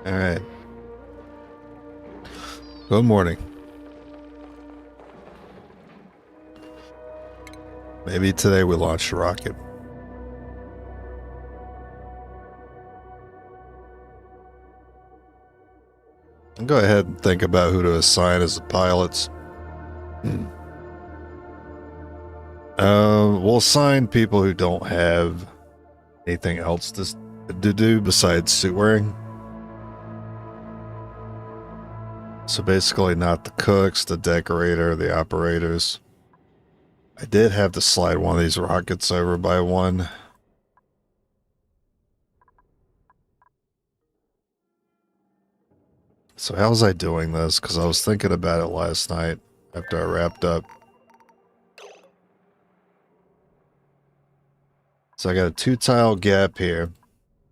All right. Good morning. Maybe today we launch a rocket. I'll go ahead and think about who to assign as the pilots. We'll assign people who don't have anything else to do besides suit wearing. So basically not the cooks, the decorator, the operators. I did have to slide one of these rockets over by one. So how's I doing this? Because I was thinking about it last night after I wrapped up. So I got a 2-tile gap here.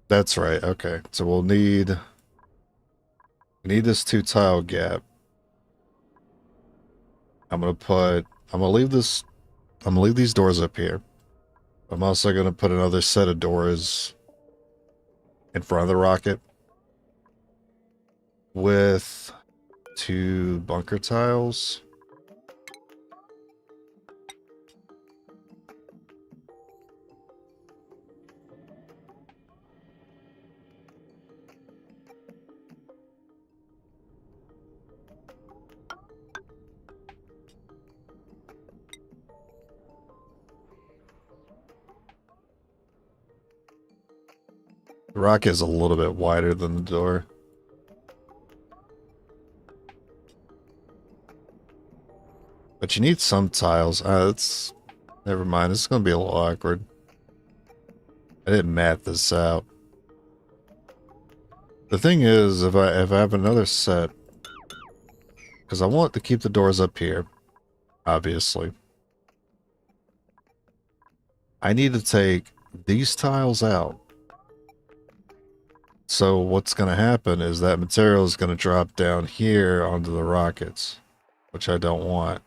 That's right. Okay. So we need this 2-tile gap. I'm gonna leave these doors up here. I'm also gonna put another set of doors in front of the rocket with 2 bunker tiles. The rocket is a little bit wider than the door. But you need some tiles. Never mind. It's gonna be a little awkward. I didn't map this out. The thing is, if I have another set, because I want to keep the doors up here, obviously. I need to take these tiles out. So what's going to happen is that material is going to drop down here onto the rockets, which I don't want.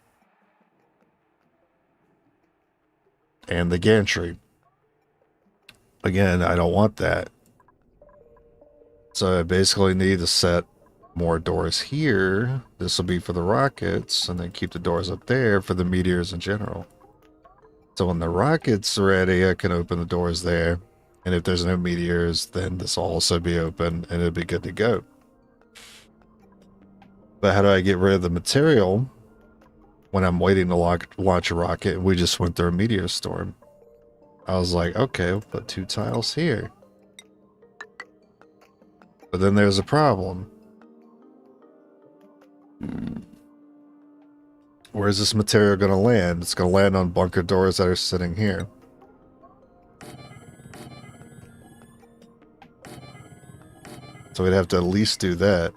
And the gantry. Again, I don't want that. So I basically need to set more doors here. This will be for the rockets, and then keep the doors up there for the meteors in general. So when the rockets are ready, I can open the doors there. And if there's no meteors, then this will also be open, and it'll be good to go. But how do I get rid of the material when I'm waiting to launch a rocket? We just went through a meteor storm. I was like, okay, we'll put 2 tiles here. But then there's a problem. Where's this material going to land? It's going to land on bunker doors that are sitting here. So we'd have to at least do that.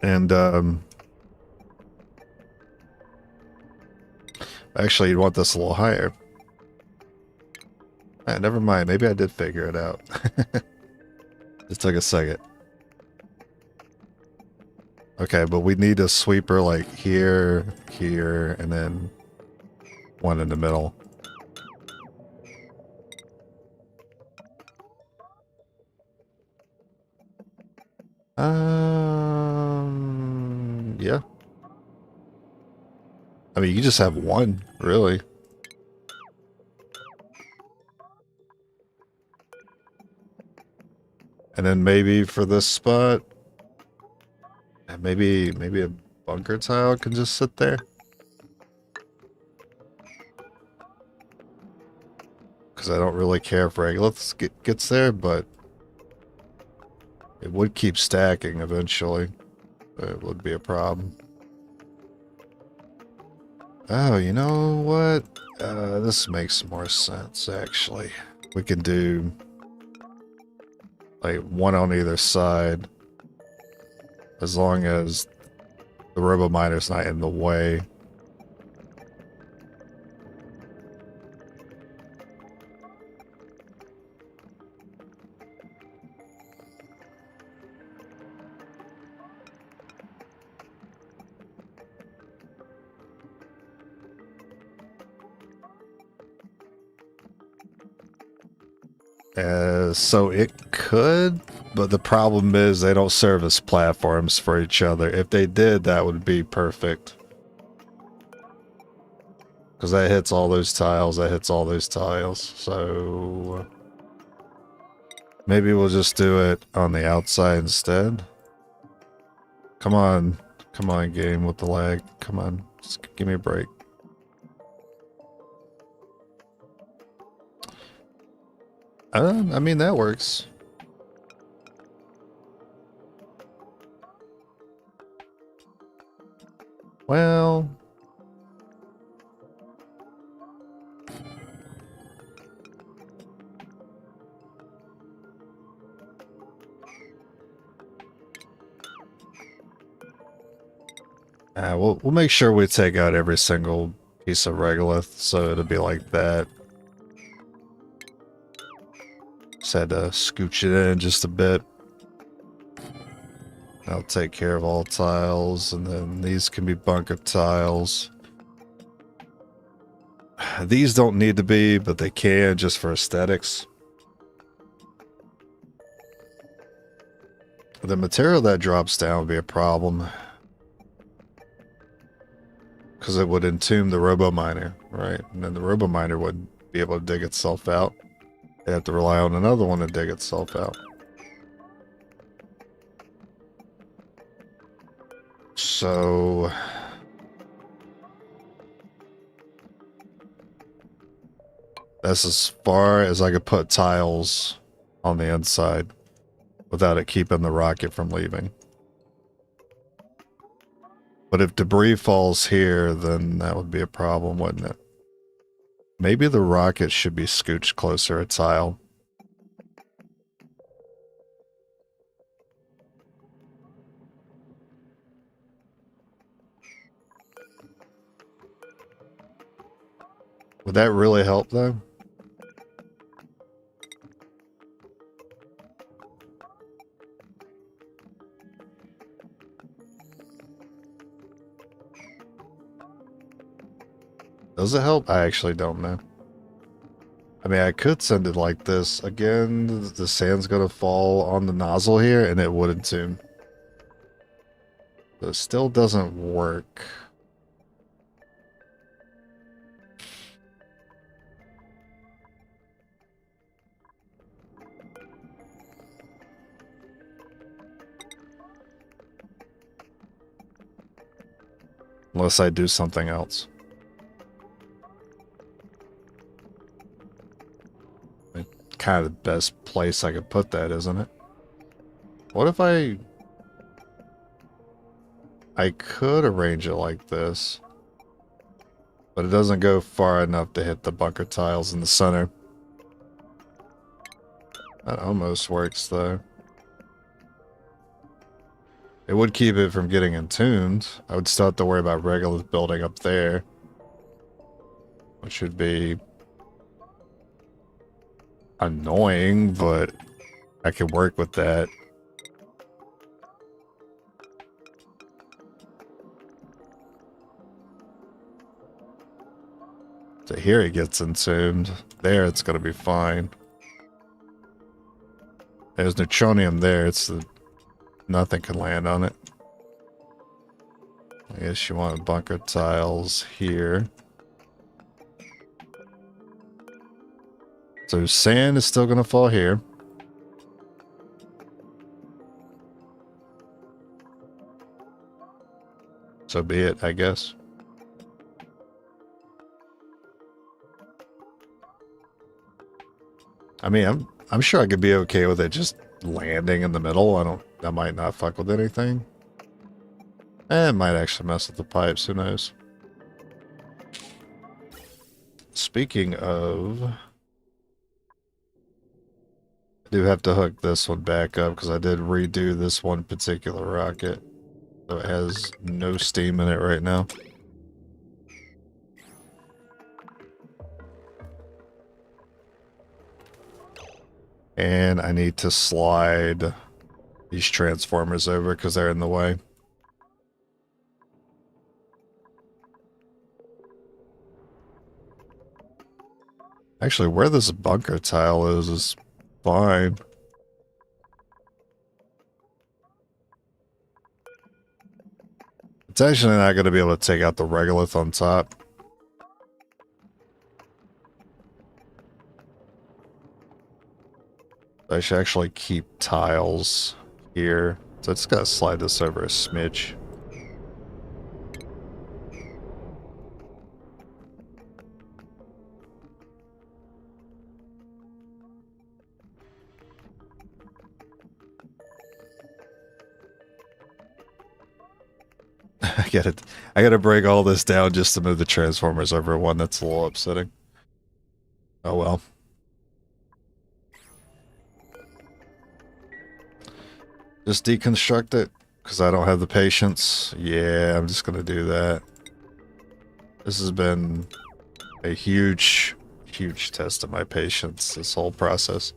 And, actually, you'd want this a little higher. Never mind. Maybe I did figure it out. Just took a second. Okay, but we need a sweeper like here, here, and then one in the middle. Yeah. I mean, you just have one, really. And then maybe for this spot, maybe a bunker tile can just sit there. Because I don't really care if Regolith gets there, but it would keep stacking eventually. It would be a problem. Oh, you know what? This makes more sense, actually. We can do like one on either side, as long as the robo miner's not in the way. So it could, but the problem is they don't serve as platforms for each other. If they did, that would be perfect. Because that hits all those tiles, that hits all those tiles. So maybe we'll just do it on the outside instead. Come on. Come on, game with the lag. Come on. Just give me a break. I mean, that works. Well... we'll make sure we take out every single piece of regolith, so it'll be like that. Just had to scooch it in just a bit. I'll take care of all tiles, and then these can be bunker tiles. These don't need to be, but they can just for aesthetics. The material that drops down would be a problem. Because it would entomb the robo-miner, right? And then the robo-miner wouldn't be able to dig itself out. They'd have to rely on another one to dig itself out. So... that's as far as I could put tiles on the inside without it keeping the rocket from leaving. But if debris falls here, then that would be a problem, wouldn't it? Maybe the rocket should be scooched closer a tile. Would that really help, though? Does it help? I actually don't know. I mean, I could send it like this. Again, the sand's gonna fall on the nozzle here, and it would entomb. But it still doesn't work. Unless I do something else. Kind of the best place I could put that, isn't it? What if I could arrange it like this, but it doesn't go far enough to hit the bunker tiles in the center. That almost works, though. It would keep it from getting entombed. I would still have to worry about regolith building up there, which would be annoying, but I can work with that. So here it gets entombed. There it's going to be fine. There's neutronium there. Nothing can land on it. I guess you want bunker tiles here. So sand is still going to fall here. So be it, I guess. I mean, I'm sure I could be okay with it just landing in the middle. I might not fuck with anything. It might actually mess with the pipes, who knows. Speaking of, I do have to hook this one back up because I did redo this one particular rocket. So it has no steam in it right now. And I need to slide these transformers over because they're in the way. Actually, where this bunker tile is fine. It's actually not going to be able to take out the regolith on top. I should actually keep tiles here. So I just got to slide this over a smidge. I gotta break all this down just to move the transformers over one. That's a little upsetting. Oh well. Just deconstruct it, because I don't have the patience. Yeah, I'm just gonna do that. This has been a huge, huge test of my patience, this whole process.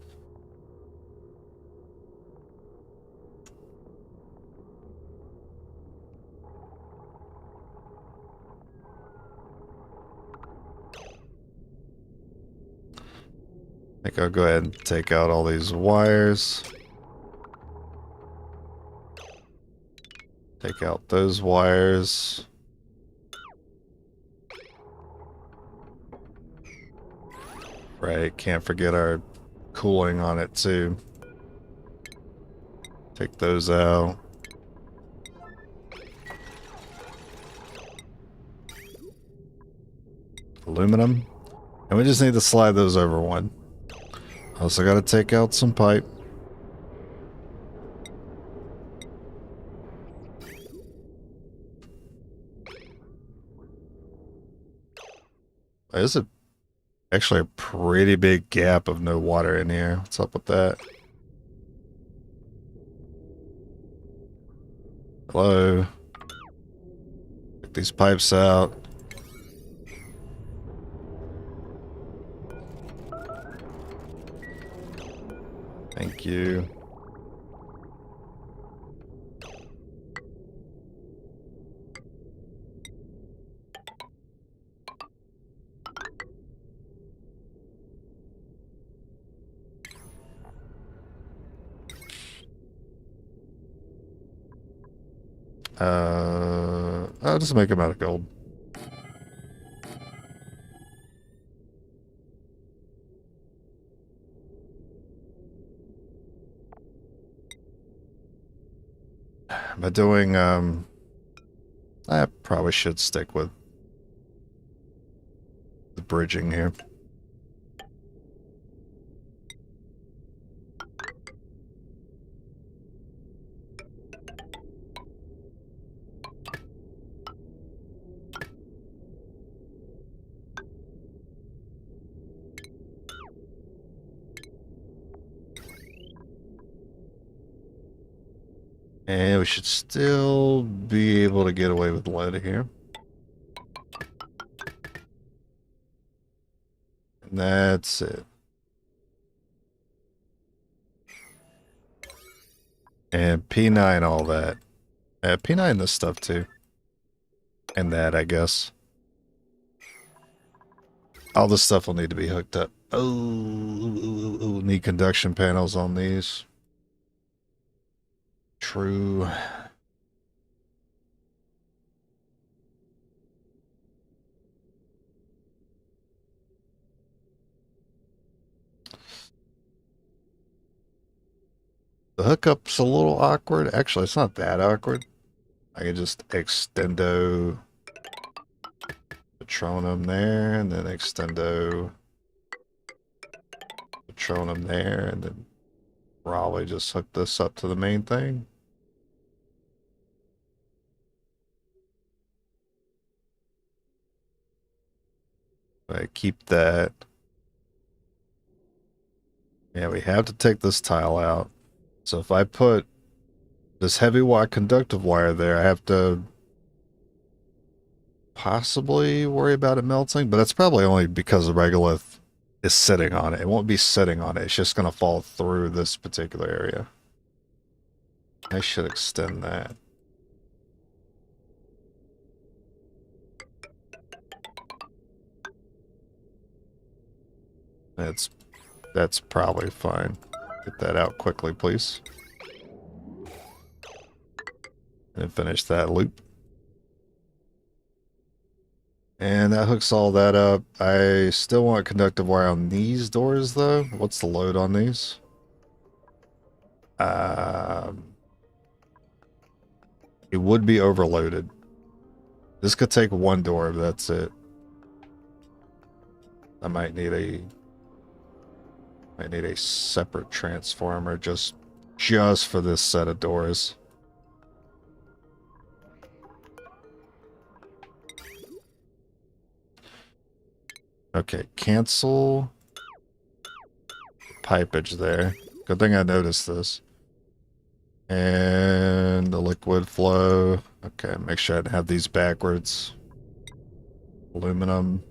I think I'll go ahead and take out all these wires. Take out those wires. Right, can't forget our cooling on it too. Take those out. Aluminum. And we just need to slide those over one. Also gotta take out some pipe. There's actually a pretty big gap of no water in here. What's up with that? Hello? Get these pipes out. Thank you. I'll just make them out of gold. Am I doing, I probably should stick with the bridging here. And we should still be able to get away with lead here. And that's it. And P9 all that. P9 this stuff too. And that, I guess. All this stuff will need to be hooked up. Oh, need conduction panels on these. True. The hookup's a little awkward. Actually, it's not that awkward. I can just extendo Patronum there, and then extendo Patronum there, and then probably just hook this up to the main thing. I keep that. Yeah, we have to take this tile out. So if I put this heavy wire conductive wire there, I have to possibly worry about it melting, but that's probably only because the regolith is sitting on it. It won't be sitting on it. It's just going to fall through this particular area. I should extend that. That's probably fine. Get that out quickly, please. And finish that loop. And that hooks all that up. I still want conductive wire on these doors, though. What's the load on these? It would be overloaded. This could take one door, but that's it. I might need a separate transformer just for this set of doors. Okay, cancel pipage there. Good thing I noticed this. And the liquid flow. Okay, make sure I don't have these backwards. Aluminum.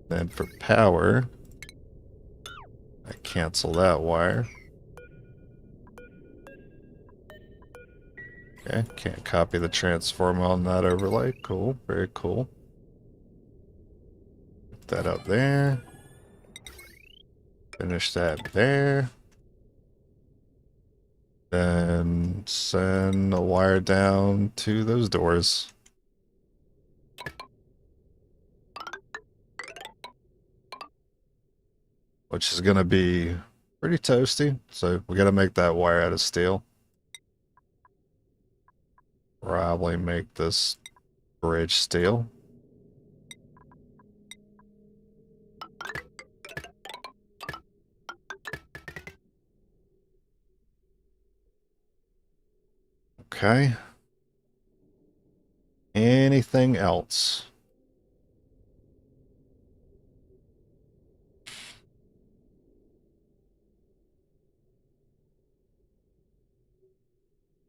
Then for power, I cancel that wire. Okay, can't copy the transformer on that overlay. Cool, very cool. Put that up there. Finish that there. Then send a wire down to those doors. Which is going to be pretty toasty. So we got to make that wire out of steel. Probably make this bridge steel. Okay. Anything else?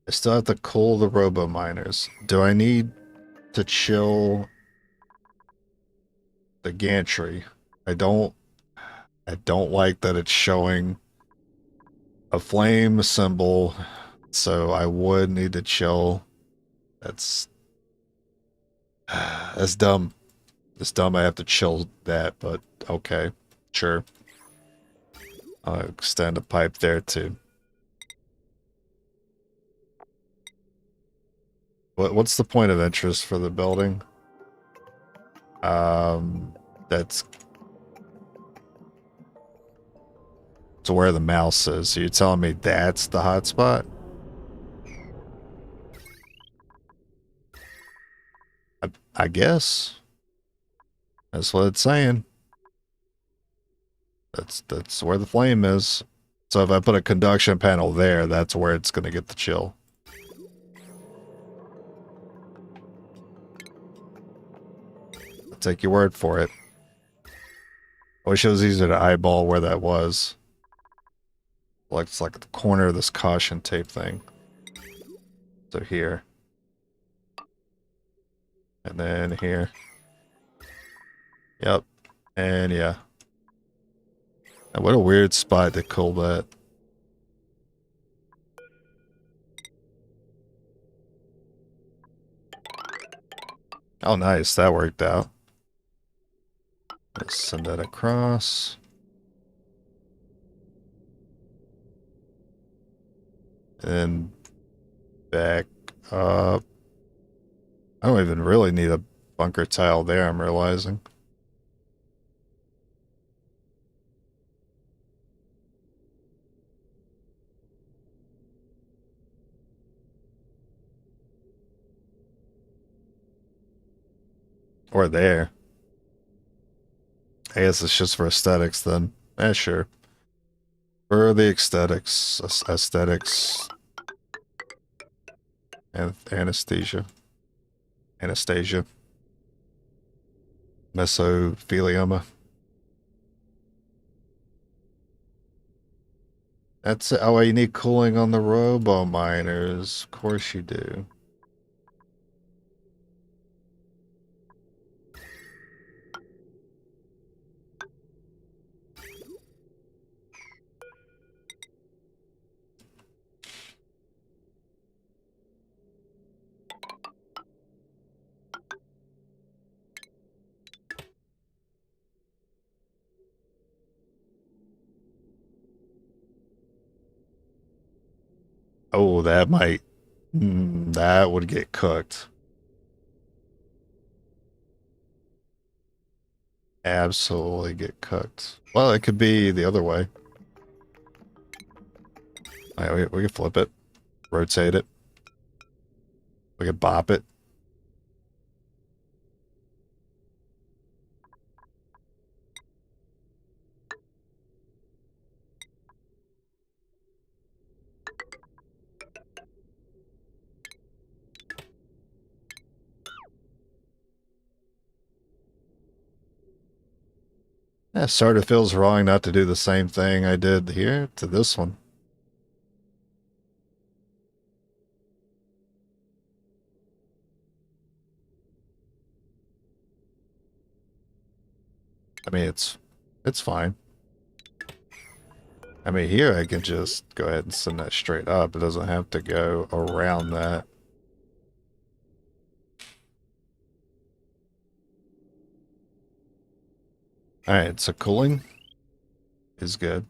I still have to cool the robo miners. Do I need to chill the gantry? I don't like that it's showing a flame symbol, so I would need to chill. That's dumb. It's dumb I have to chill that, but okay, sure. I'll extend a pipe there too. What's the point of interest for the building? That's to where the mouse is. So you're telling me that's the hotspot? I guess. That's what it's saying. That's where the flame is. So if I put a conduction panel there, that's where it's going to get the chill. I'll take your word for it. I wish it was easier to eyeball where that was. Like it's like the corner of this caution tape thing. So here. And then here. Yep. And yeah. And what a weird spot to cool that. Oh, nice. That worked out. Let's send that across. And back up. I don't even really need a bunker tile there, I'm realizing. Or there. I guess it's just for aesthetics then. Sure. For the aesthetics. And anesthesia. Mesothelioma. That's it. Oh, you need cooling on the robo miners. Of course you do. Oh, that might... that would get cooked. Absolutely get cooked. Well, it could be the other way. We can flip it. Rotate it. We can bop it. Yeah, sort of feels wrong not to do the same thing I did here to this one. I mean, it's fine. I mean, here I can just go ahead and send that straight up. It doesn't have to go around that. Alright, so cooling is good.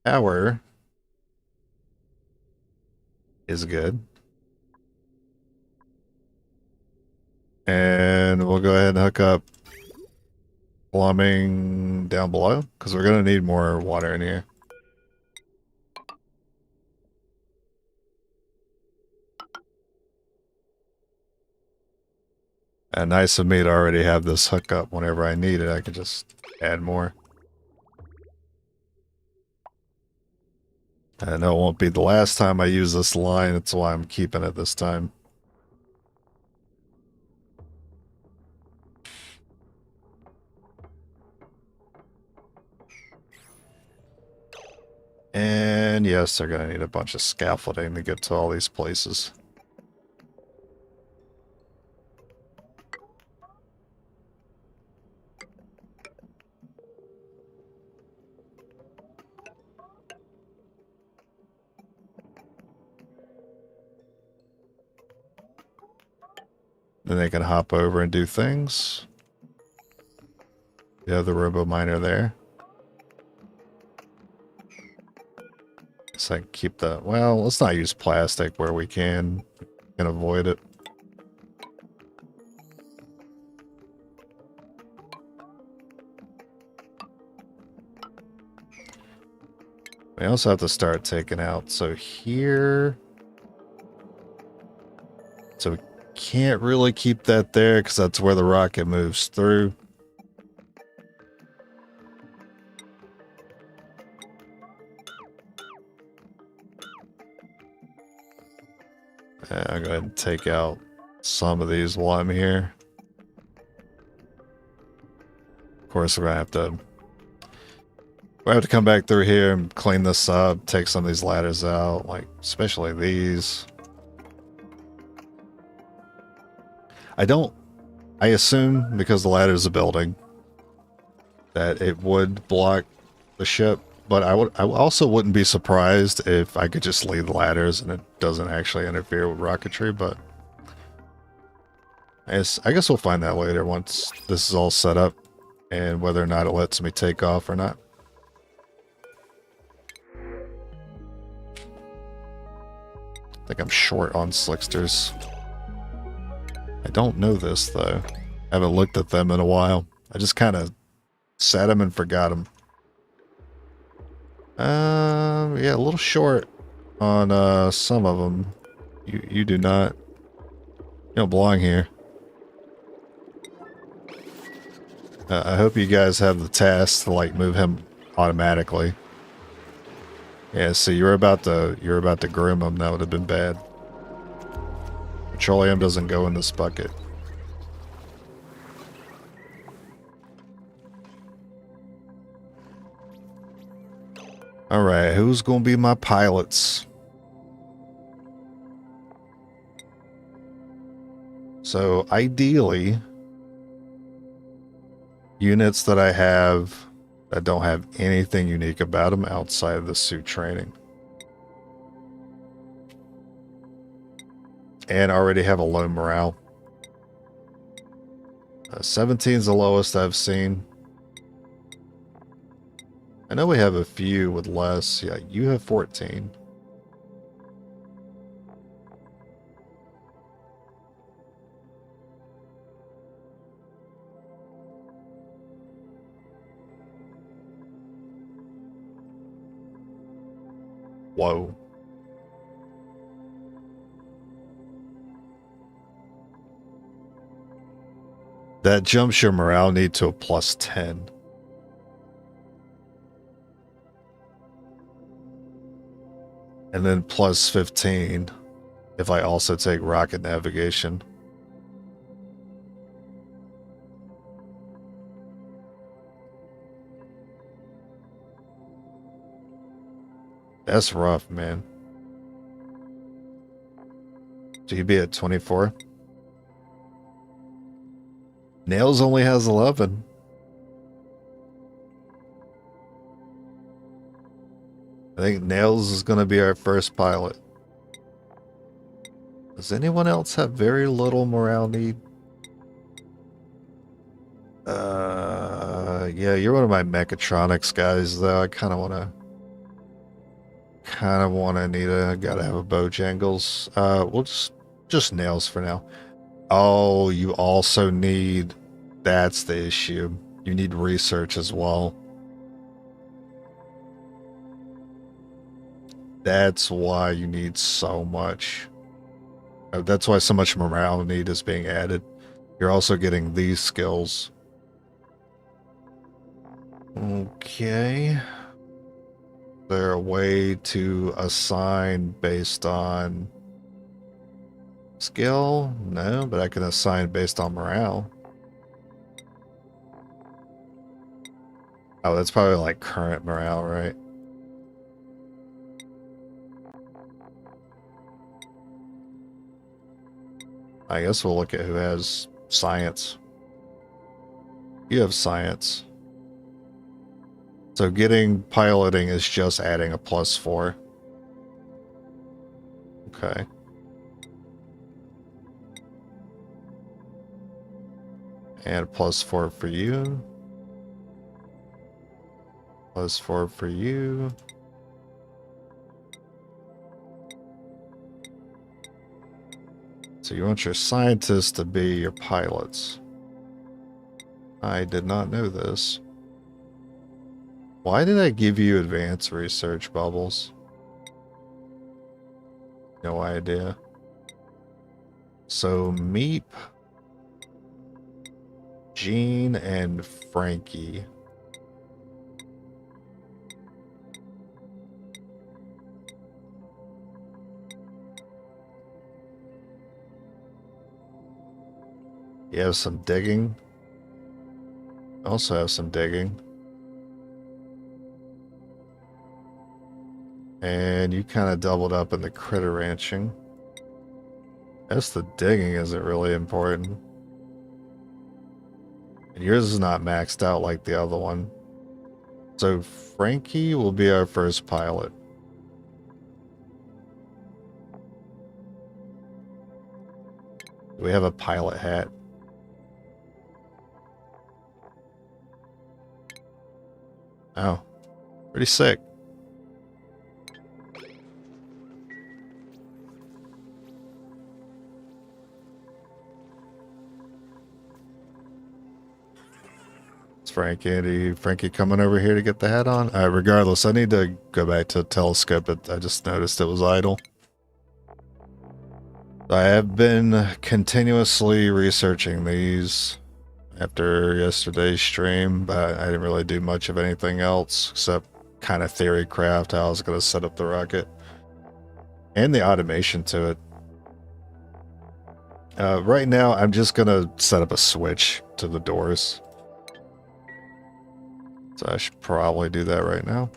Power is good. And we'll go ahead and hook up plumbing down below, because we're going to need more water in here. And nice of me to already have this hookup whenever I need it. I can just add more. I know it won't be the last time I use this line. That's why I'm keeping it this time. And yes, they're going to need a bunch of scaffolding to get to all these places. Then they can hop over and do things. You have the robo miner there. So I can keep that. Well, let's not use plastic where we can avoid it. We also have to start taking out. So here. So we can't really keep that there because that's where the rocket moves through. I'll go ahead and take out some of these while I'm here. Of course, we're going to have to come back through here and clean this up, take some of these ladders out, like especially these. I assume because the ladder's a building that it would block the ship, but I also wouldn't be surprised if I could just leave the ladders and it doesn't actually interfere with rocketry, but I guess we'll find that later once this is all set up and whether or not it lets me take off or not. I think I'm short on slicksters. I don't know this though. I haven't looked at them in a while. I just kind of set them and forgot them. Yeah, a little short on some of them. You do not. You don't belong here. I hope you guys have the task to like move him automatically. Yeah, so you're about to groom him. That would have been bad. Petroleum doesn't go in this bucket. Alright, who's gonna be my pilots? So, ideally, units that I have that don't have anything unique about them outside of the suit training. And already have a low morale. 17 is the lowest I've seen. I know we have a few with less. Yeah, you have 14. Whoa. That jumps your morale need to a +10. And then +15 if I also take rocket navigation. That's rough, man. GB at 24. Nails only has 11. I think Nails is going to be our first pilot. Does anyone else have very little morale need? Yeah, you're one of my mechatronics guys, though. I kind of want to gotta have a Bojangles. We'll just Nails for now. Oh, you also need, that's the issue. You need research as well. That's why you need so much. That's why so much morale need is being added. You're also getting these skills. Okay. Is there a way to assign based on skill? No, but I can assign based on morale. Oh, that's probably like current morale, right? I guess we'll look at who has science. You have science. So getting piloting is just adding a +4. Okay. And a +4 for you. +4 for you. So you want your scientists to be your pilots. I did not know this. Why did I give you advanced research, Bubbles? No idea. So Meep, Gene, and Frankie. You have some digging. Also have some digging. And you kind of doubled up in the critter ranching. I guess the digging isn't really important. And yours is not maxed out like the other one. So Frankie will be our first pilot. Do we have a pilot hat? Oh, pretty sick. It's Frankie coming over here to get the hat on? Regardless, I need to go back to telescope it. I just noticed it was idle. I have been continuously researching these after yesterday's stream, but I didn't really do much of anything else except kind of theory craft how I was going to set up the rocket and the automation to it. Right now, I'm just going to set up a switch to the doors. So I should probably do that right now.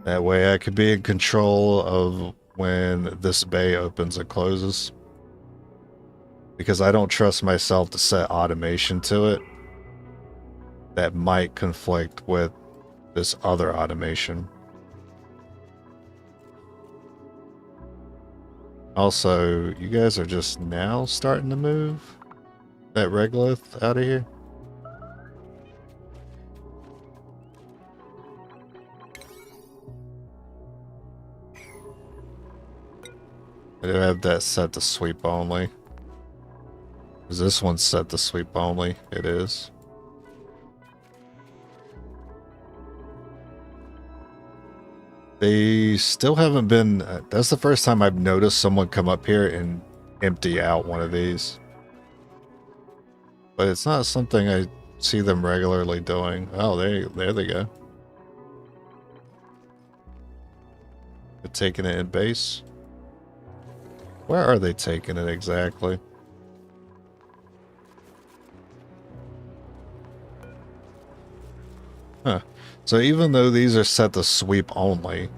That way I could be in control of when this bay opens and closes. Because I don't trust myself to set automation to it. that might conflict with this other automation. Also, you guys are just now starting to move that regolith out of here? I do have that set to sweep only. Is this one set to sweep only? It is. They still haven't been... that's the first time I've noticed someone come up here and empty out one of these. But it's not something I see them regularly doing. Oh, there they go. They're taking it in base. Where are they taking it exactly? Huh. So even though these are set to sweep only,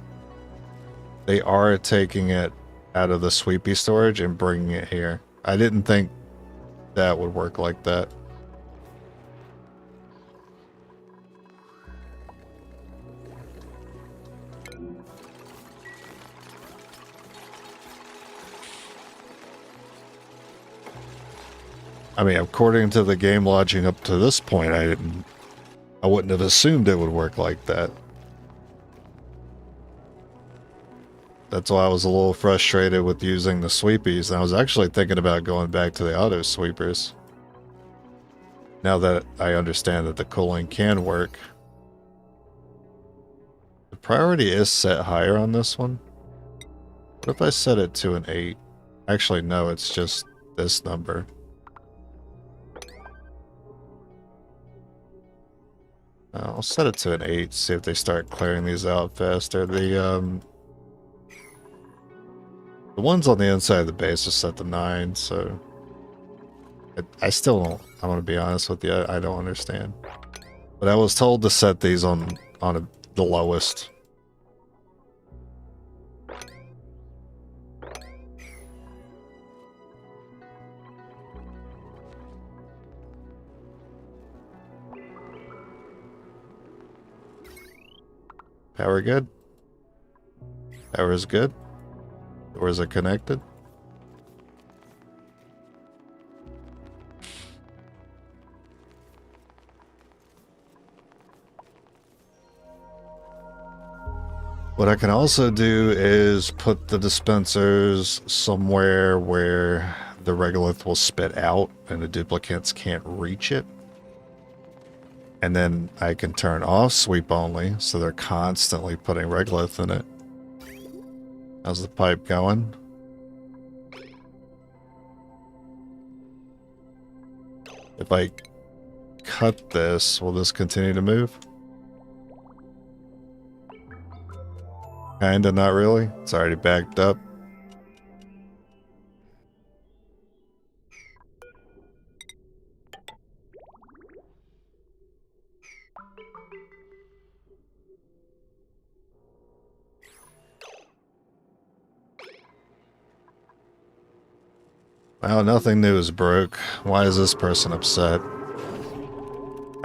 they are taking it out of the sweepy storage and bringing it here. I didn't think that would work like that. I mean, according to the game logic up to this point, I wouldn't have assumed it would work like that. That's why I was a little frustrated with using the sweepies, and I was actually thinking about going back to the auto sweepers. Now that I understand that the cooling can work. The priority is set higher on this one. What if I set it to an 8? Actually, no, it's just this number. I'll set it to an 8, see if they start clearing these out faster. The ones on the inside of the base are set to 9, so... I still don't... I'm gonna be honest with you, I don't understand. But I was told to set these on the lowest. Power good? Power is good? Doors are connected? What I can also do is put the dispensers somewhere where the regolith will spit out and the duplicates can't reach it. And then I can turn off sweep only, so they're constantly putting regolith in it. How's the pipe going? If I cut this, will this continue to move? Kinda, not really. It's already backed up. Well, nothing new is broke. Why is this person upset?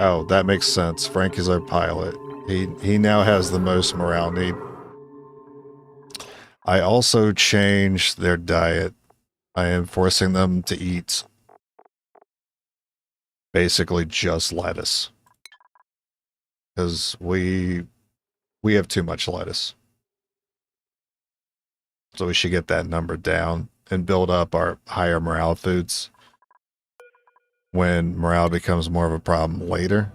Oh, that makes sense. Frank is our pilot. He now has the most morale need. I also changed their diet. I am forcing them to eat basically just lettuce. Because we have too much lettuce. So we should get that number down and build up our higher morale foods when morale becomes more of a problem later.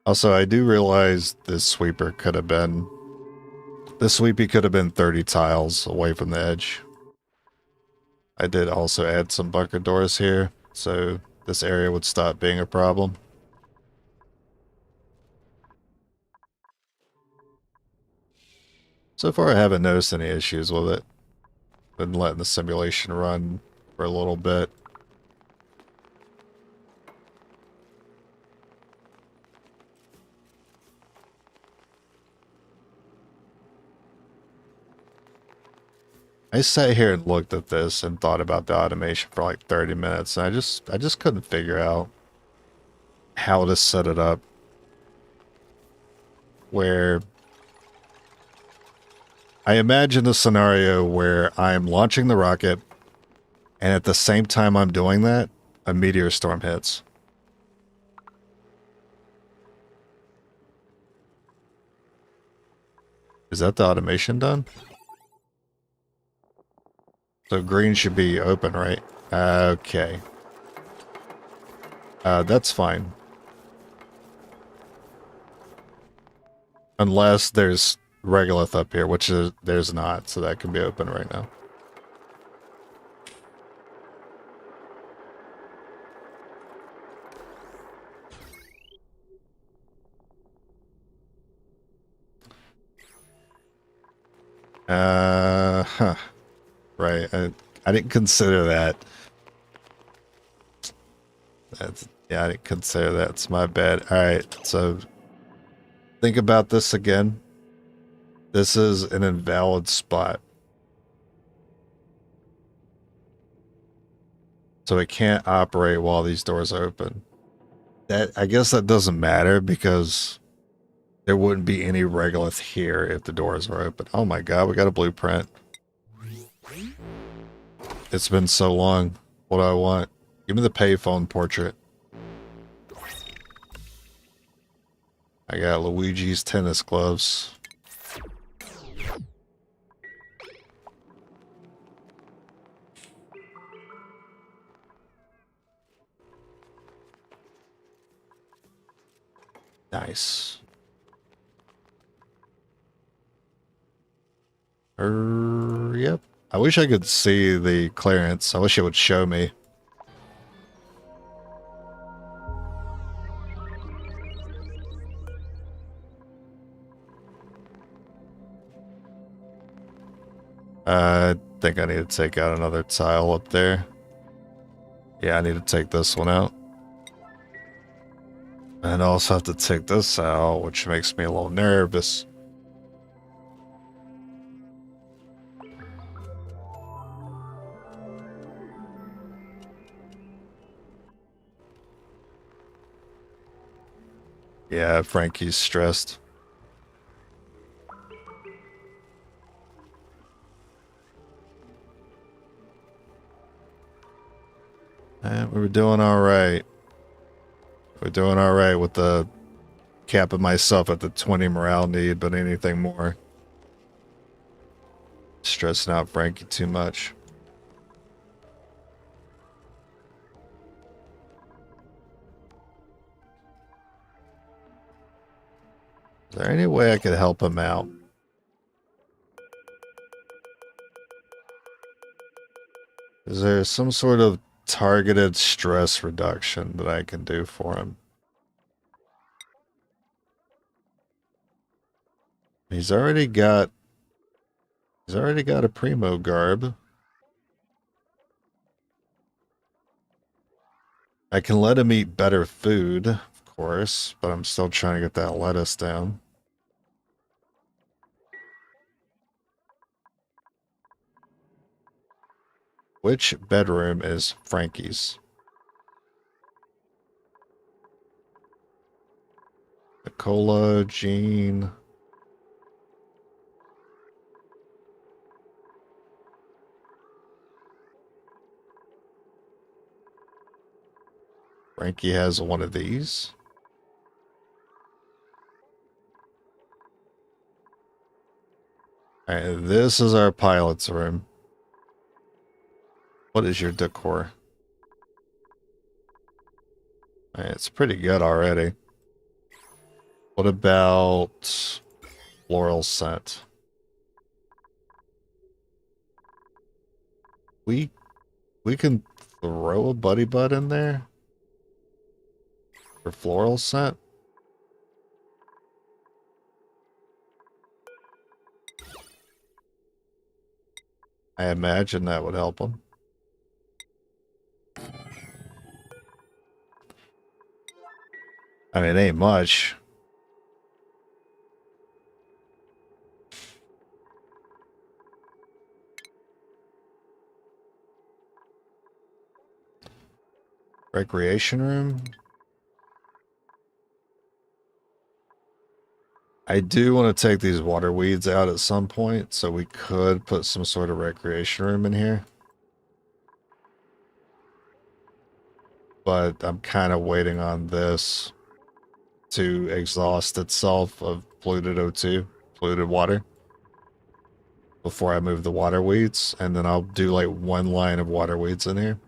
Also, I do realize this sweeper could have been... This sweepy could have been 30 tiles away from the edge. I did also add some bunker doors here, so this area would stop being a problem. So far, I haven't noticed any issues with it. Been letting the simulation run for a little bit. I sat here and looked at this and thought about the automation for like 30 minutes, and I just couldn't figure out how to set it up where I imagine a scenario where I'm launching the rocket, and at the same time I'm doing that, a meteor storm hits. Is that the automation done? So green should be open, right? Okay. That's fine. Unless there's regolith up here, which there's not, so that can be open right now. Huh. Right. I didn't consider that. Yeah, I didn't consider that. It's my bad. Alright, so think about this again. This is an invalid spot. So it can't operate while these doors are open. I guess that doesn't matter because there wouldn't be any regolith here if the doors were open. Oh my god, we got a blueprint. It's been so long. What do I want? Give me the payphone portrait. I got Luigi's tennis gloves. Nice. Yep. I wish I could see the clearance. I wish it would show me. I think I need to take out another tile up there. Yeah, I need to take this one out. And I also have to take this out, which makes me a little nervous. Yeah, Frankie's stressed. And we were doing all right. We're doing all right with the capping myself at the 20 morale need, but anything more. Stressing out Frankie too much. Is there any way I could help him out? Is there some sort of targeted stress reduction that I can do for him? He's already got a primo garb. I can let him eat better food, of course, but I'm still trying to get that lettuce down. Which bedroom is Frankie's? Nicola, Jean. Frankie has one of these. Alright, this is our pilot's room. What is your decor? Alright, it's pretty good already. What about floral scent? We can throw a buddy bud in there? For floral scent? I imagine that would help them. I mean, it ain't much. Recreation room? I do want to take these water weeds out at some point, so we could put some sort of recreation room in here. But I'm kind of waiting on this to exhaust itself of polluted O2, polluted water, before I move the water weeds, and then I'll do like one line of water weeds in here.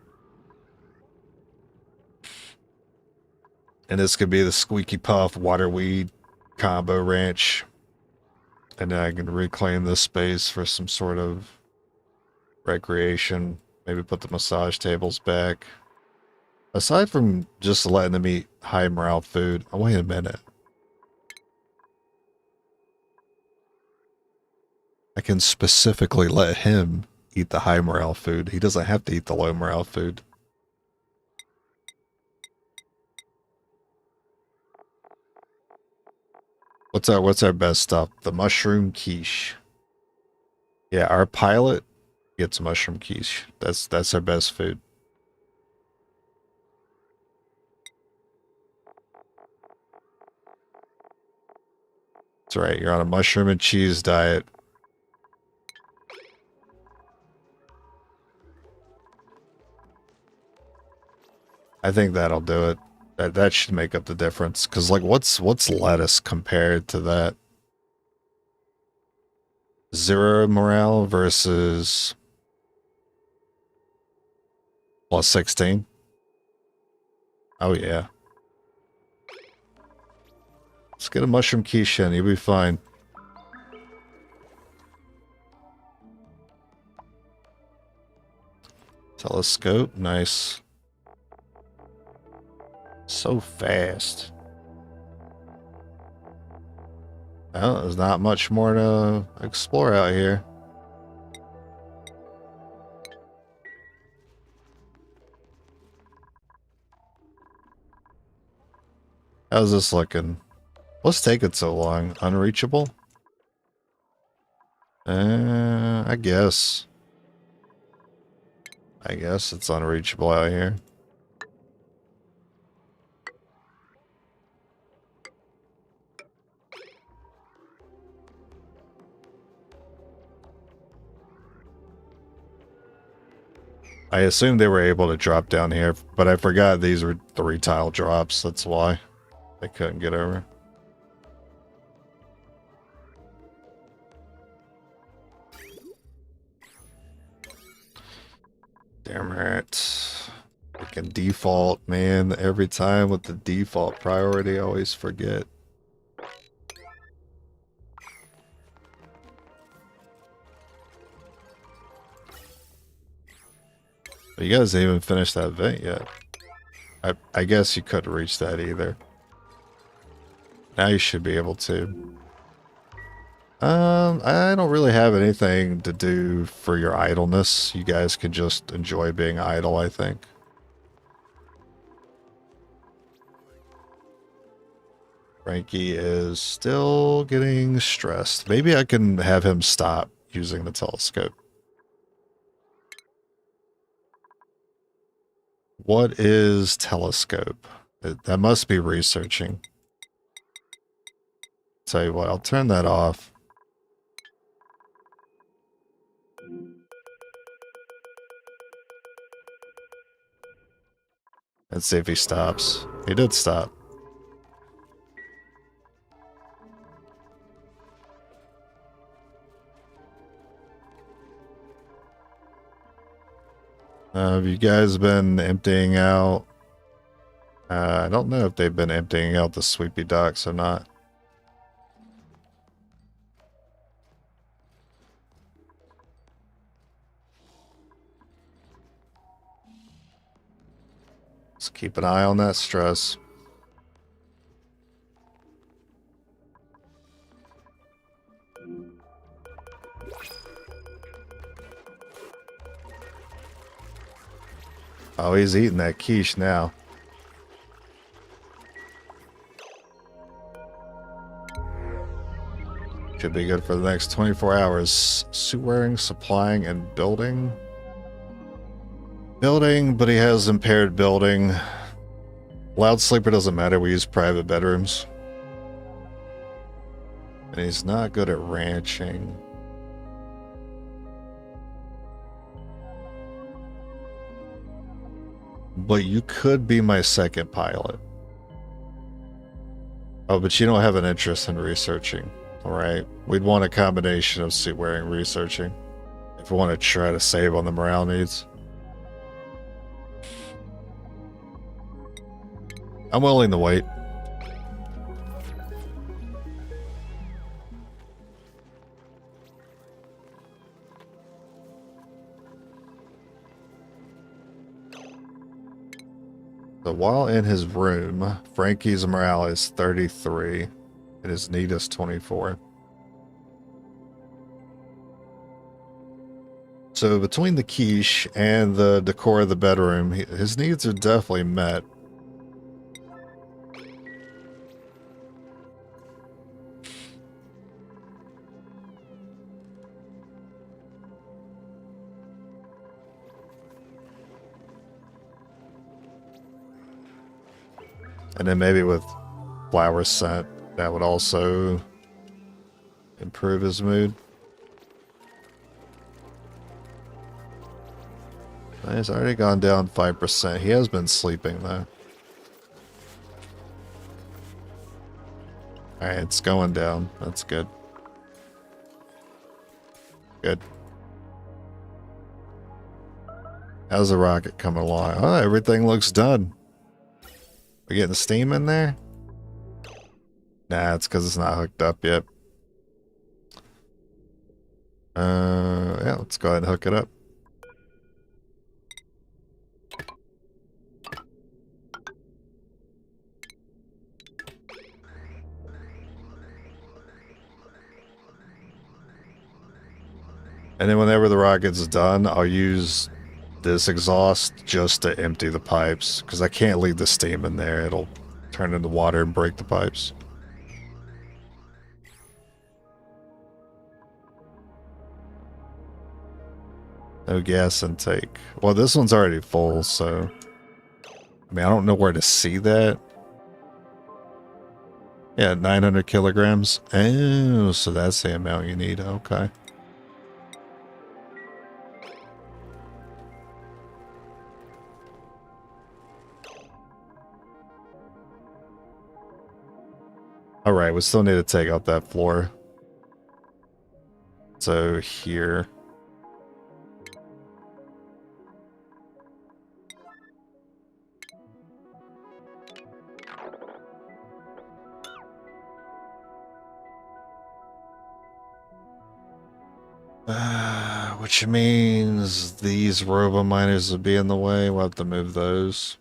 And this could be the Squeaky Puff water weed combo ranch. And then I can reclaim this space for some sort of recreation. Maybe put the massage tables back. Aside from just letting them eat high morale food. Oh, wait a minute. I can specifically let him eat the high morale food. He doesn't have to eat the low morale food. What's our best stuff? The mushroom quiche. Yeah, our pilot gets mushroom quiche. That's our best food. That's right, you're on a mushroom and cheese diet. I think that'll do it. That should make up the difference. Cause like what's lettuce compared to that? 0 morale versus plus 16. Oh yeah. Let's get a mushroom quiche in, you'll be fine. Telescope, nice. So fast. Well, there's not much more to explore out here. How's this looking? What's taking so long? Unreachable? I guess. I guess it's unreachable out here. I assumed they were able to drop down here, but I forgot these were 3 tile drops. That's why they couldn't get over. Damn it. Freaking default, man. Every time with the default priority, I always forget. But you guys didn't even finish that vent yet. I guess you couldn't reach that either. Now you should be able to. I don't really have anything to do for your idleness. You guys can just enjoy being idle, I think. Frankie is still getting stressed. Maybe I can have him stop using the telescope. What is telescope? That must be researching. Tell you what, I'll turn that off. Let's see if he stops. He did stop. Have you guys been emptying out? I don't know if they've been emptying out the Sweepy Docks or not. Let's keep an eye on that stress. Oh, he's eating that quiche now. Should be good for the next 24 hours. Sewering, supplying, and building. Building, but he has impaired building. Loud sleeper doesn't matter. We use private bedrooms. And he's not good at ranching. But you could be my second pilot. Oh, but you don't have an interest in researching. Alright. We'd want a combination of suit wearing and researching. If we want to try to save on the morale needs. I'm willing to wait. So while in his room, Frankie's morale is 33 and his need is 24. So between the quiche and the decor of the bedroom, his needs are definitely met. And then maybe with flower scent, that would also improve his mood. He's already gone down 5%. He has been sleeping though. Alright, it's going down. That's good. Good. How's the rocket coming along? Oh, everything looks done. We getting the steam in there? Nah, it's because it's not hooked up yet. Yeah, let's go ahead and hook it up. And then whenever the rocket's done, I'll use this exhaust just to empty the pipes, because I can't leave the steam in there. It'll turn into water and break the pipes. No gas intake. Well, this one's already full, so... I mean, I don't know where to see that. Yeah, 900 kilograms. Oh, so that's the amount you need. Okay. Alright, we still need to take out that floor. So here. Which means these robo miners would be in the way. We'll have to move those.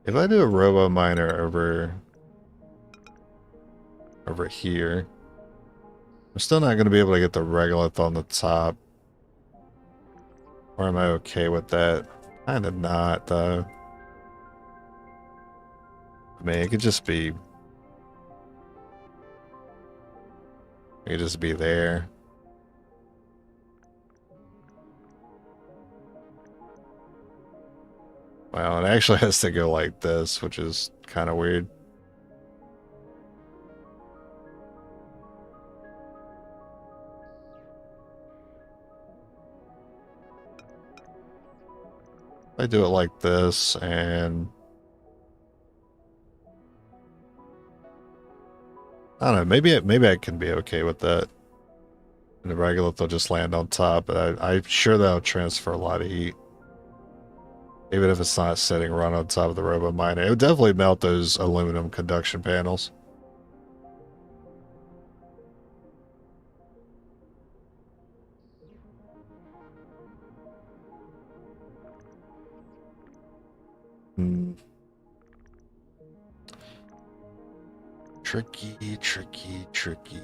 If I do a robo miner over here, I'm still not going to be able to get the regolith on the top. Or am I okay with that? Kind of not, though. I mean, it could just be... It could just be there. Well, it actually has to go like this, which is kind of weird. I do it like this, and... I don't know, maybe I can be okay with that. And the regolith will just land on top, but I'm sure that'll transfer a lot of heat. Even if it's not sitting right on top of the robo miner. It would definitely melt those aluminum conduction panels. Tricky, tricky, tricky.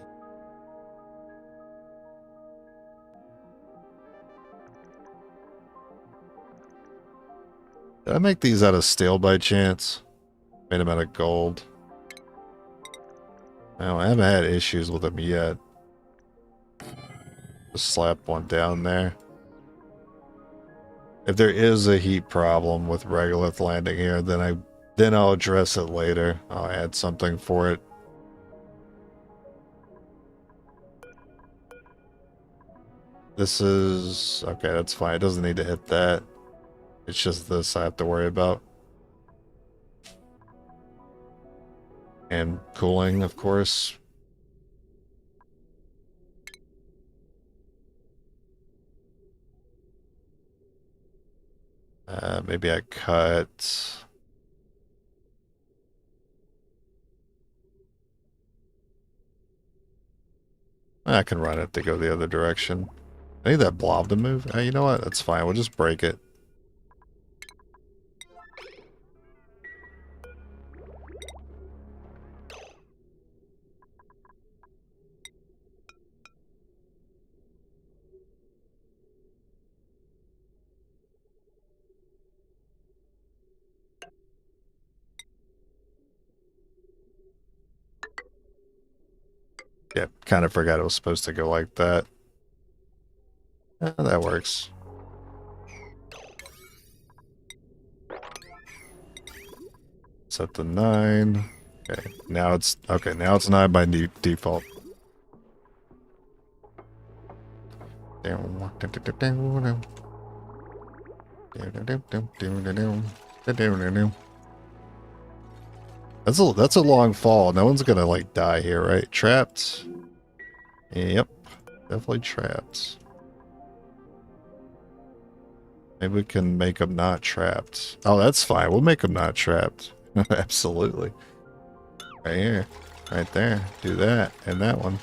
Did I make these out of steel by chance? Made them out of gold. No, I haven't had issues with them yet. Just slap one down there. If there is a heat problem with regolith landing here, then I'll address it later. I'll add something for it. This is okay, that's fine. It doesn't need to hit that. It's just this I have to worry about. And cooling, of course. Maybe I cut. I can run it to go the other direction. I need that blob to move. You know what? That's fine. We'll just break it. Yeah, kind of forgot it was supposed to go like that. That works. Set to 9. Okay, now it's 9 by default. That's a long fall. No one's gonna like die here, right? Trapped. Yep, definitely trapped. Maybe we can make them not trapped. Oh, that's fine. We'll make them not trapped. Absolutely. Right here. Right there. Do that. And that one.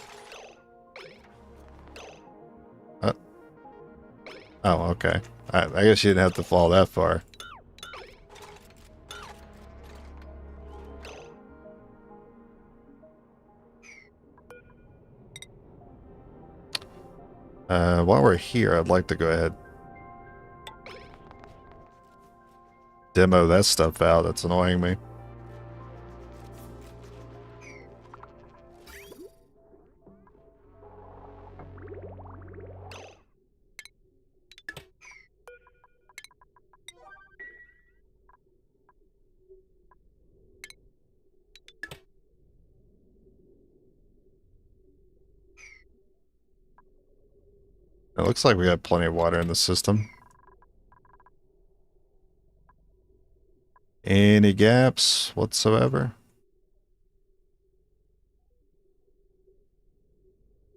Oh, okay. I guess you didn't have to fall that far. While we're here, I'd like to go ahead. Demo that stuff out. That's annoying me. It looks like we got plenty of water in the system. Any gaps whatsoever?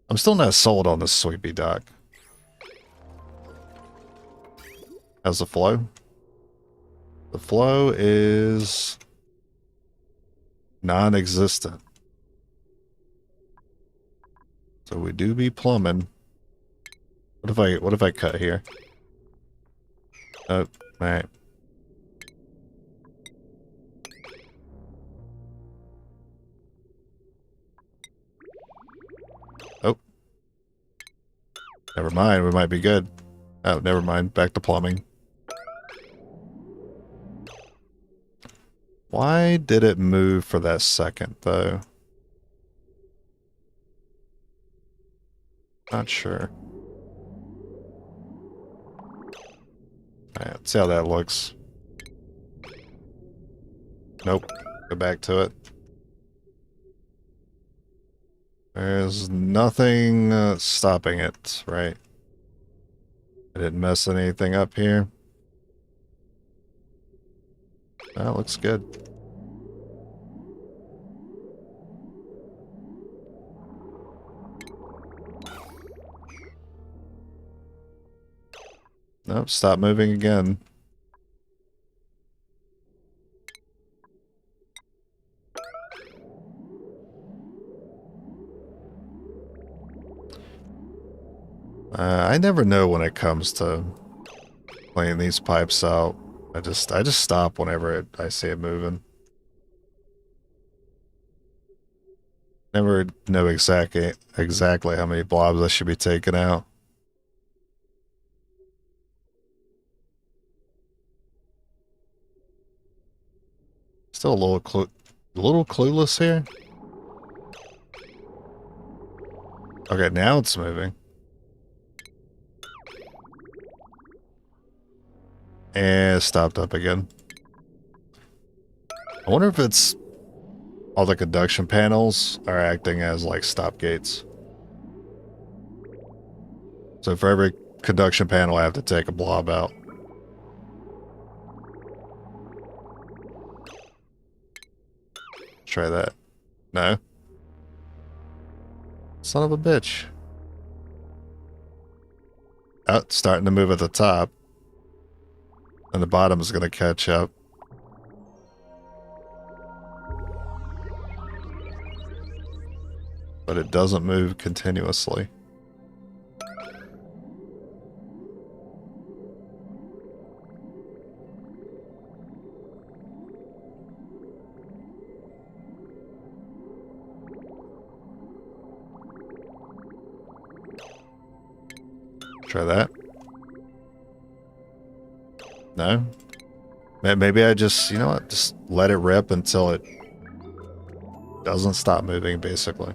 I'm still not sold on this sweepy dock. How's the flow? The flow is non-existent. So we do be plumbing. What if I cut here? Oh, alright. Oh. Never mind, we might be good. Oh, never mind. Back to plumbing. Why did it move for that second, though? Not sure. Alright, let's see how that looks. Nope. Go back to it. There's nothing stopping it, right? I didn't mess anything up here. That looks good. Nope, stop moving again. I never know when it comes to cleaning these pipes out. I just stop whenever I see it moving. Never know exactly how many blobs I should be taking out. Still a little clueless here. Okay, now it's moving. And stopped up again. I wonder if it's all the conduction panels are acting as like stop gates. So for every conduction panel, I have to take a blob out. Try that. No. Son of a bitch. Oh, it's starting to move at the top. And the bottom is going to catch up. But it doesn't move continuously. Try that. No? Maybe I just, you know what, just let it rip until it doesn't stop moving, basically.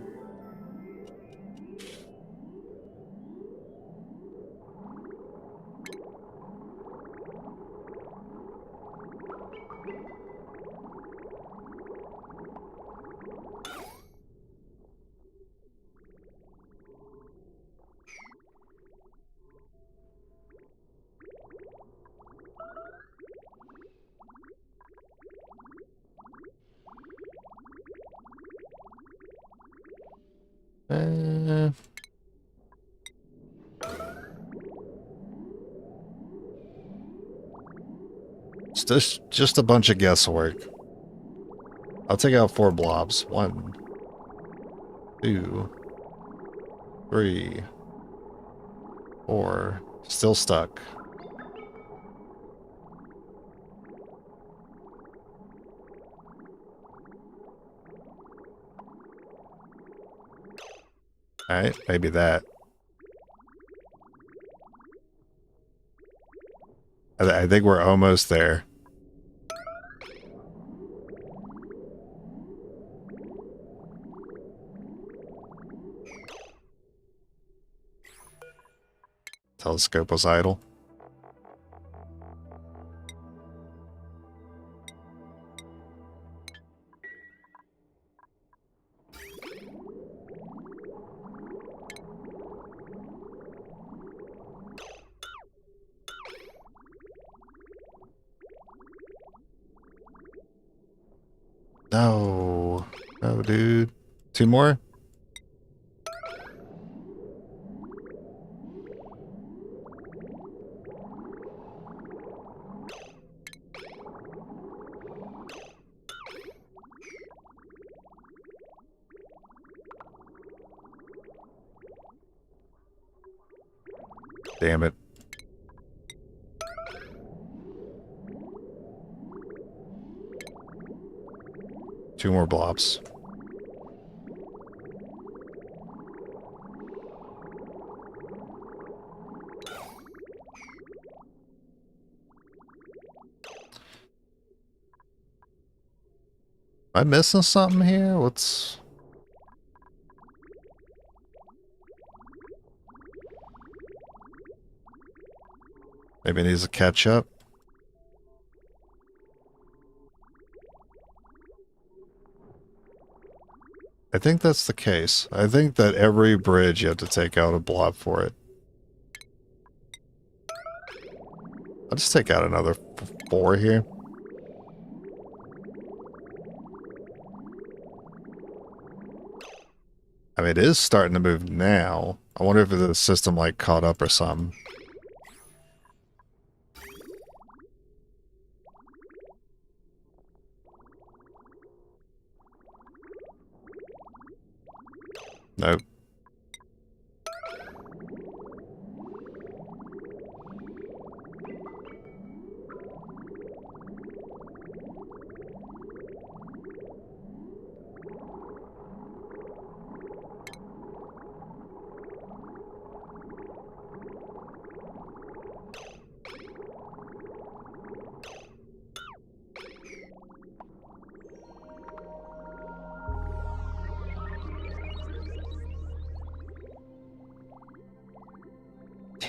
It's just a bunch of guesswork. I'll take out 4 blobs. 1, 2, 3, 4. Still stuck. Alright, maybe that. I think we're almost there. Telescope was idle. No. No, dude. 2 more? Damn it. Two more blobs. Am I missing something here? What's... Maybe it needs to catch up? I think that's the case. I think that every bridge you have to take out a blob for it. I'll just take out another 4 here. I mean, it is starting to move now. I wonder if the system, like, caught up or something. Nope.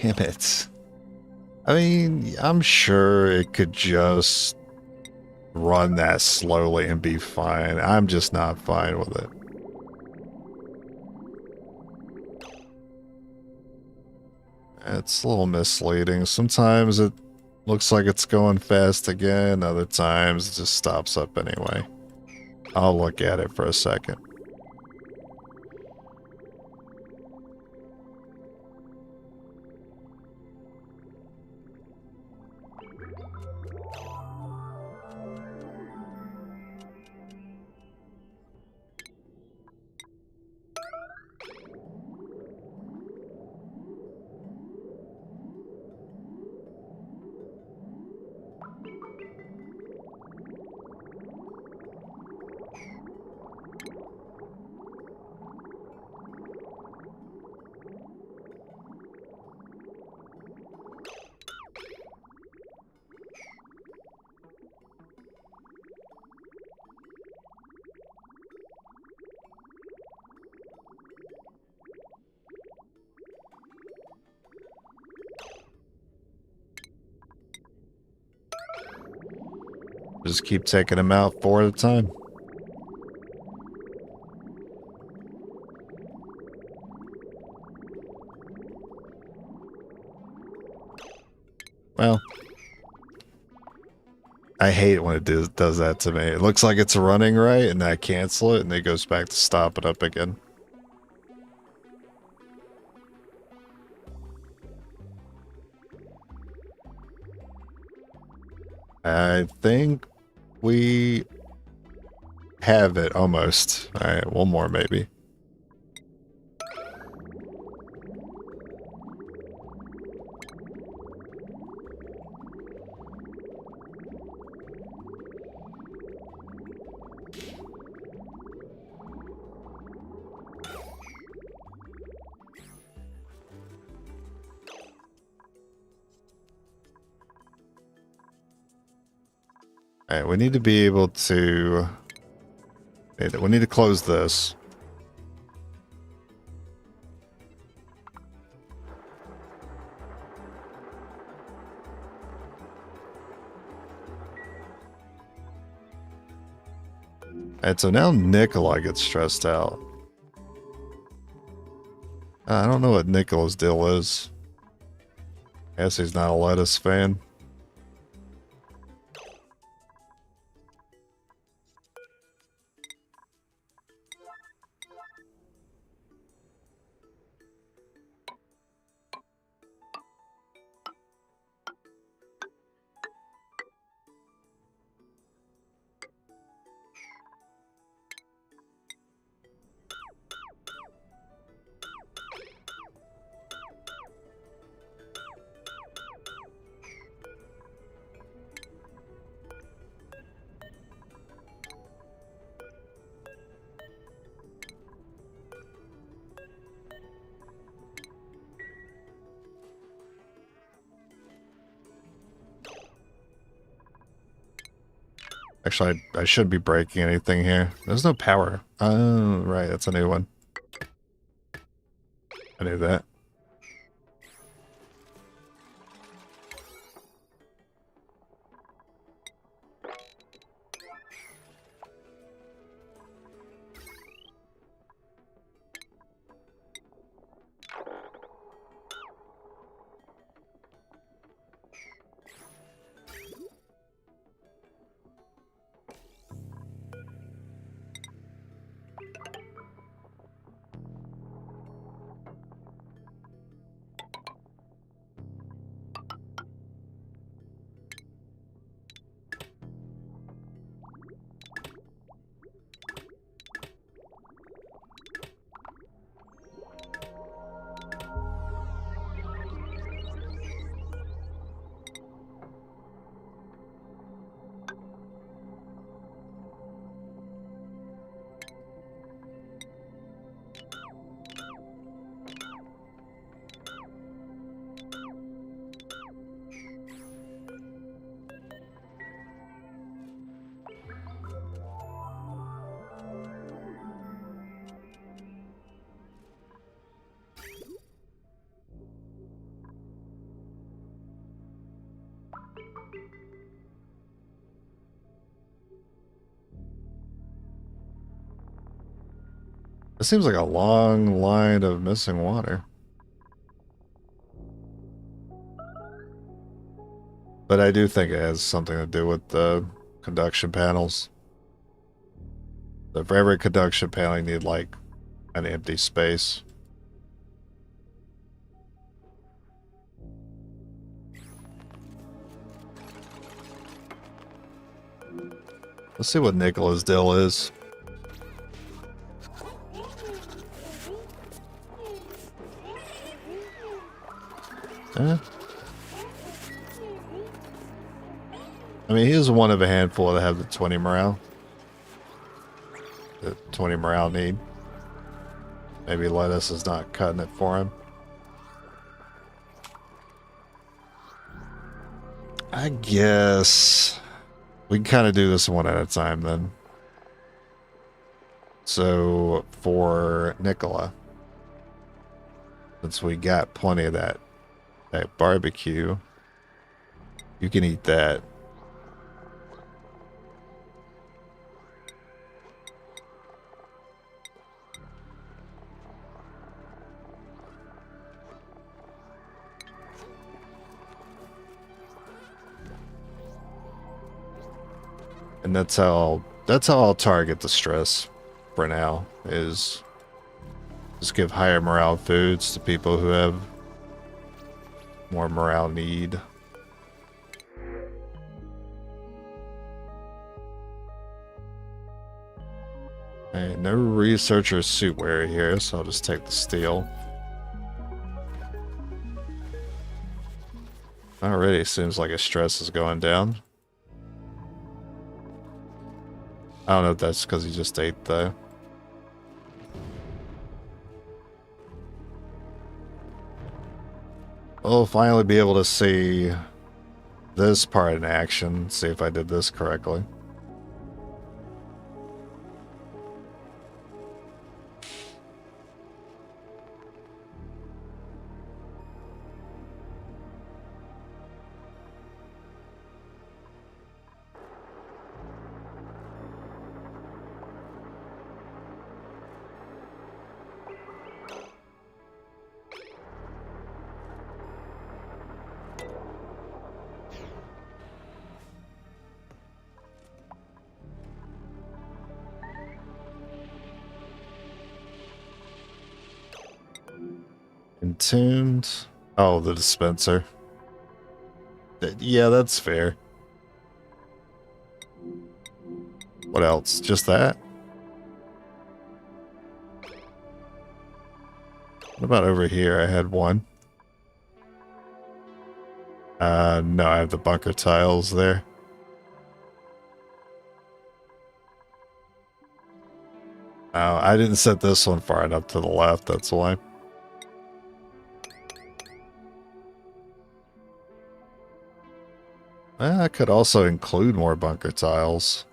Damn it. I mean, I'm sure it could just run that slowly and be fine. I'm just not fine with it. It's a little misleading. Sometimes it looks like it's going fast again. Other times it just stops up anyway. I'll look at it for a second. Just keep taking them out 4 at a time. Well, I hate when it does that to me. It looks like it's running right, and I cancel it, and it goes back to stop it up again. I think we have it almost. Alright, one more maybe. Alright, we need to be able to... We need to close this. Alright, so now Nikolai gets stressed out. I don't know what Nikolai's deal is. I guess he's not a lettuce fan. Actually, I shouldn't be breaking anything here. There's no power. Oh, right, that's a new one. I knew that. It seems like a long line of missing water. But I do think it has something to do with the conduction panels. So for every conduction panel, you need like an empty space. Let's see what Nicola's deal is. Eh. I mean, he is one of a handful that have the 20 morale. The 20 morale need. Maybe lettuce is not cutting it for him. I guess we can kind of do this one at a time then. So for Nicola, since we got plenty of that barbecue, you can eat that. And that's how I'll target the stress for now, is just give higher morale foods to people who have more morale need. Hey, no researcher suit wearer here, so I'll just take the steel. Already seems like his stress is going down. I don't know if that's because he just ate though. We'll finally be able to see this part in action, see if I did this correctly. Entombed. Oh, the dispenser. Yeah, that's fair. What else? Just that? What about over here? I had one. No, I have the bunker tiles there. Oh, I didn't set this one far enough to the left, that's why. I could also include more bunker tiles.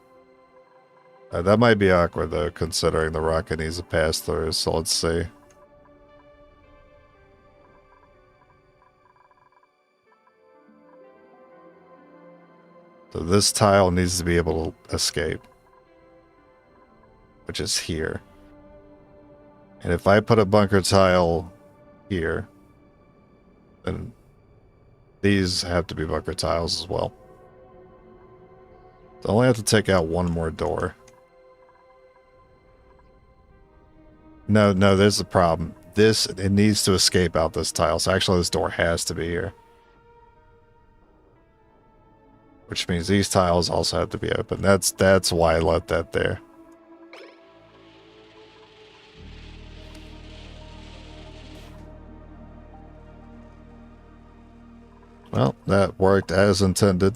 That might be awkward though, considering the rocket needs to pass through, so let's see. So this tile needs to be able to escape, which is here. And if I put a bunker tile here, then these have to be bunker tiles as well. So I only have to take out one more door. No, there's a problem. It needs to escape out this tile. So actually this door has to be here. Which means these tiles also have to be open. That's why I left that there. Well, that worked as intended.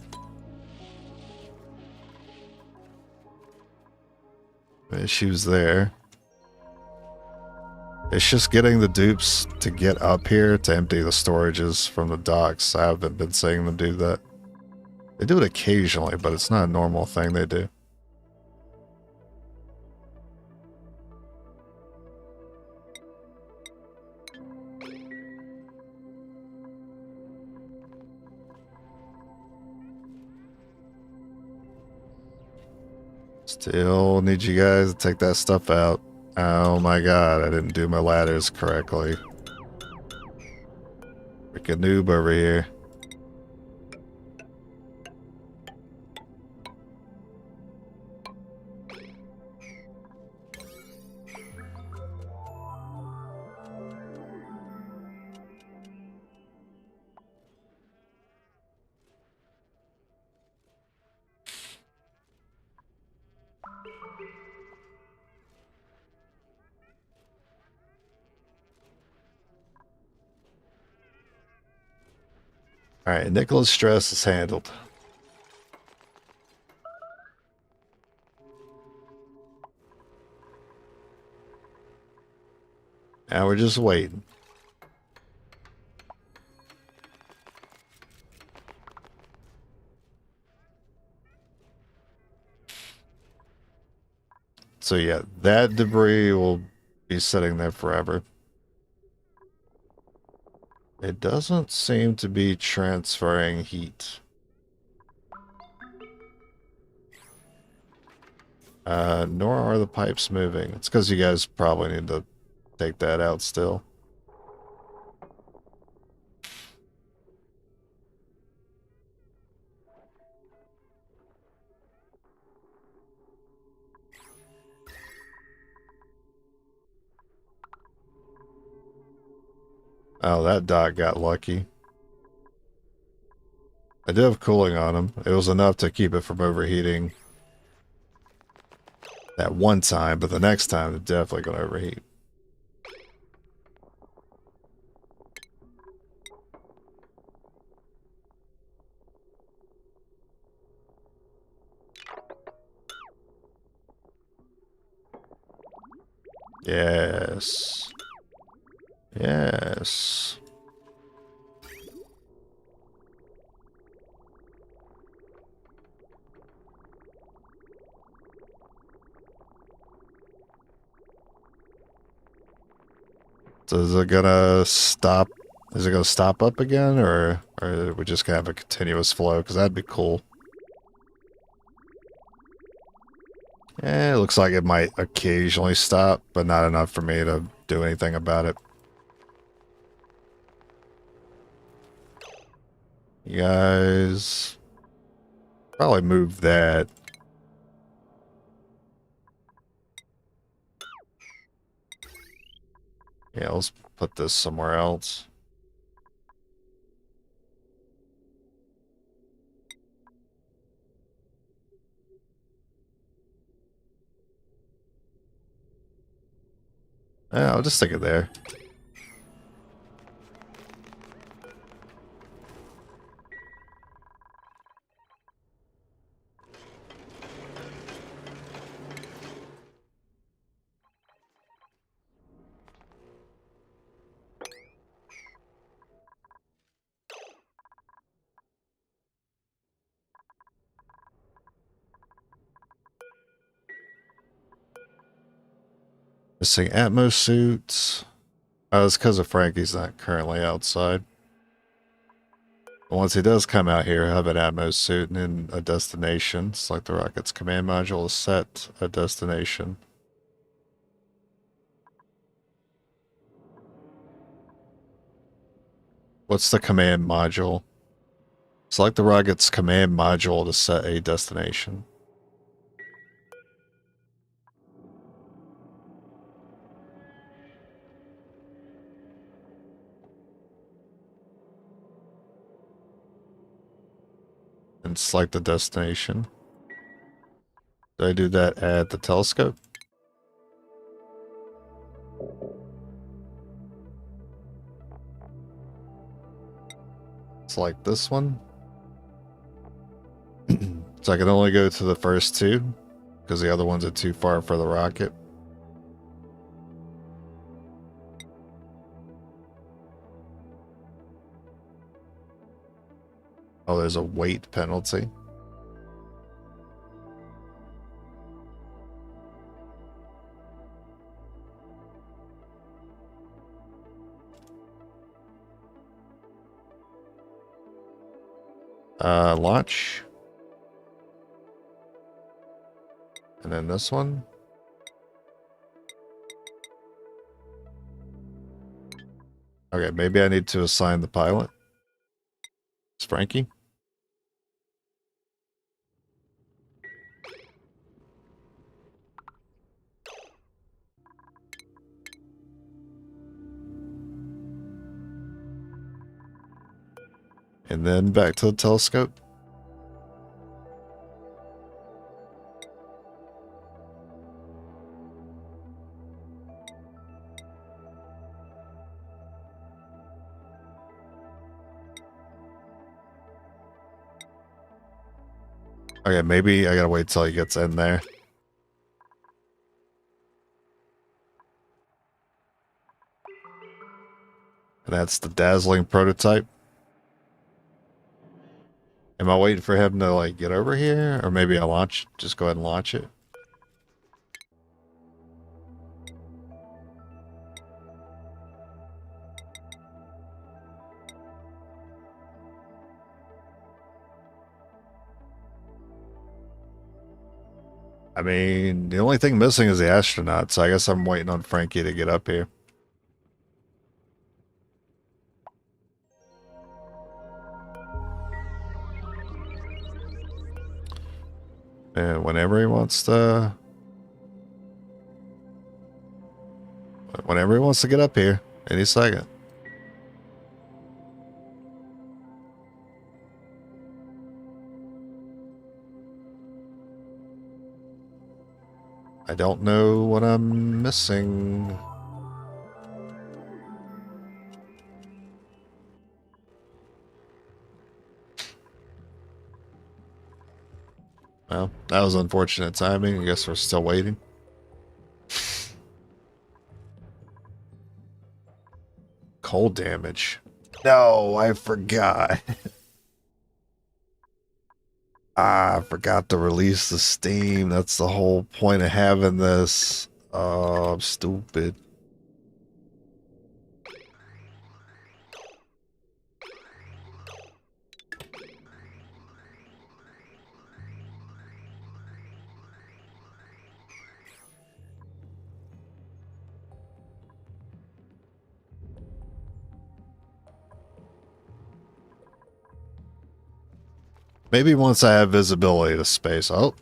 Issues there. It's just getting the dupes to get up here to empty the storages from the docks. I haven't been seeing them do that. They do it occasionally, but it's not a normal thing they do. Still need you guys to take that stuff out. Oh my god, I didn't do my ladders correctly. Freaking noob over here. Alright, Nicola's stress is handled. Now we're just waiting. So yeah, that debris will be sitting there forever. It doesn't seem to be transferring heat. Nor are the pipes moving. It's because you guys probably need to take that out still. Oh, that dot got lucky. I did have cooling on him. It was enough to keep it from overheating that one time, but the next time it's definitely going to overheat. Yes. Yes. So is it gonna stop? Is it gonna stop up again, or are we just gonna have a continuous flow? Because that'd be cool. It looks like it might occasionally stop, but not enough for me to do anything about it. You guys probably move that. Yeah, let's put this somewhere else. Yeah, I'll just stick it there. Missing Atmos suits. Oh, it's because of Frankie's not currently outside. But once he does come out here, he'll have an Atmos suit and then a destination. Select the rocket's command module to set a destination. What's the command module? Select the rocket's command module to set a destination. And select the destination. Did I do that at the telescope? Select this one. So I can only go to the first two, because the other ones are too far for the rocket. Oh, there's a weight penalty. Launch. And then this one. Okay, maybe I need to assign the pilot. It's Frankie. And then back to the telescope. Okay, maybe I gotta wait till he gets in there. And that's the dazzling prototype. Am I waiting for him to, like, get over here? Or maybe I launch, just go ahead and launch it. I mean, the only thing missing is the astronaut, so I guess I'm waiting on Frankie to get up here. And whenever he wants to... Whenever he wants to get up here, any second. I don't know what I'm missing. Well, that was unfortunate timing. I guess we're still waiting. Cold damage. No, I forgot. I forgot to release the steam. That's the whole point of having this. Oh, I'm stupid. Maybe once I have visibility to space. Oh.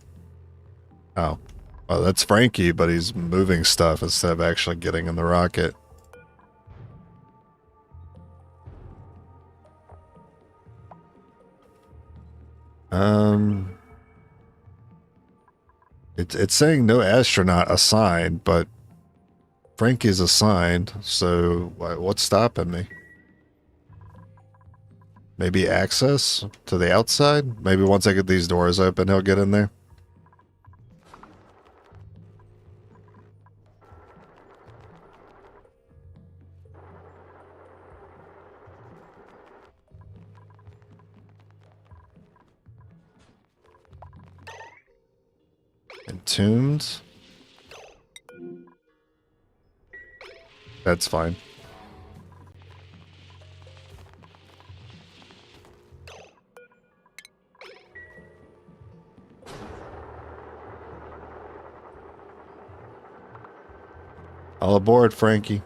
Oh. Well, that's Frankie, but he's moving stuff instead of actually getting in the rocket. It's saying no astronaut assigned, but Frankie's assigned, so what's stopping me? Maybe access to the outside? Maybe once I get these doors open, he'll get in there. Entombed. That's fine. All aboard, Frankie.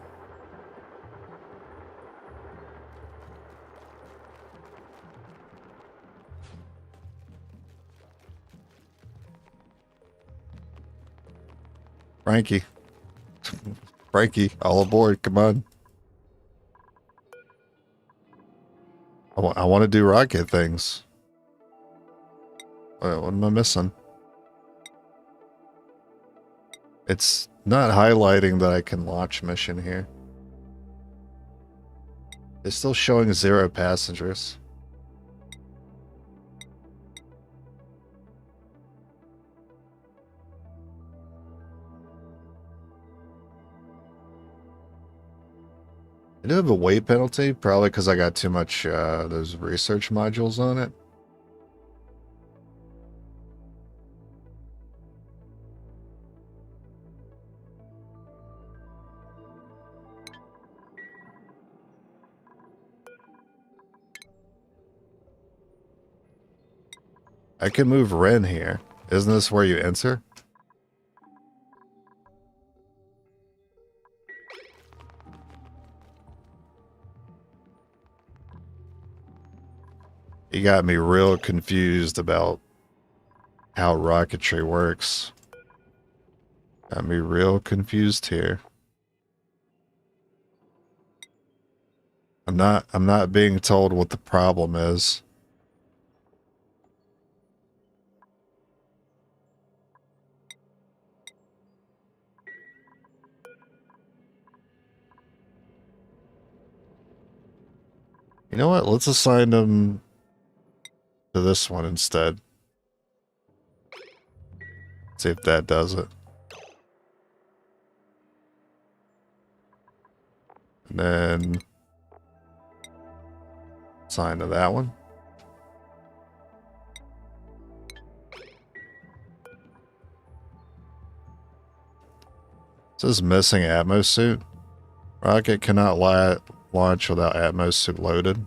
Frankie. Frankie, all aboard, come on. I want to do rocket things. What am I missing? It's not highlighting that I can launch mission here. It's still showing 0 passengers. I do have a weight penalty, probably because I got too much those research modules on it. I can move Ren here. Isn't this where you enter? He got me real confused about how rocketry works. Got me real confused here. I'm not being told what the problem is. You know what? Let's assign them to this one instead. See if that does it. And then assign to that one. It says missing Atmos suit. Rocket cannot launch without Atmos suit loaded.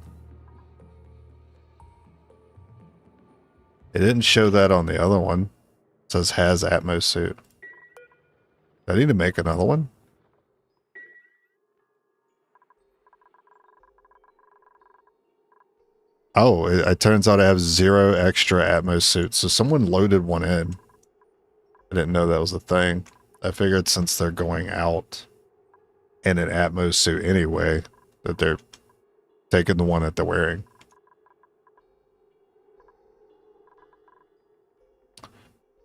It didn't show that on the other one. It says has Atmos suit. Do I need to make another one? Oh, it turns out I have 0 extra Atmos suits. So someone loaded one in. I didn't know that was a thing. I figured since they're going out in an Atmos suit anyway, that they're taking the one that they're wearing.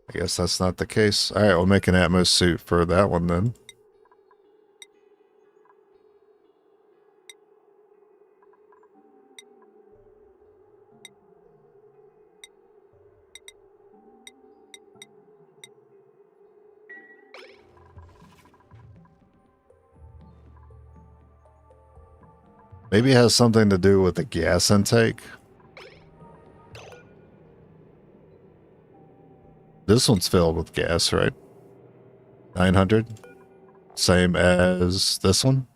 I guess that's not the case. Alright, we'll make an Atmos suit for that one then. Maybe it has something to do with the gas intake. This one's filled with gas, right? 900? Same as this one?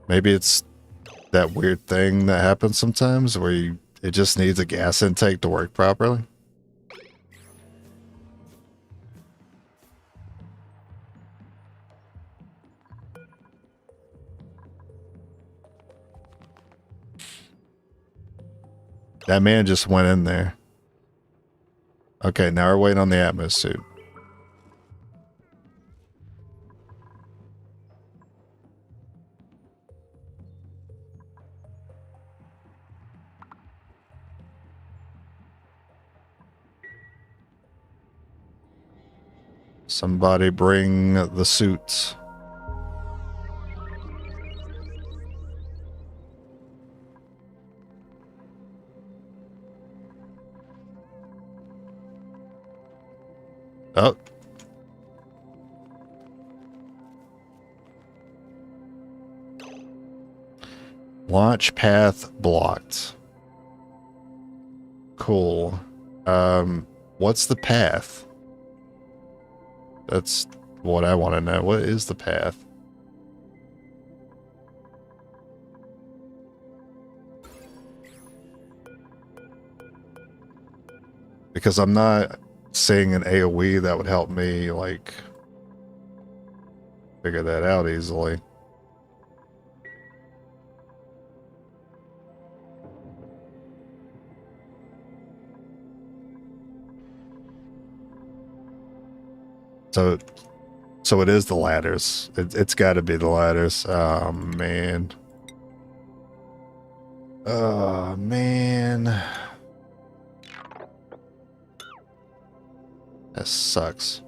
Maybe it's that weird thing that happens sometimes where it just needs a gas intake to work properly. That man just went in there. Okay, now we're waiting on the Atmos suit. Somebody bring the suits. Oh. Launch path blocked. Cool. What's the path? That's what I want to know. What is the path? Because I'm not seeing an AoE that would help me, like, figure that out easily. So it is the ladders. It's got to be the ladders. Oh, man. Oh, man. That sucks.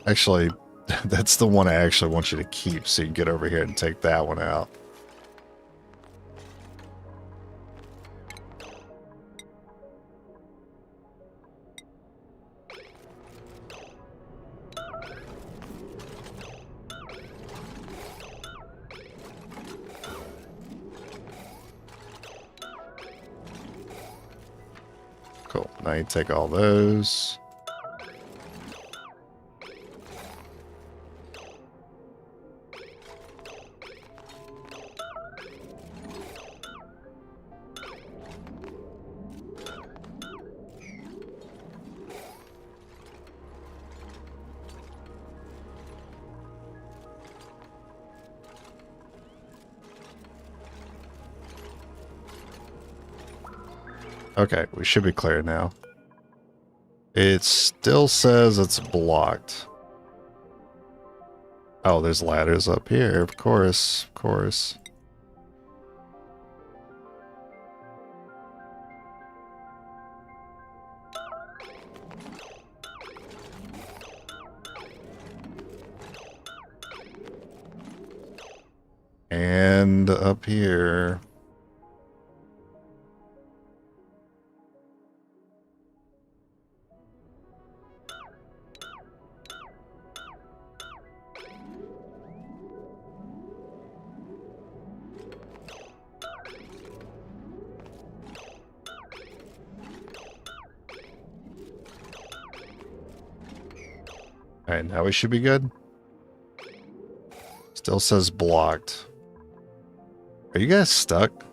Actually, that's the one I actually want you to keep so you can get over here and take that one out. Now you take all those. Okay, we should be clear now. It still says it's blocked. Oh, there's ladders up here, of course, of course. And up here. Alright, now we should be good. Still says blocked. Are you guys stuck?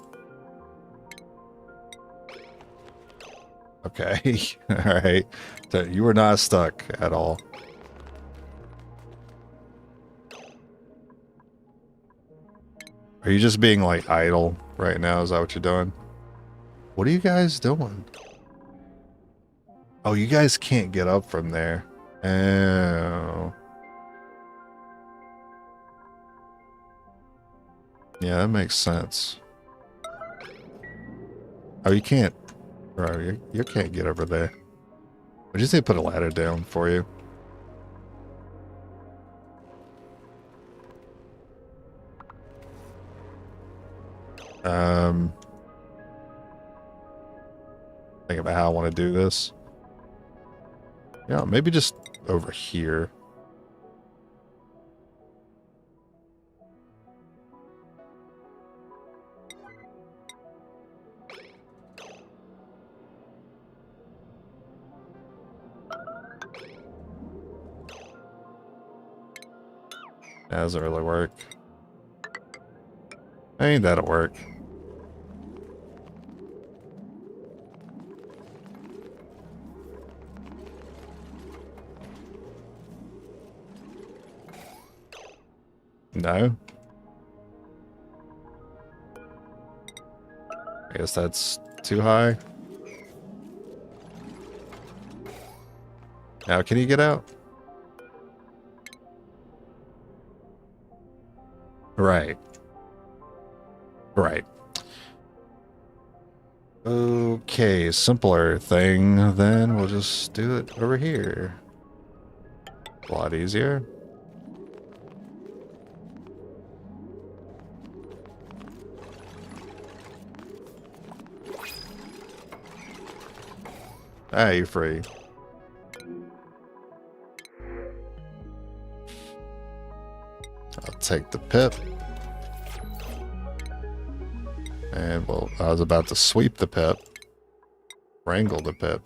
Okay. Alright. So you were not stuck at all. Are you just being like idle right now? Is that what you're doing? What are you guys doing? Oh, you guys can't get up from there. Oh. Yeah, that makes sense. Oh, you can't. Bro, you can't get over there. I just need to put a ladder down for you. Think about how I want to do this. Yeah, maybe just over here. That doesn't really work. I think that'll work. No? I guess that's too high. Now, can you get out? Right. Right. Okay, simpler thing, then we'll just do it over here. A lot easier. Ah, you're free. I'll take the pip. And, well, I was about to sweep the pip. Wrangle the pip.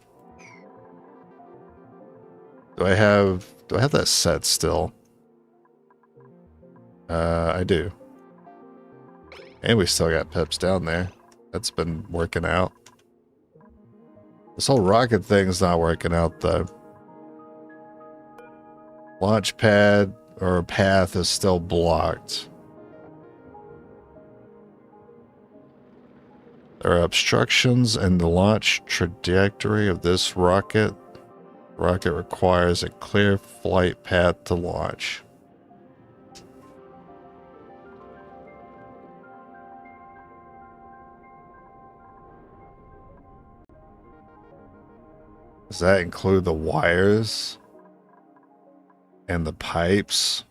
Do I have that set still? I do. And we still got pips down there. That's been working out. This whole rocket thing's not working out, though. Launch pad or path is still blocked. There are obstructions in the launch trajectory of this rocket. Rocket requires a clear flight path to launch. Does that include the wires and the pipes?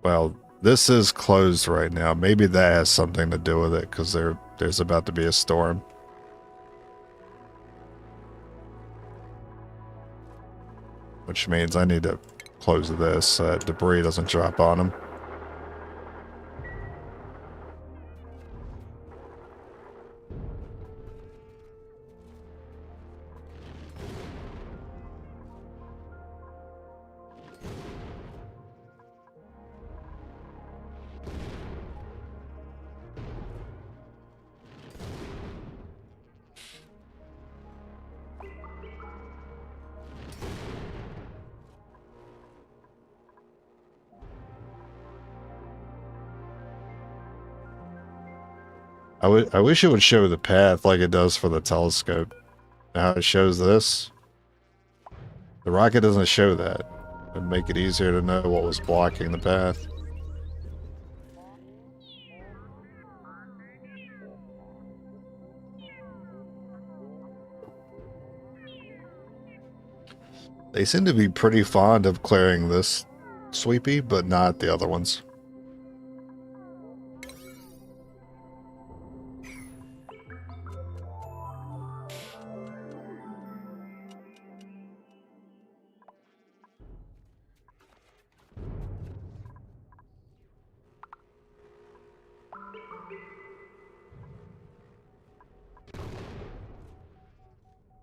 Well, this is closed right now. Maybe that has something to do with it, because there's about to be a storm. Which means I need to close this so that debris doesn't drop on them. I wish it would show the path like it does for the telescope. Now it shows this. The rocket doesn't show that. It'd make it easier to know what was blocking the path. They seem to be pretty fond of clearing this sweepy, but not the other ones.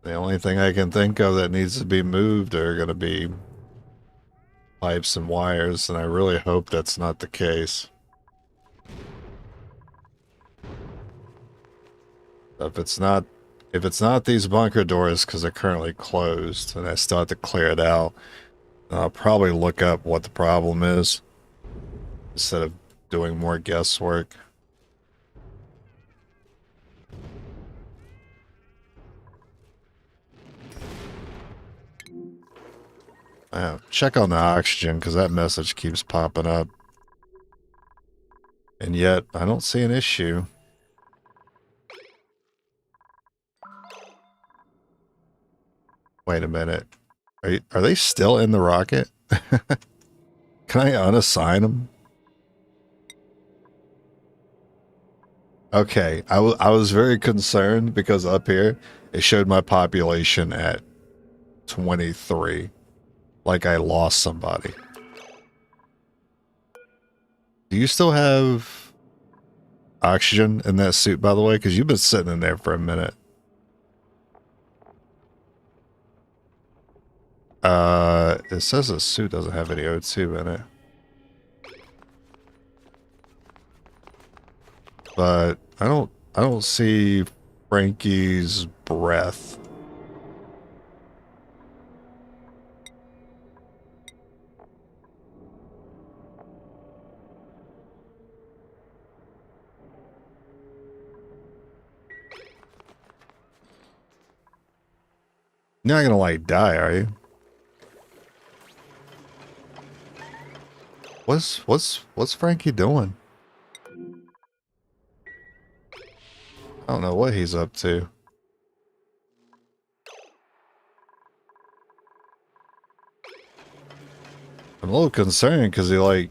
The only thing I can think of that needs to be moved are going to be pipes and wires, and I really hope that's not the case. If it's not these bunker doors because they're currently closed and I still have to clear it out, I'll probably look up what the problem is instead of doing more guesswork. Check on the oxygen because that message keeps popping up. And yet, I don't see an issue. Wait a minute. Are they still in the rocket? Can I unassign them? Okay, I was very concerned because up here, it showed my population at 23. Like I lost somebody. Do you still have oxygen in that suit, by the way? Because you've been sitting in there for a minute. It says the suit doesn't have any O2 in it. But I don't see Frankie's breath. You're not gonna like die, are you? What's Frankie doing? I don't know what he's up to. I'm a little concerned because he like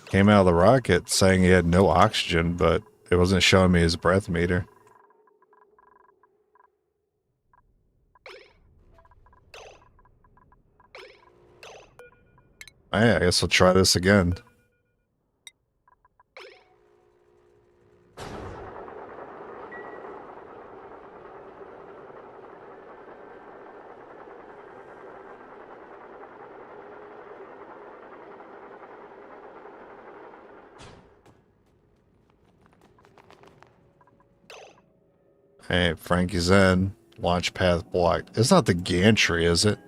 came out of the rocket saying he had no oxygen, but it wasn't showing me his breath meter. I guess we'll try this again. Hey, Frankie's in. Launch path blocked. It's not the gantry, is it?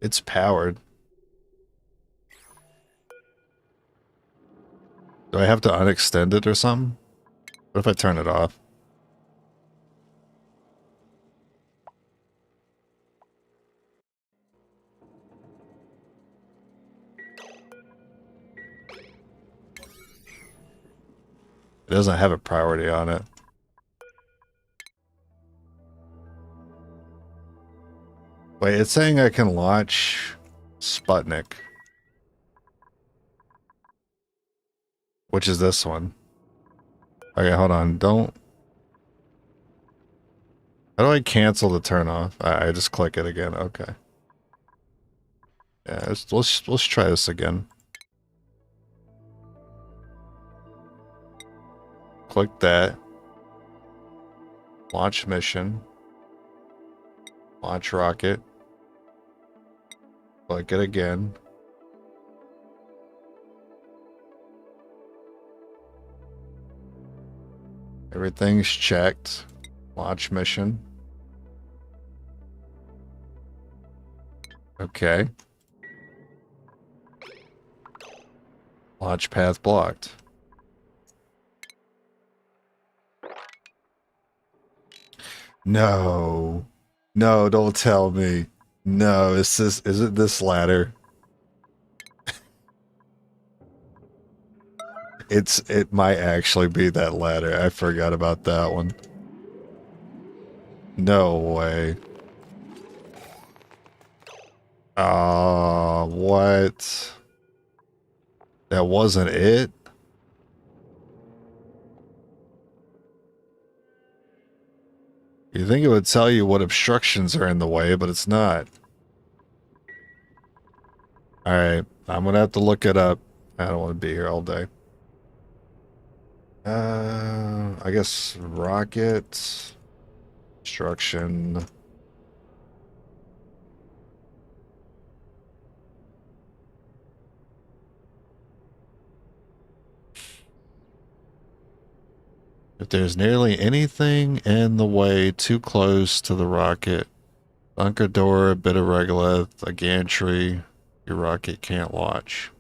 It's powered. Do I have to unextend it or something? What if I turn it off? It doesn't have a priority on it. Wait, it's saying I can launch Sputnik. Which is this one. Okay, hold on. Don't... How do I cancel the turn off? I just click it again. Okay. Yeah, let's try this again. Click that. Launch mission. Launch rocket. Click it again. Everything's checked. Launch mission. Okay. Launch path blocked. No. No, don't tell me. No, is it this ladder? It might actually be that ladder. I forgot about that one. No way. What? That wasn't it? You think it would tell you what obstructions are in the way, but it's not. Alright, I'm gonna have to look it up. I don't want to be here all day. I guess rocket, obstruction. If there's nearly anything in the way too close to the rocket, bunker door, a bit of regolith, a gantry, your rocket can't launch.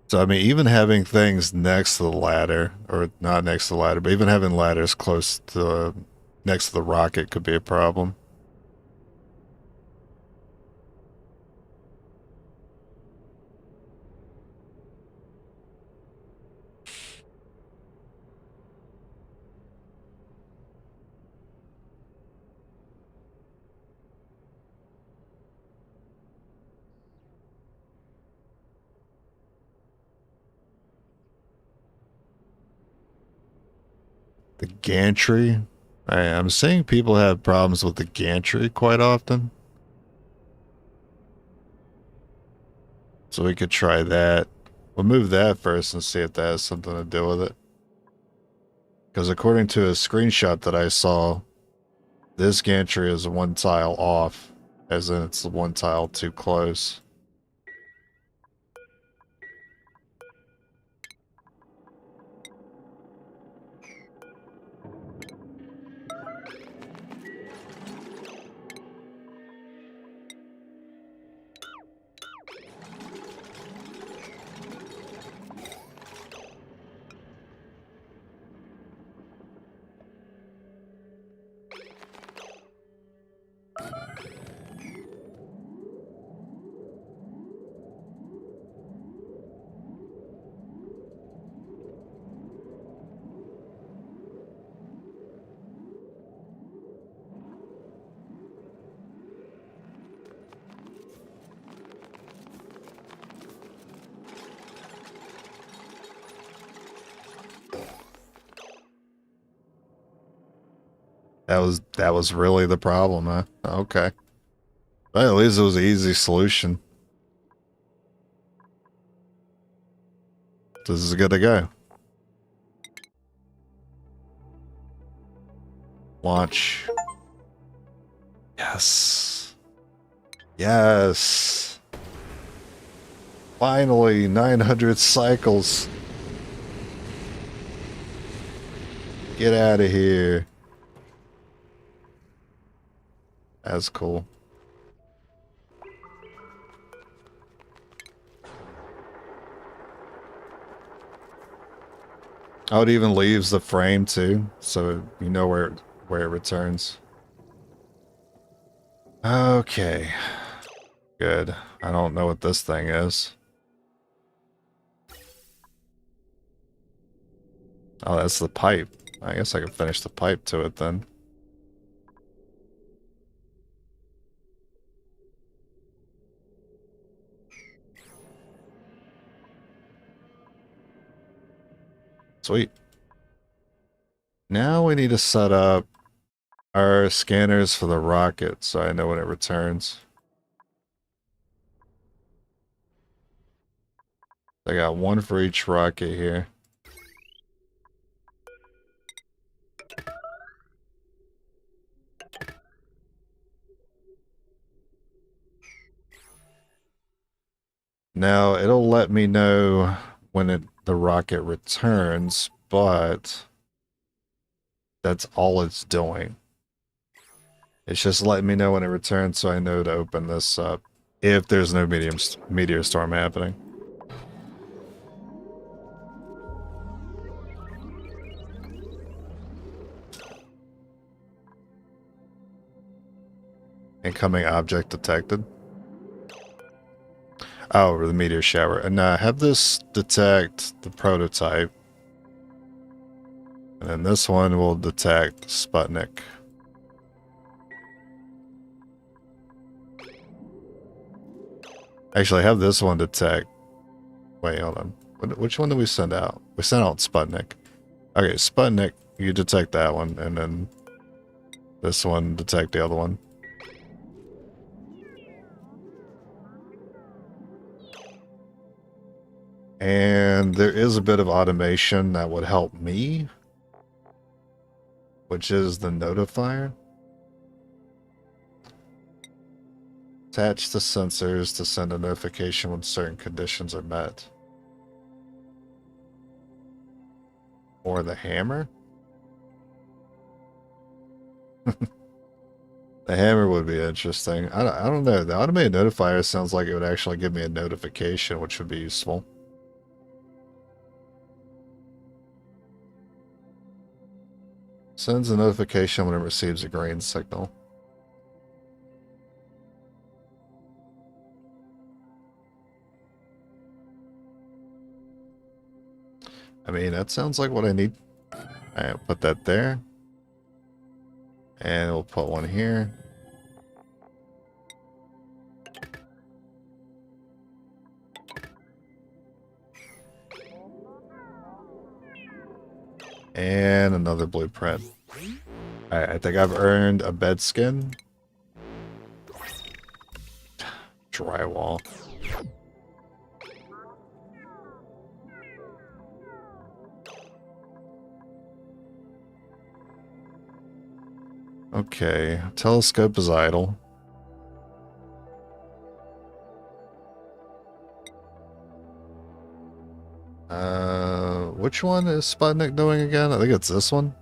So, I mean, even having things next to the ladder, or not next to the ladder, but even having ladders close to, next to the rocket could be a problem. The gantry. I'm seeing people have problems with the gantry quite often. So we could try that. We'll move that first and see if that has something to do with it. Because according to a screenshot that I saw, this gantry is one tile off, as in it's one tile too close. That was really the problem, huh? Okay. Well, at least it was an easy solution. This is good to go. Launch. Yes. Yes. Finally, 900 cycles. Get out of here. That's cool. Oh, it even leaves the frame too, so you know where it returns. Okay. Good. I don't know what this thing is. Oh, that's the pipe. I guess I can finish the pipe to it then. Sweet. Now we need to set up our scanners for the rocket so I know when it returns. I got one for each rocket here. Now it'll let me know when the rocket returns, but that's all it's doing. It's just letting me know when it returns so I know to open this up if there's no meteor storm happening. Incoming object detected. Oh, the meteor shower. And have this detect the prototype. And then this one will detect Sputnik. Actually, have this one detect. Wait, hold on. Which one did we send out? We sent out Sputnik. Okay, Sputnik, you detect that one, and then this one detect the other one. And there is a bit of automation that would help me, which is the notifier. Attach the sensors to send a notification when certain conditions are met. Or the hammer? The hammer would be interesting. I don't know. The automated notifier sounds like it would actually give me a notification, which would be useful. Sends a notification when it receives a green signal. I mean, that sounds like what I need. I'll put that there. And we'll put one here. And another blueprint. Alright, I think I've earned a bed skin. Drywall. Okay, telescope is idle. Which one is Sputnik doing again? I think it's this one.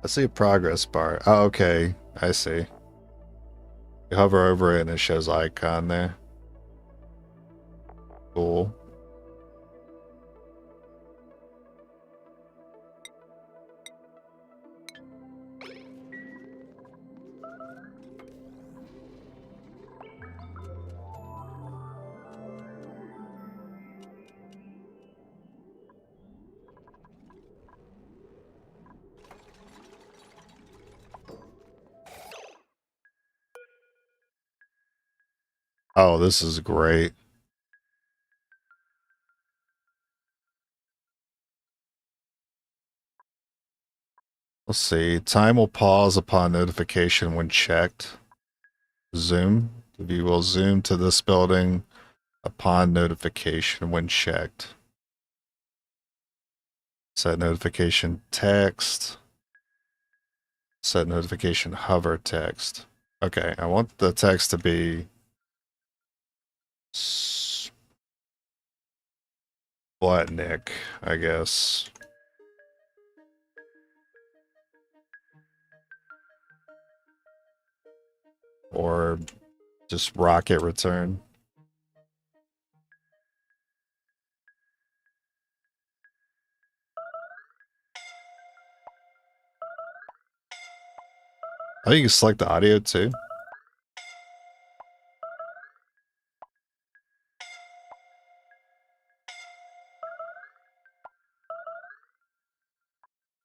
I see a progress bar. Oh, okay. I see. You hover over it and it shows icon there. Cool. Oh, this is great. Let's see. Time will pause upon notification when checked. Zoom. The view will zoom to this building upon notification when checked. Set notification text. Set notification hover text. Okay, I want the text to be Sputnik, I guess. Or just rocket return. Oh, you can select the audio too.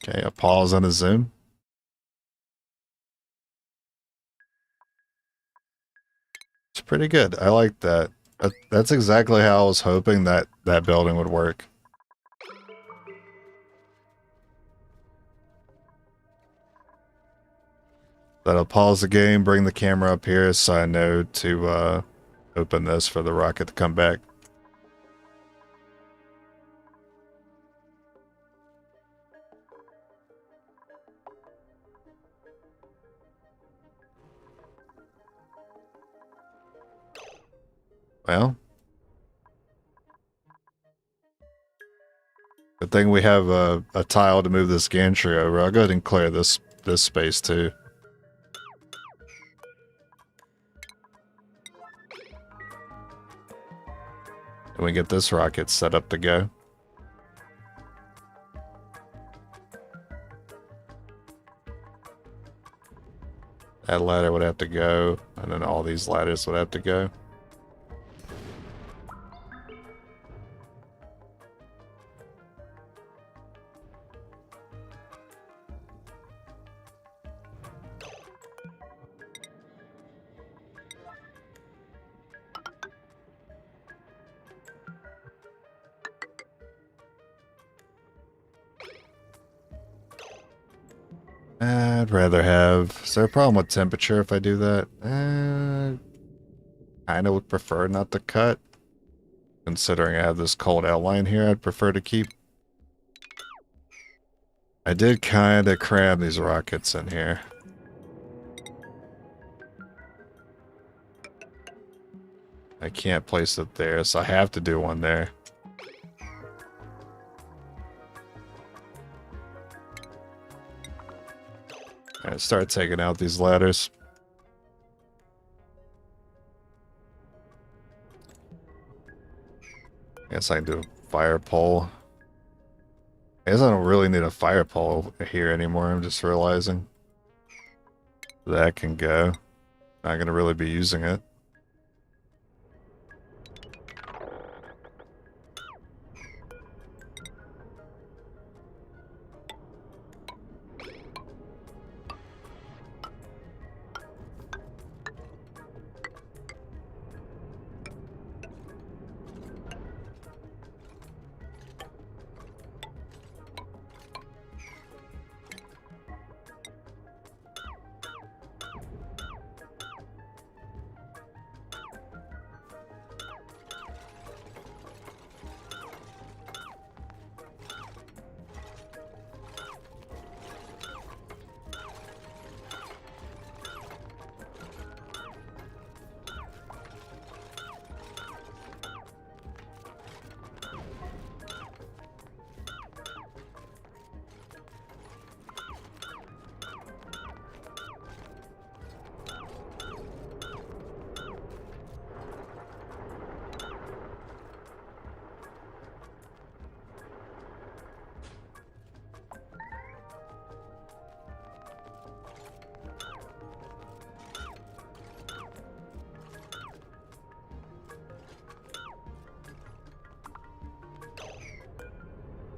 Okay, a pause and a zoom. It's pretty good. I like that. That's exactly how I was hoping that that building would work. That'll pause the game, bring the camera up here so I know to open this for the rocket to come back. Well, good thing we have a tile to move this gantry over. I'll go ahead and clear this space too. And we get this rocket set up to go. That ladder would have to go, and then all these ladders would have to go. I'd rather have... Is there a problem with temperature if I do that? Kinda would prefer not to cut. Considering I have this cold outline here, I'd prefer to keep. I did kinda cram these rockets in here. I can't place it there, so I have to do one there. Alright, start taking out these ladders. Guess I can do a fire pole. I guess I don't really need a fire pole here anymore, I'm just realizing. That can go. Not gonna really be using it.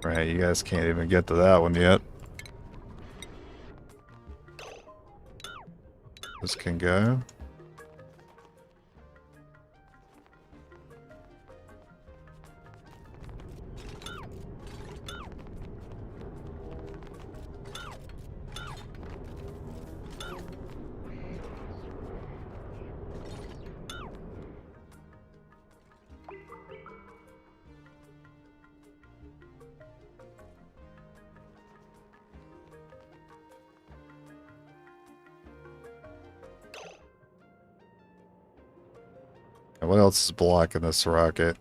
Right, you guys can't even get to that one yet. This can go. What else is blocking this rocket?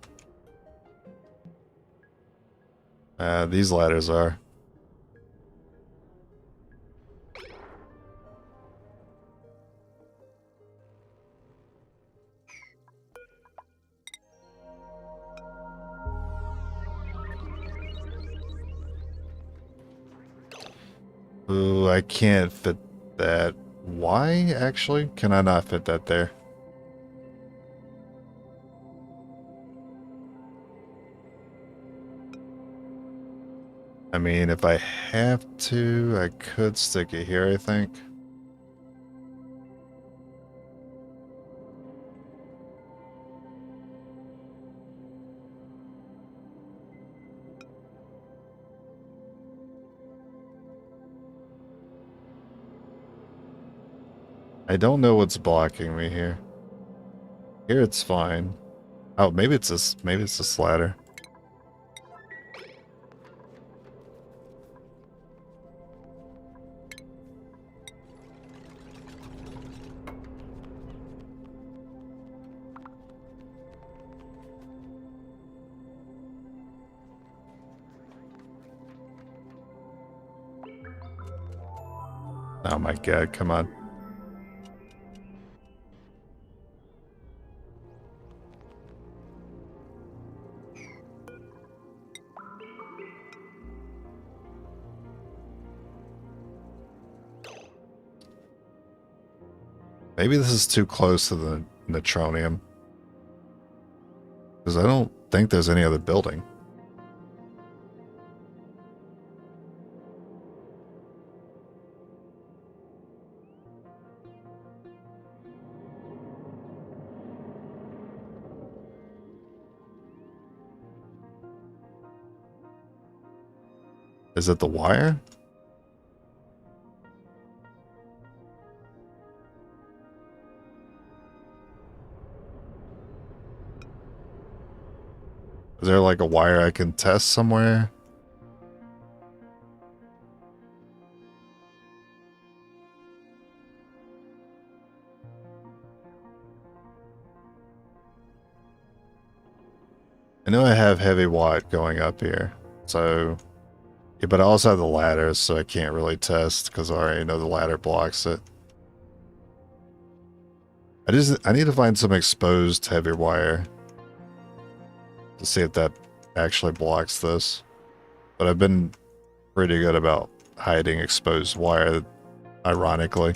These ladders are. Ooh, I can't fit that. Why, actually? Can I not fit that there? I mean, if I have to, I could stick it here, I think. I don't know what's blocking me here. Here it's fine. Oh, maybe it's this ladder. Oh my god, come on. Maybe this is too close to the neutronium. Because I don't think there's any other building. Is it the wire? Is there like a wire I can test somewhere? I know I have heavy watt going up here, so... Yeah, but I also have the ladder, so I can't really test, because I already know the ladder blocks it. I need to find some exposed heavy wire to see if that actually blocks this. But I've been pretty good about hiding exposed wire, ironically.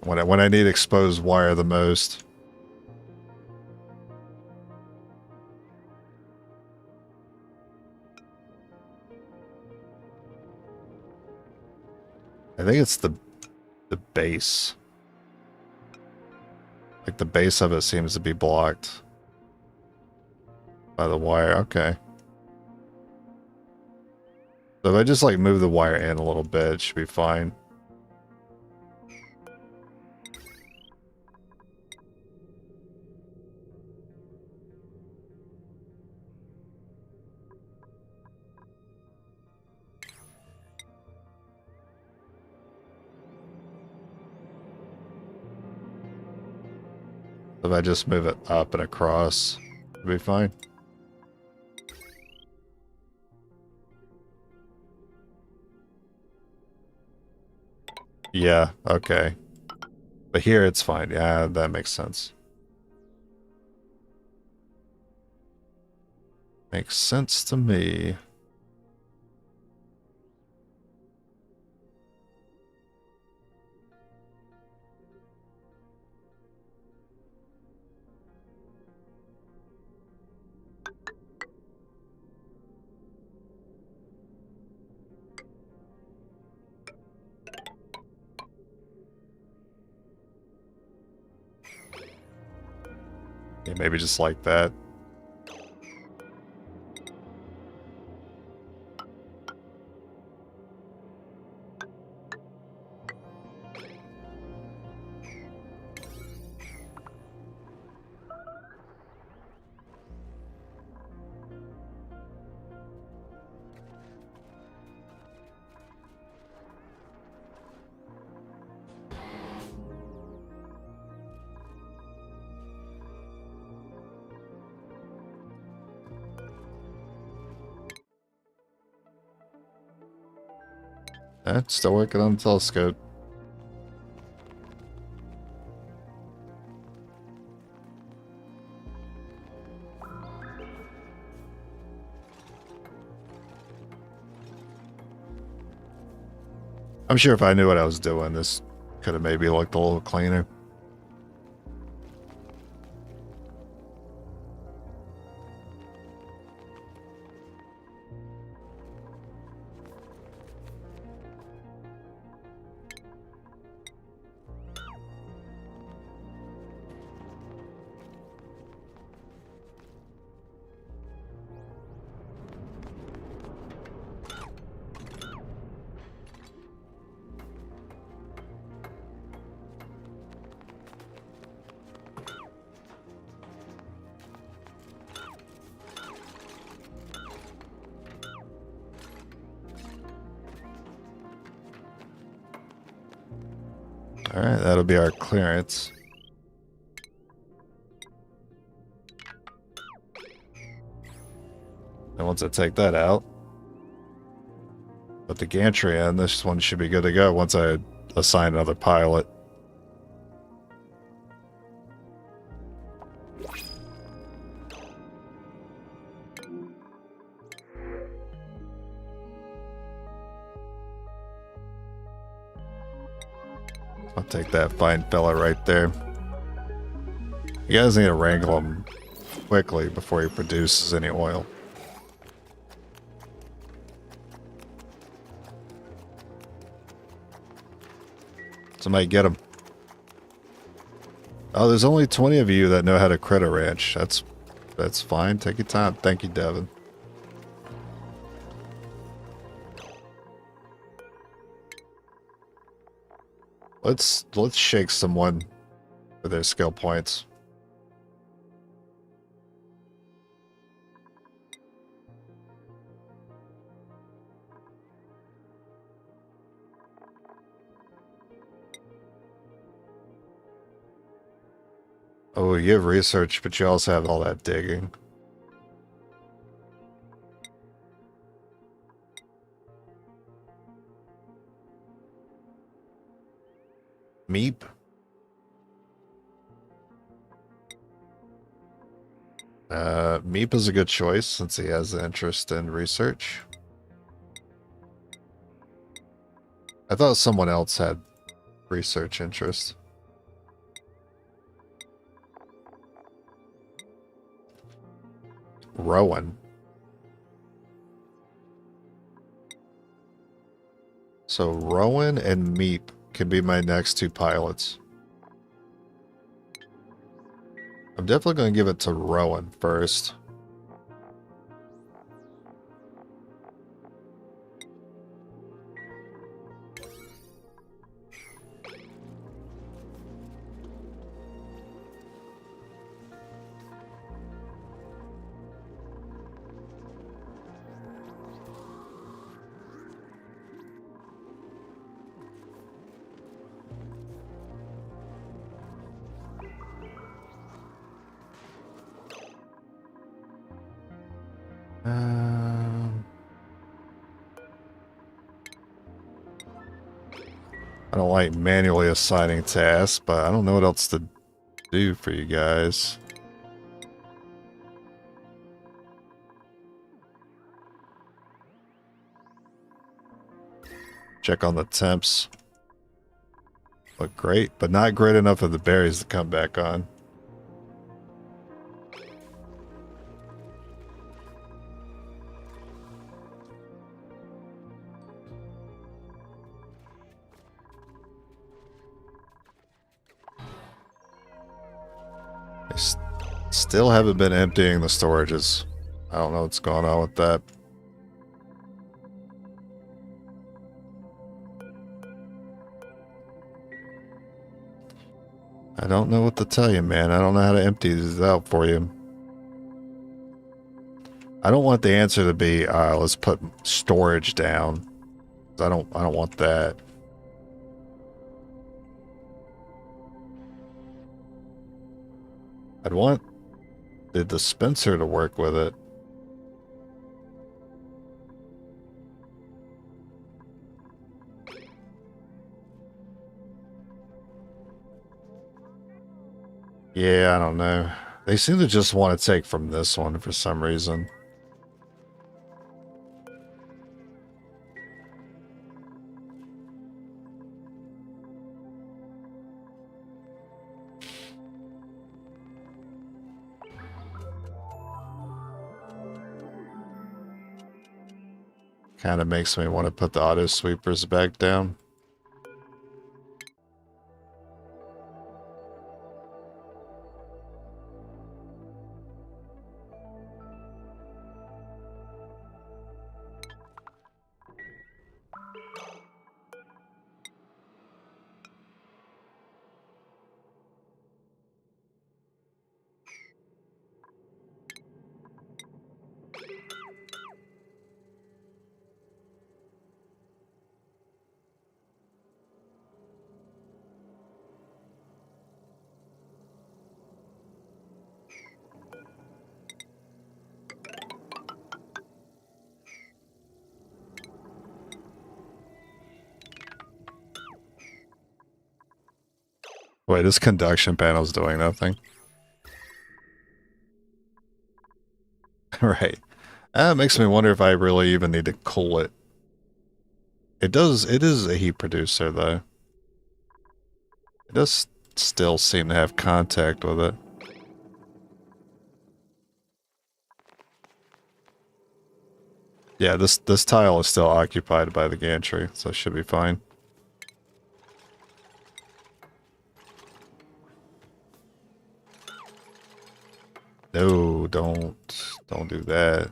When I need exposed wire the most. I think it's the base. Like the base of it seems to be blocked by the wire. Okay. So if I just like move the wire in a little bit, it should be fine. If I just move it up and across, it'll be fine. Yeah, okay. But here it's fine. Yeah, that makes sense. Makes sense to me. Yeah, maybe just like that. Still working on the telescope. I'm sure if I knew what I was doing, this could have maybe looked a little cleaner. Alright, that'll be our clearance. And once I take that out, Put the gantry in. This one should be good to go once I assign another pilot. I'll take that fine fella right there. You guys need to wrangle him quickly before he produces any oil. Somebody get him. Oh, there's only 20 of you that know how to crit a ranch. That's fine. Take your time. Thank you, Devin. Let's shake someone for their skill points. Oh, you have research, but you also have all that digging. Meep. Meep is a good choice since he has an interest in research. I thought someone else had research interest. Rowan. So Rowan and Meep can be my next two pilots. I'm definitely going to give it to Rowan first. I don't like manually assigning tasks, but I don't know what else to do for you guys. Check on the temps. Look great, but not great enough for the berries to come back on. Still haven't been emptying the storages. I don't know what's going on with that. I don't know what to tell you, man. I don't know how to empty these out for you. I don't want the answer to be, let's put storage down. I don't want that. I'd want the dispenser to work with it. Yeah, I don't know. They seem to just want to take from this one for some reason. Kind of makes me want to put the auto sweepers back down. Wait, this conduction panel's doing nothing. Right. That makes me wonder if I really even need to cool it. It is a heat producer, though. It does still seem to have contact with it. Yeah, this tile is still occupied by the gantry, so it should be fine. No, don't do that.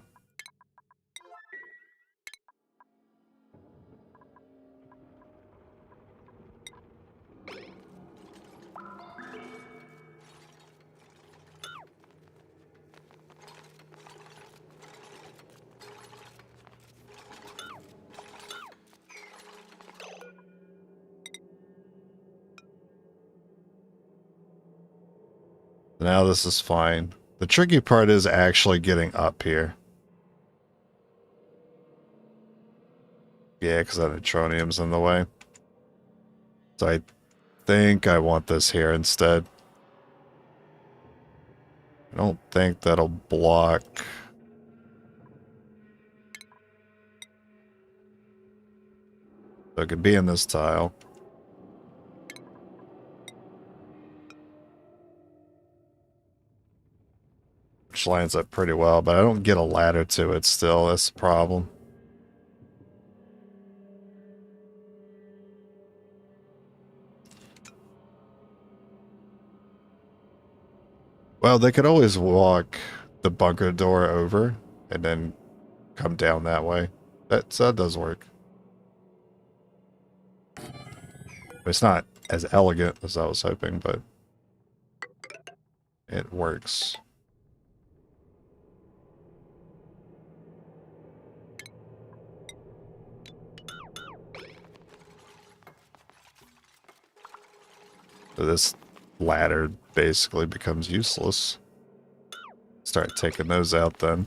Now this is fine. The tricky part is actually getting up here. Yeah, because that neutronium's in the way. So I think I want this here instead. I don't think that'll block. So it could be in this tile. Which lines up pretty well, but I don't get a ladder to it still. That's the problem. Well, they could always walk the bunker door over and then come down that way. That does work. It's not as elegant as I was hoping, but it works. So this ladder basically becomes useless. Start taking those out then.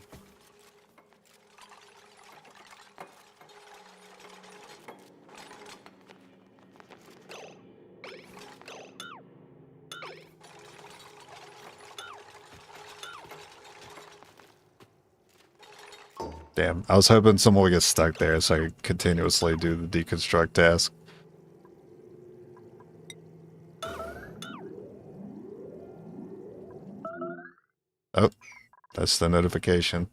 Damn, I was hoping someone would get stuck there so I could continuously do the deconstruct task. Oh, that's the notification.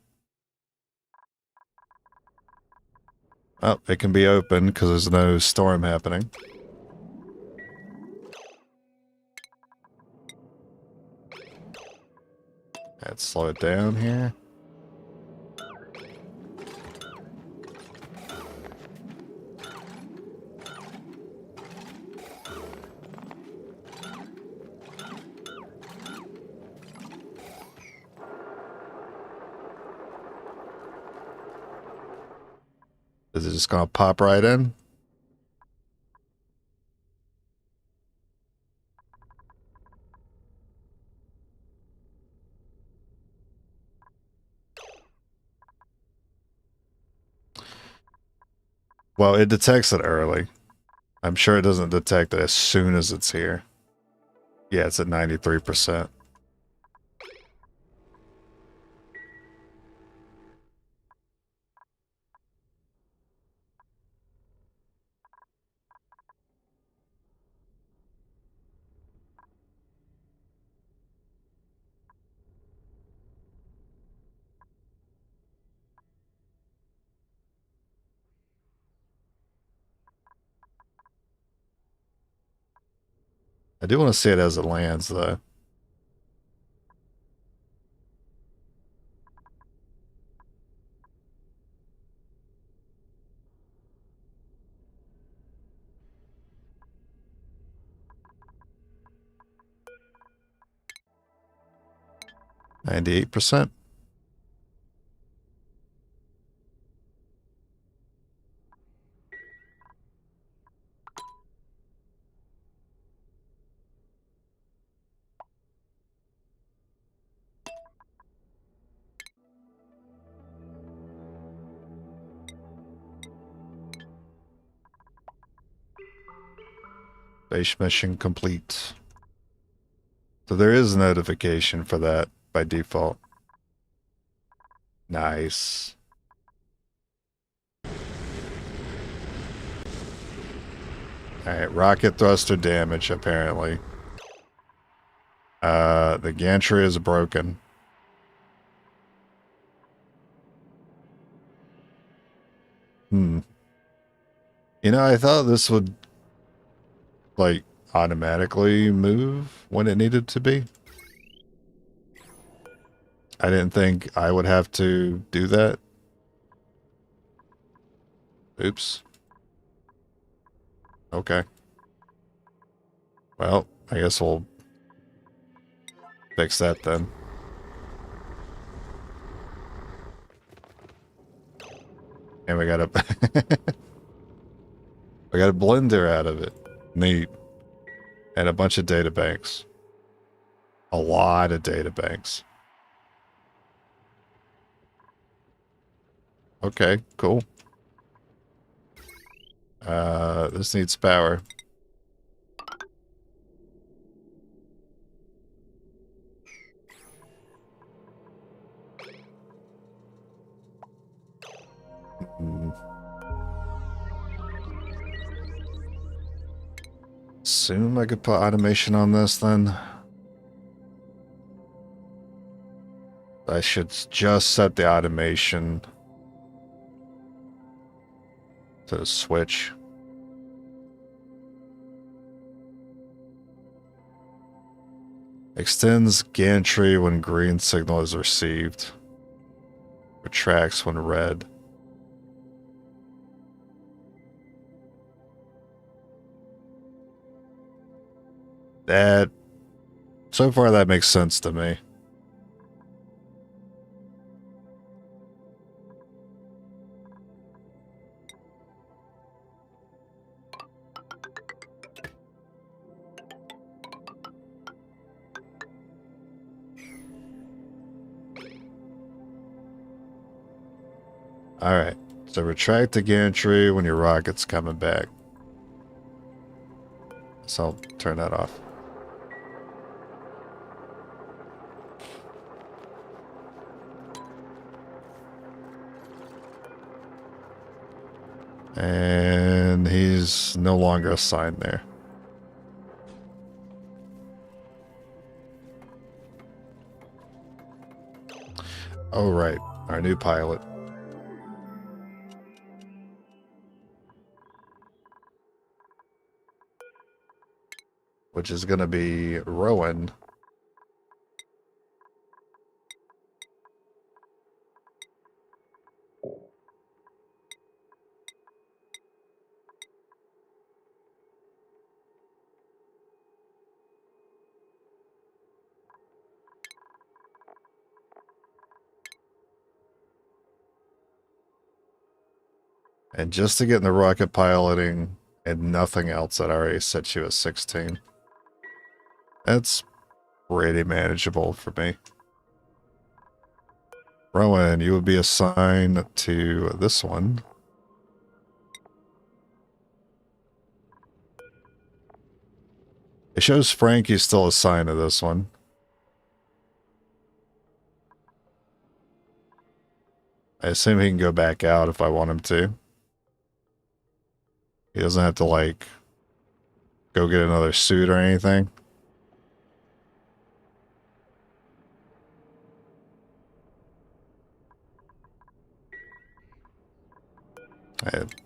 Oh, it can be open because there's no storm happening. Let's slow it down here. Is it just gonna pop right in? Well, it detects it early. I'm sure it doesn't detect it as soon as it's here. Yeah, it's at 93%. I do want to see it as it lands, though. %. Base mission complete. So there is a notification for that by default. Nice. Alright, rocket thruster damage, apparently. The gantry is broken. You know, I thought this would, like, automatically move when it needed to be. I didn't think I would have to do that. Oops. Okay. Well, I guess we'll fix that then. And we got a we got a blender out of it. Neat. And a bunch of data banks. A lot of data banks. Okay, cool. This needs power. Assume I could put automation on this then. I should just set the automation to the switch. Extends gantry when green signal is received. Retracts when red. That, so far that makes sense to me. Alright, so retract the gantry when your rocket's coming back. So I'll turn that off. And he's no longer assigned there. Oh, right. Our new pilot. Which is going to be Rowan. And just to get in the rocket piloting and nothing else, that already set you at 16. That's pretty manageable for me. Rowan, you would be assigned to this one. It shows Frankie's still assigned to this one. I assume he can go back out if I want him to. He doesn't have to, like, go get another suit or anything.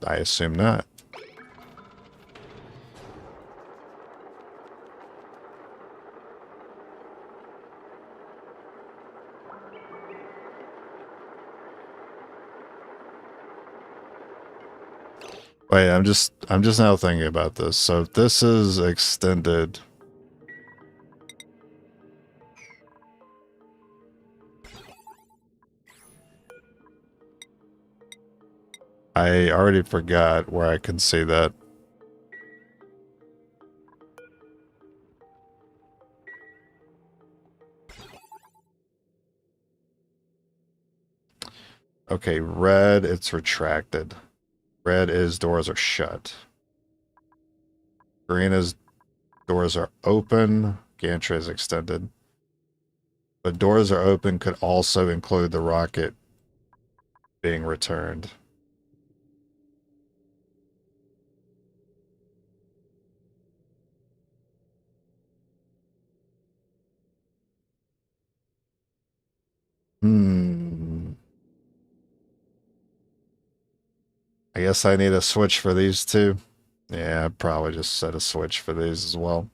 I assume not. Wait, I'm just now thinking about this. So if this is extended, I already forgot where I can see that. Okay, red, it's retracted. Red is doors are shut. Green is doors are open. gantry is extended. But doors are open could also include the rocket being returned. I guess I need a switch for these two. Yeah, I'd probably just set a switch for these as well.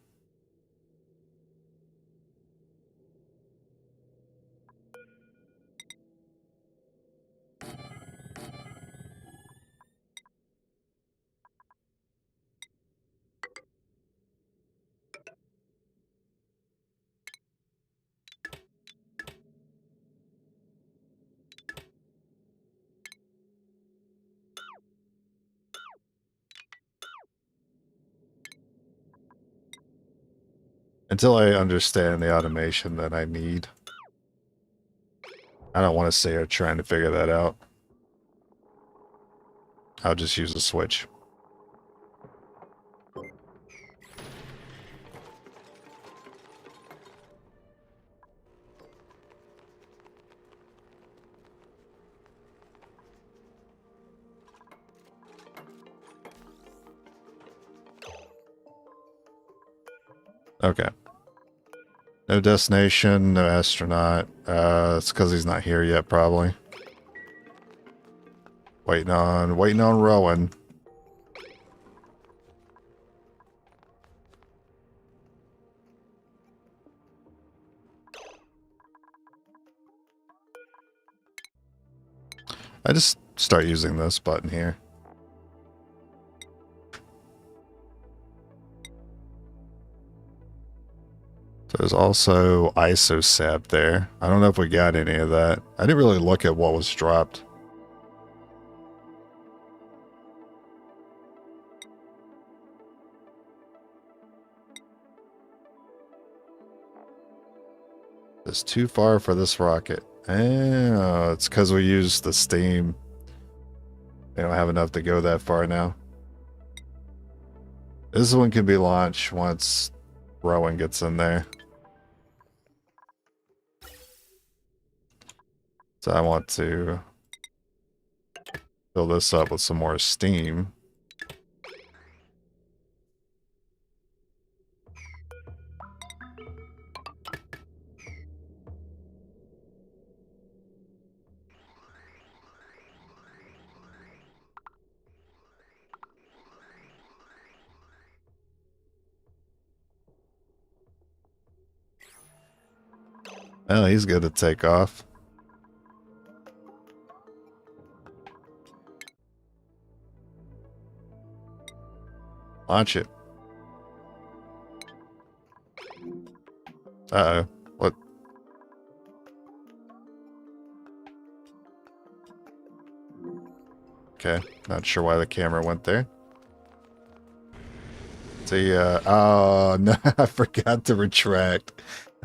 Until I understand the automation that I need. I don't want to sit here trying to figure that out. I'll just use a switch. Okay. No destination, no astronaut. It's because he's not here yet, probably. Waiting on Rowan. I just start using this button here. There's also ISOSAP there. I don't know if we got any of that. I didn't really look at what was dropped. It's too far for this rocket. Oh, it's because we used the steam. They don't have enough to go that far now. This one can be launched once Rowan gets in there. So I want to fill this up with some more steam. Oh, he's good to take off. Launch it. Uh-oh. What? Okay. Not sure why the camera went there. See, oh, no, I forgot to retract.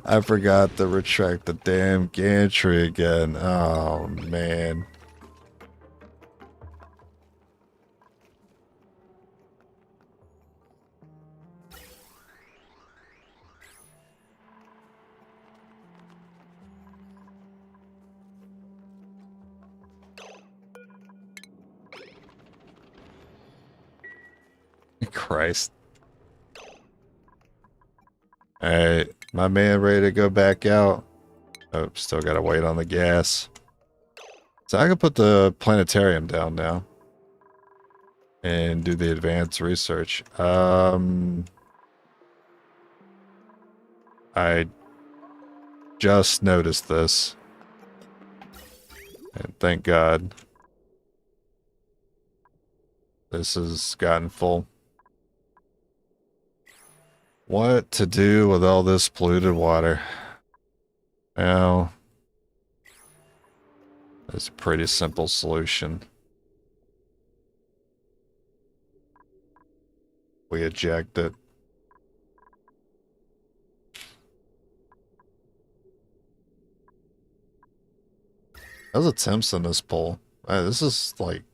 I forgot to retract the damn gantry again. Oh, man. Christ. Alright, my man ready to go back out. Oh, still gotta wait on the gas. So I can put the planetarium down now. And do the advanced research. I just noticed this. And thank God. This has gotten full. What to do with all this polluted water? Well, there's a pretty simple solution. We eject it. How's the temps in this pool? This is like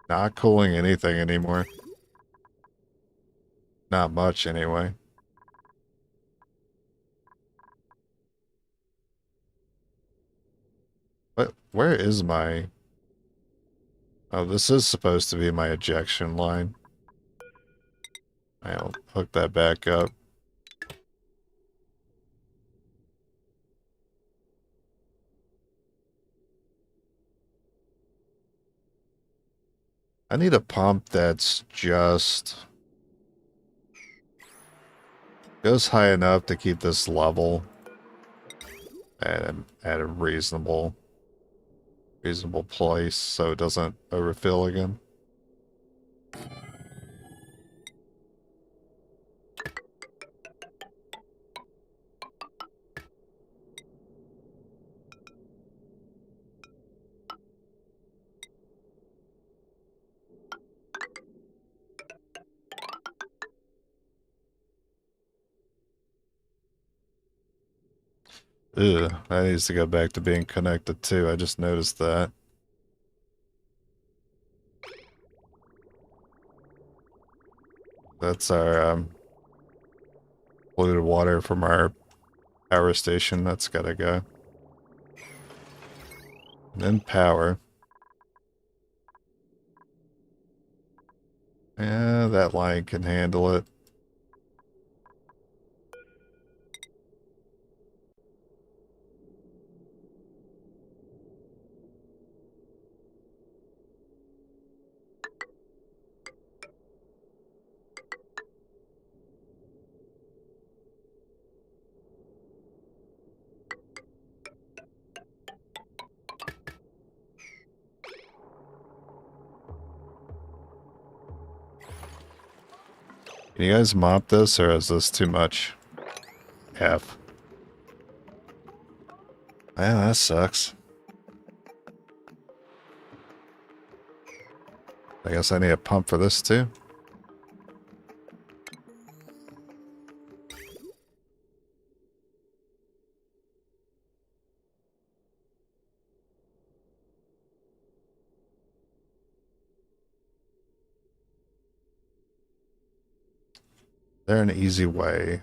not cooling anything anymore. Not much anyway. What? Where is my... Oh, this is supposed to be my ejection line. I'll hook that back up. I need a pump that's just... goes high enough to keep this level at a reasonable place so it doesn't overfill again. Ugh, that needs to go back to being connected too. I just noticed that. That's our polluted water from our power station. That's gotta go. And then power. Yeah, that line can handle it. Can you guys mop this, or is this too much? F. Yeah, that sucks. I guess I need a pump for this too. They're an easy way.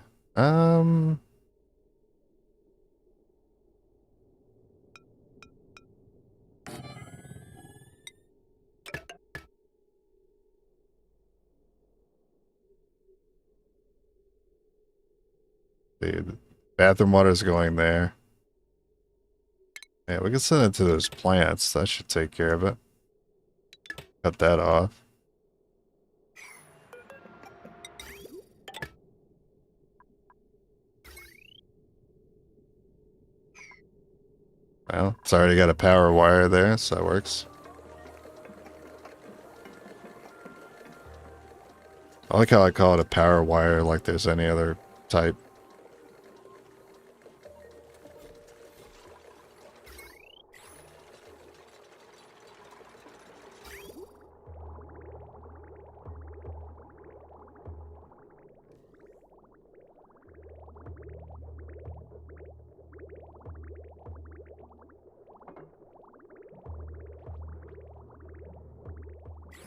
The bathroom water is going there. Yeah, we can send it to those plants. That should take care of it. Cut that off. Well, it's already got a power wire there, so that works. I like how I call it a power wire like there's any other type.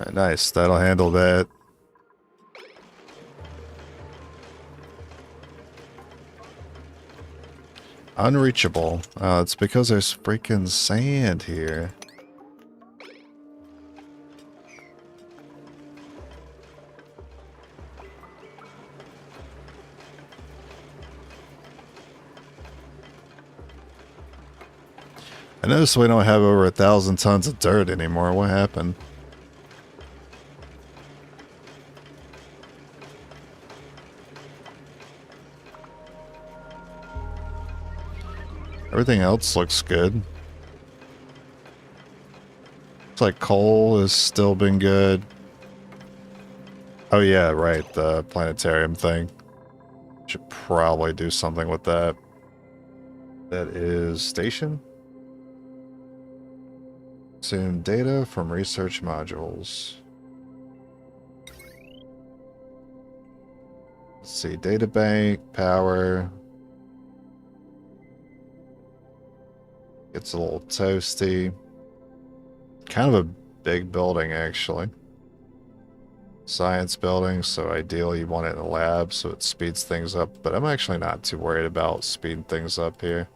Alright, nice. That'll handle that. Unreachable. Oh, it's because there's freaking sand here. I noticed we don't have over 1,000 tons of dirt anymore. What happened? Everything else looks good. Looks like coal has still been good. Oh yeah, right, the planetarium thing. Should probably do something with that. That is station. Consume data from research modules. Let's see, data bank, power. Gets a little toasty. Kind of a big building, actually. Science building, so ideally you want it in a lab so it speeds things up, but I'm actually not too worried about speeding things up here.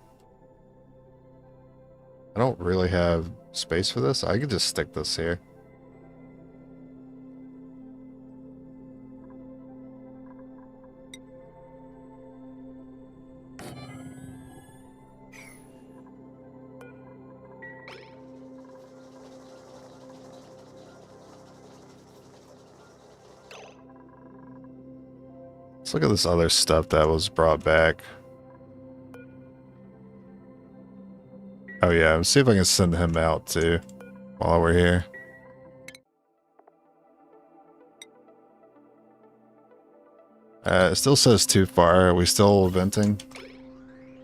I don't really have space for this. I could just stick this here. Let's look at this other stuff that was brought back. Oh yeah, let's see if I can send him out too while we're here. It still says too far. Are we still venting?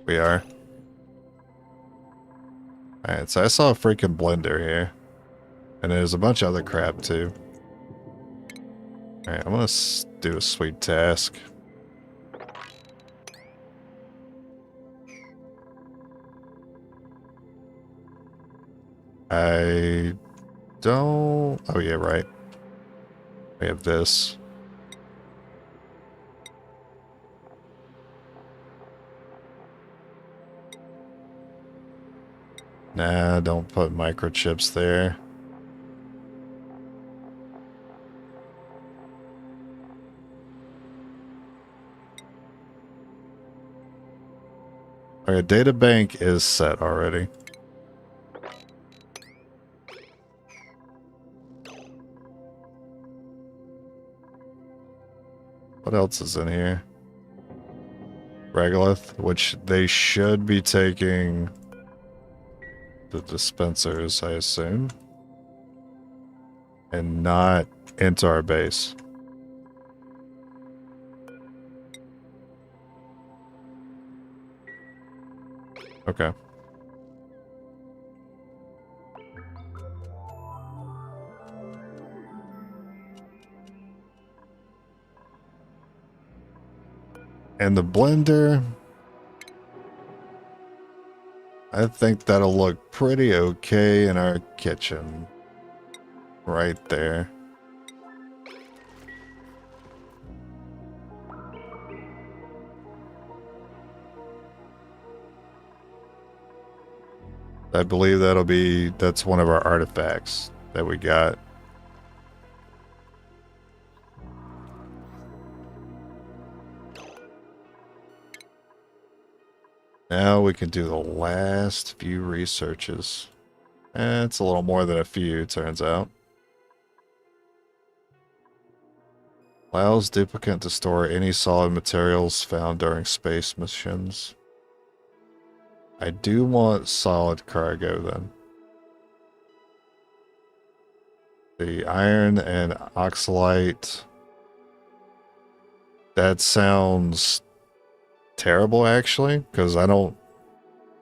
We are. Alright, so I saw a freaking blender here. And there's a bunch of other crap too. Alright, I'm gonna do a sweet task. I don't... Oh yeah, right. We have this. Nah, don't put microchips there. Our data bank is set already. What else is in here? Regolith, which they should be taking the dispensers, I assume. And not into our base. Okay. And the blender, I think that'll look pretty okay in our kitchen. Right there. I believe that's one of our artifacts that we got. Now we can do the last few researches. It's a little more than a few, turns out. Allows duplicant to store any solid materials found during space missions. I do want solid cargo then. The iron and oxalite. That sounds terrible actually, because I don't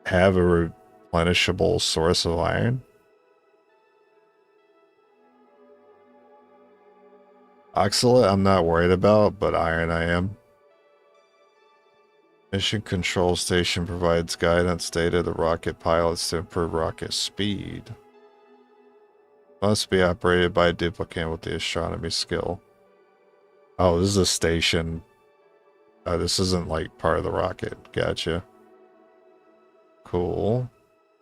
have a replenishable source of iron. Oxalate I'm not worried about, but iron I am. Mission Control Station provides guidance data to rocket pilots to improve rocket speed. Must be operated by a duplicant with the astronomy skill. Oh, this is a station. Oh, this isn't like part of the rocket. Gotcha. Cool.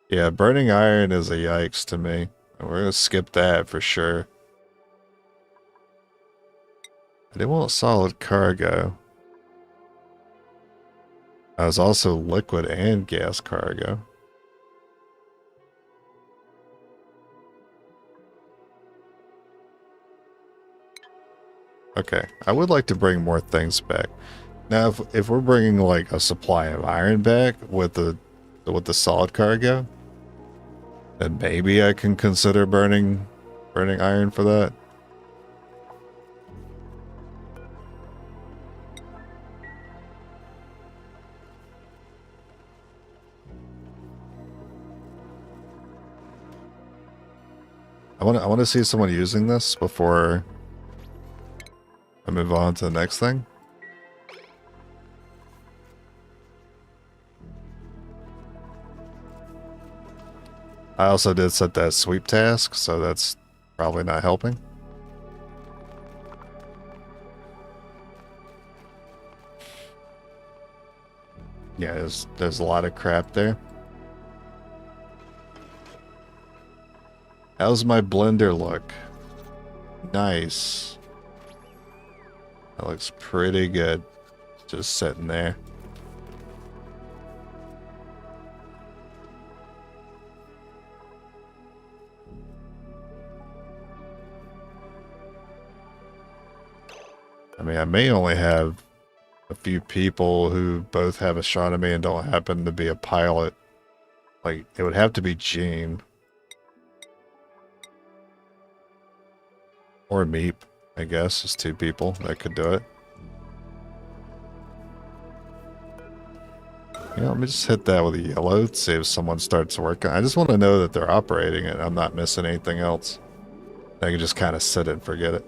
Yeah, burning iron is a yikes to me. We're gonna skip that for sure. I didn't want solid cargo. I was also liquid and gas cargo. Okay, I would like to bring more things back. Now, if we're bringing like a supply of iron back with the solid cargo, then maybe I can consider burning iron for that. I want to see someone using this before I move on to the next thing. I also did set that sweep task, so that's probably not helping. Yeah, there's a lot of crap there. How's my blender look? Nice. That looks pretty good. Just sitting there. I mean, I may only have a few people who both have astronomy and don't happen to be a pilot. Like, it would have to be Gene. Or Meep, I guess. It's two people that could do it. Yeah, let me just hit that with a yellow to see if someone starts working. I just want to know that they're operating it. I'm not missing anything else. I can just kind of sit and forget it.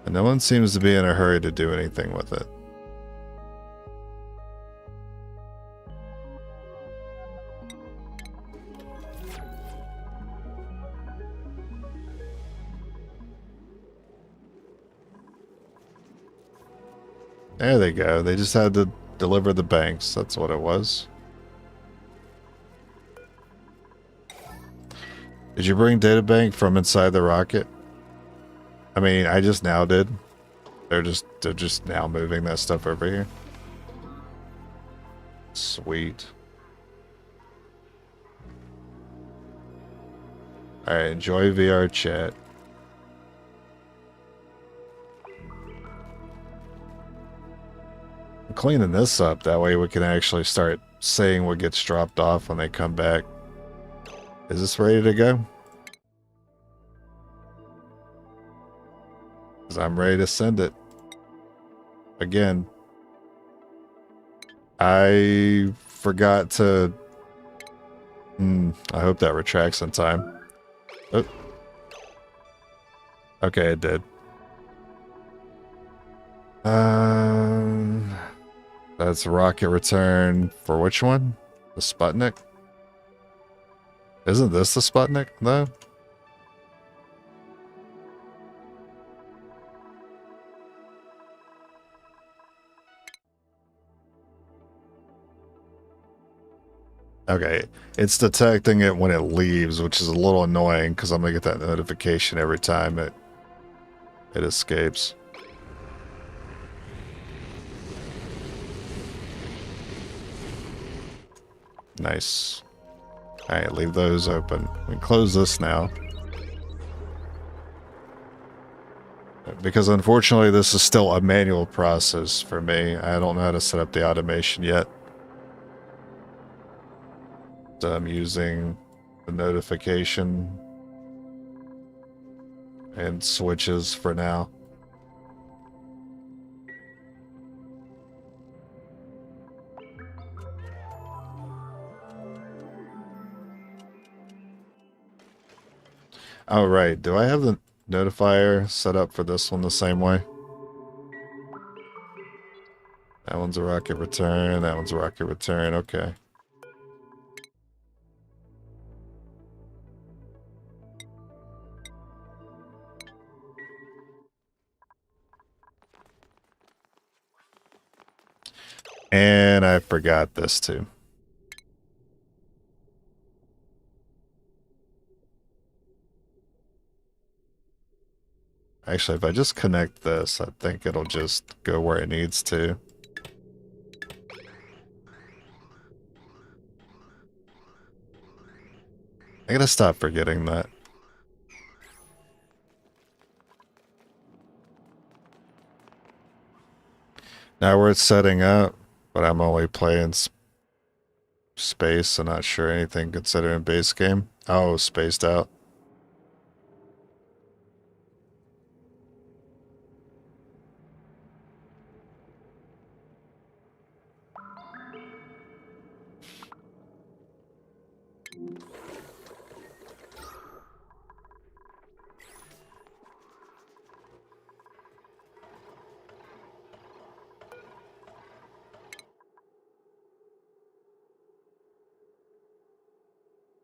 And no one seems to be in a hurry to do anything with it. There they go. They just had to deliver the banks. That's what it was. Did you bring data bank from inside the rocket? I mean, I just now did. They're just now moving that stuff over here. Sweet. Alright, enjoy VR chat. I'm cleaning this up, that way we can actually start seeing what gets dropped off when they come back. Is this ready to go? Because I'm ready to send it. Again, I forgot to... I hope that retracts in time. Oh. Okay, it did. That's a rocket return for which one? The Sputnik? Isn't this the Sputnik, though? Okay, it's detecting it when it leaves, which is a little annoying because I'm gonna get that notification every time it escapes. Nice. Alright, leave those open. We can close this now. Because unfortunately this is still a manual process for me. I don't know how to set up the automation yet. So I'm using the notification and switches for now. Oh, right. Do I have the notifier set up for this one the same way? That one's a rocket return. That one's a rocket return. Okay. And I forgot this too. Actually, if I just connect this, I think it'll just go where it needs to. I gotta stop forgetting that. Now where it's setting up, but I'm only playing space and not sure anything considering base game. Oh, spaced out.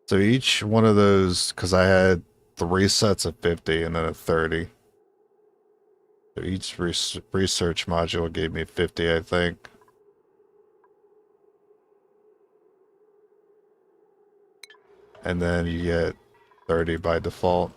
So each one of those, because I had 3 sets of 50 and then a 30. So each research module gave me 50, I think. And then you get 30 by default.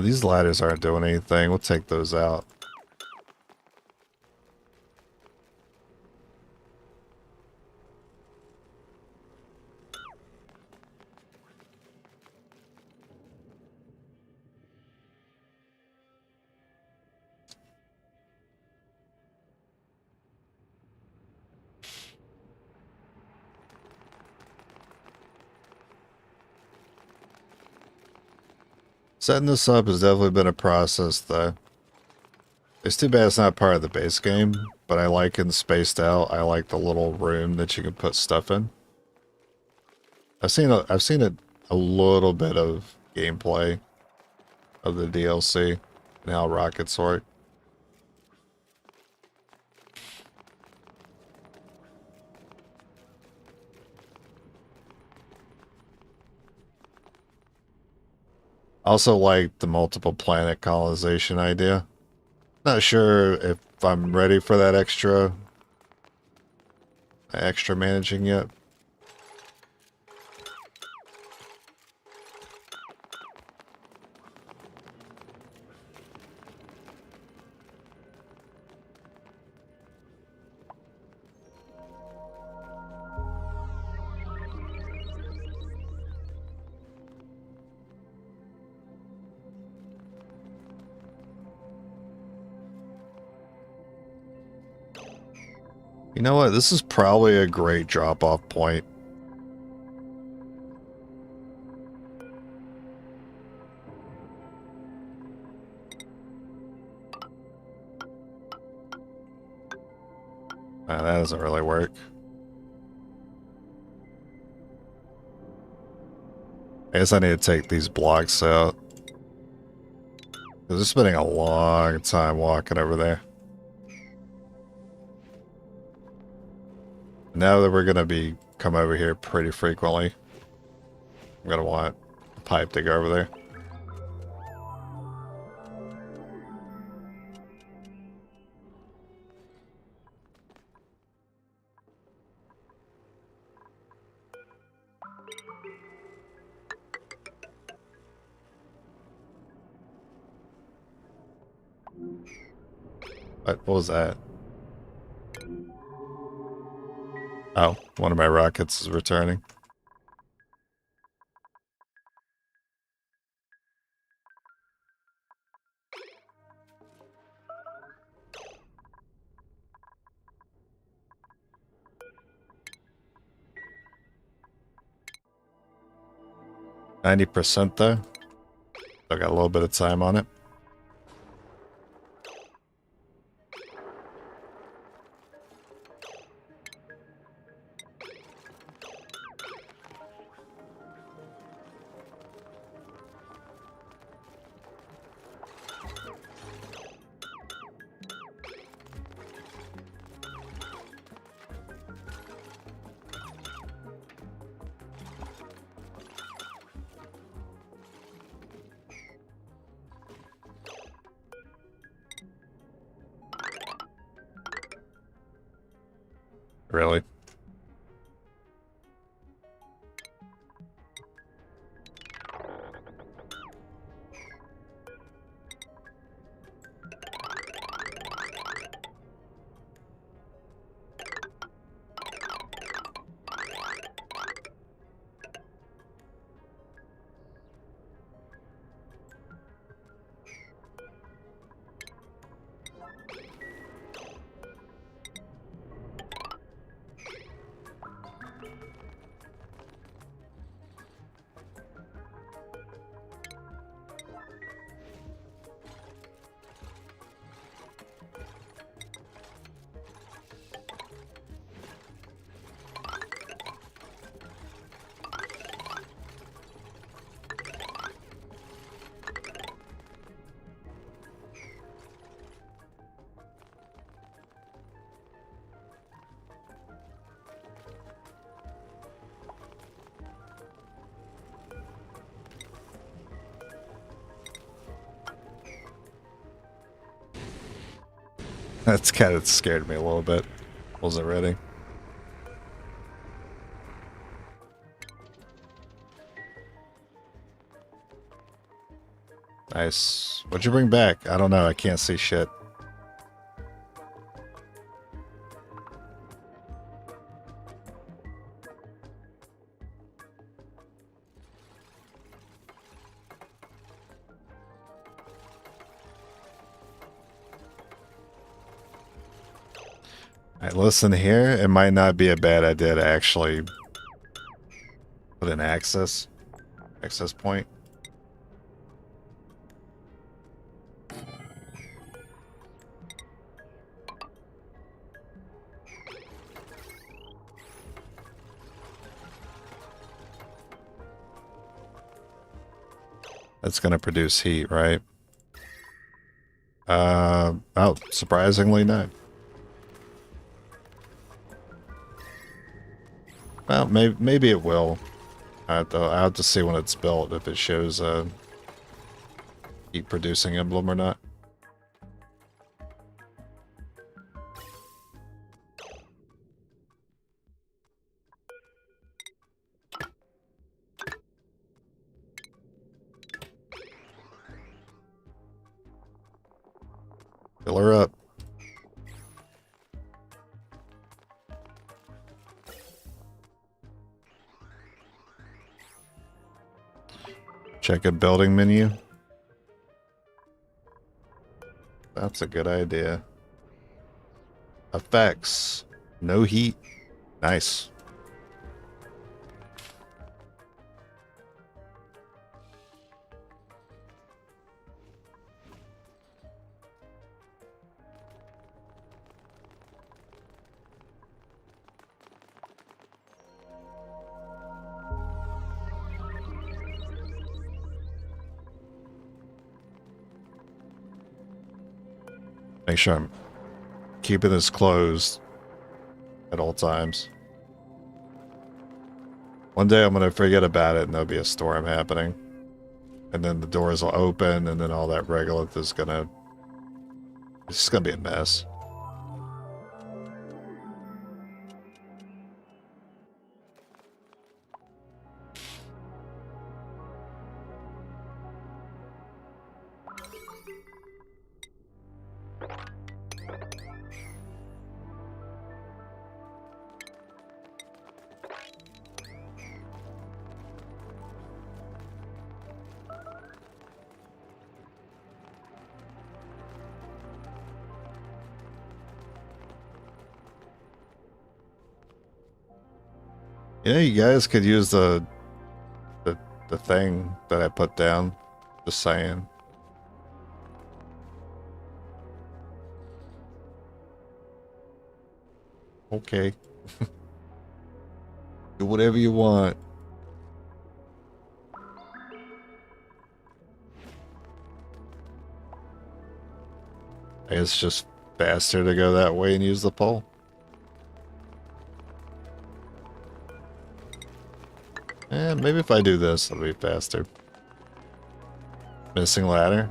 These ladders aren't doing anything. We'll take those out. Setting this up has definitely been a process, though. It's too bad it's not part of the base game, but I like it spaced out. I like the little room that you can put stuff in. I've seen a little bit of gameplay of the DLC and how rockets work. Also like the multiple planet colonization idea. Not sure if I'm ready for that extra managing yet. You know what? This is probably a great drop-off point. That doesn't really work. I guess I need to take these blocks out. Because they're spending a long time walking over there. Now that we're going to come over here pretty frequently, I'm going to want a pipe to go over there. What was that? Oh, one of my rockets is returning. %, though. Still got a little bit of time on it. Really? That's kind of scared me a little bit. Wasn't ready. Nice. What'd you bring back? I don't know. I can't see shit. Alright, listen here. It might not be a bad idea to actually put an access point. That's gonna produce heat, right? Oh, surprisingly not. Well, maybe it will. I'll have to see when it's built if it shows a heat producing emblem or not. Fill her up. Check a building menu. That's a good idea. Effects. No heat. Nice. Make sure I'm keeping this closed at all times. One day I'm going to forget about it and there'll be a storm happening. And then the doors will open and then all that regolith is going to... It's just going to be a mess. Yeah, you guys could use the thing that I put down. Just saying. Okay. Do whatever you want. I guess it's just faster to go that way and use the pole. Maybe if I do this, it'll be faster. Missing ladder.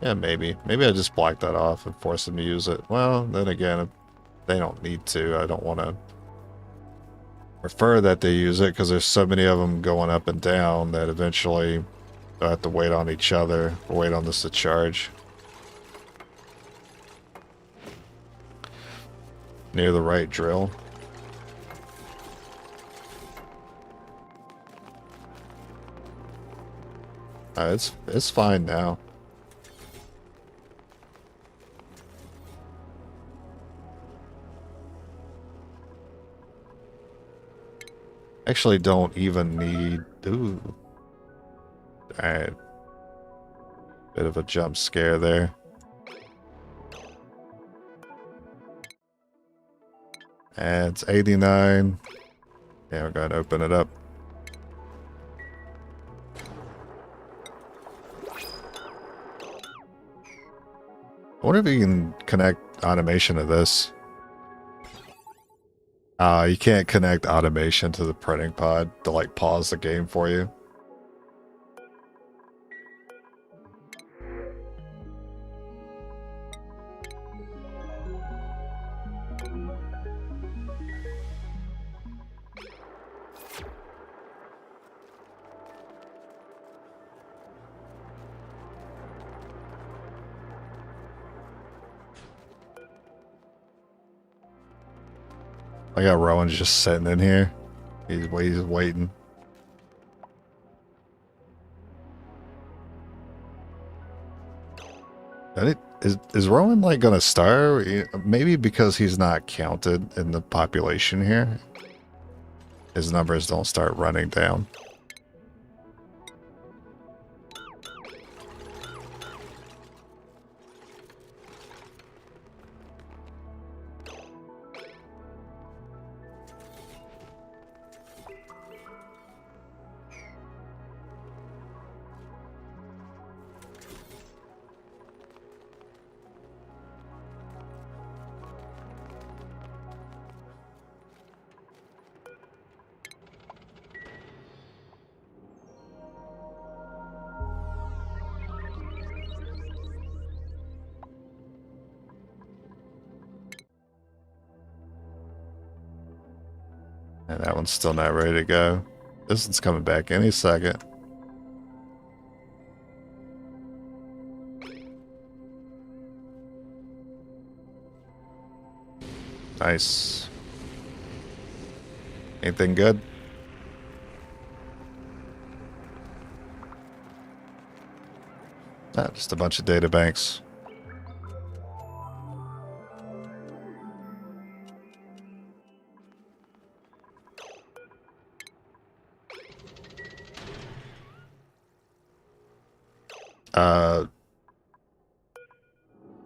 Yeah, maybe. Maybe I just block that off and force them to use it. Well, then again, they don't need to. I don't want to prefer that they use it because there's so many of them going up and down that eventually they'll have to wait on each other or wait on this to charge. Near the right drill. It's fine now. Actually don't even need... Ooh. Alright. Bit of a jump scare there. And it's 89. Yeah, we're going to open it up. I wonder if you can connect automation to this. You can't connect automation to the printing pod to like pause the game for you. I got Rowan just sitting in here. He's waiting. Is Rowan like gonna starve? Maybe because he's not counted in the population here. His numbers don't start running down. And that one's still not ready to go. This one's coming back any second. Nice. Anything good? Ah, just a bunch of data banks.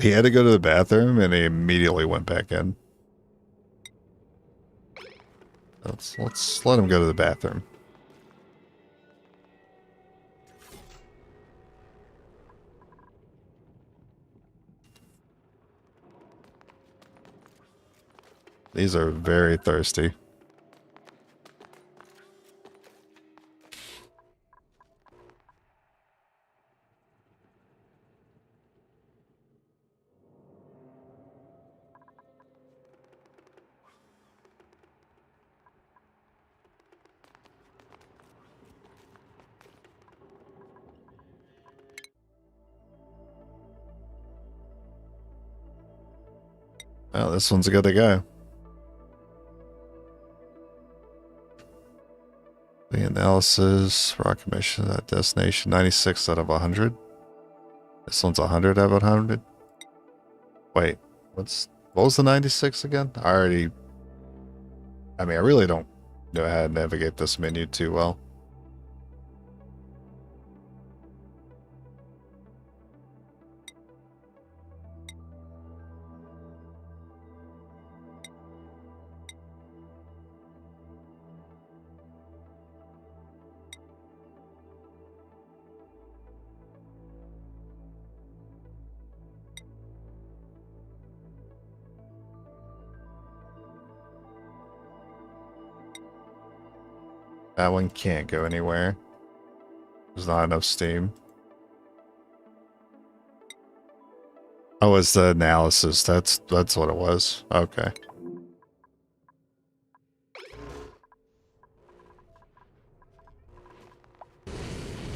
He had to go to the bathroom and he immediately went back in. Let's let him go to the bathroom. These are very thirsty. Well, this one's good to go. The analysis, rock emission at destination, 96 out of 100. This one's 100 out of 100. Wait, what was the 96 again? I mean, I really don't know how to navigate this menu too well. That one can't go anywhere. There's not enough steam. Oh, it's the analysis. That's what it was. Okay.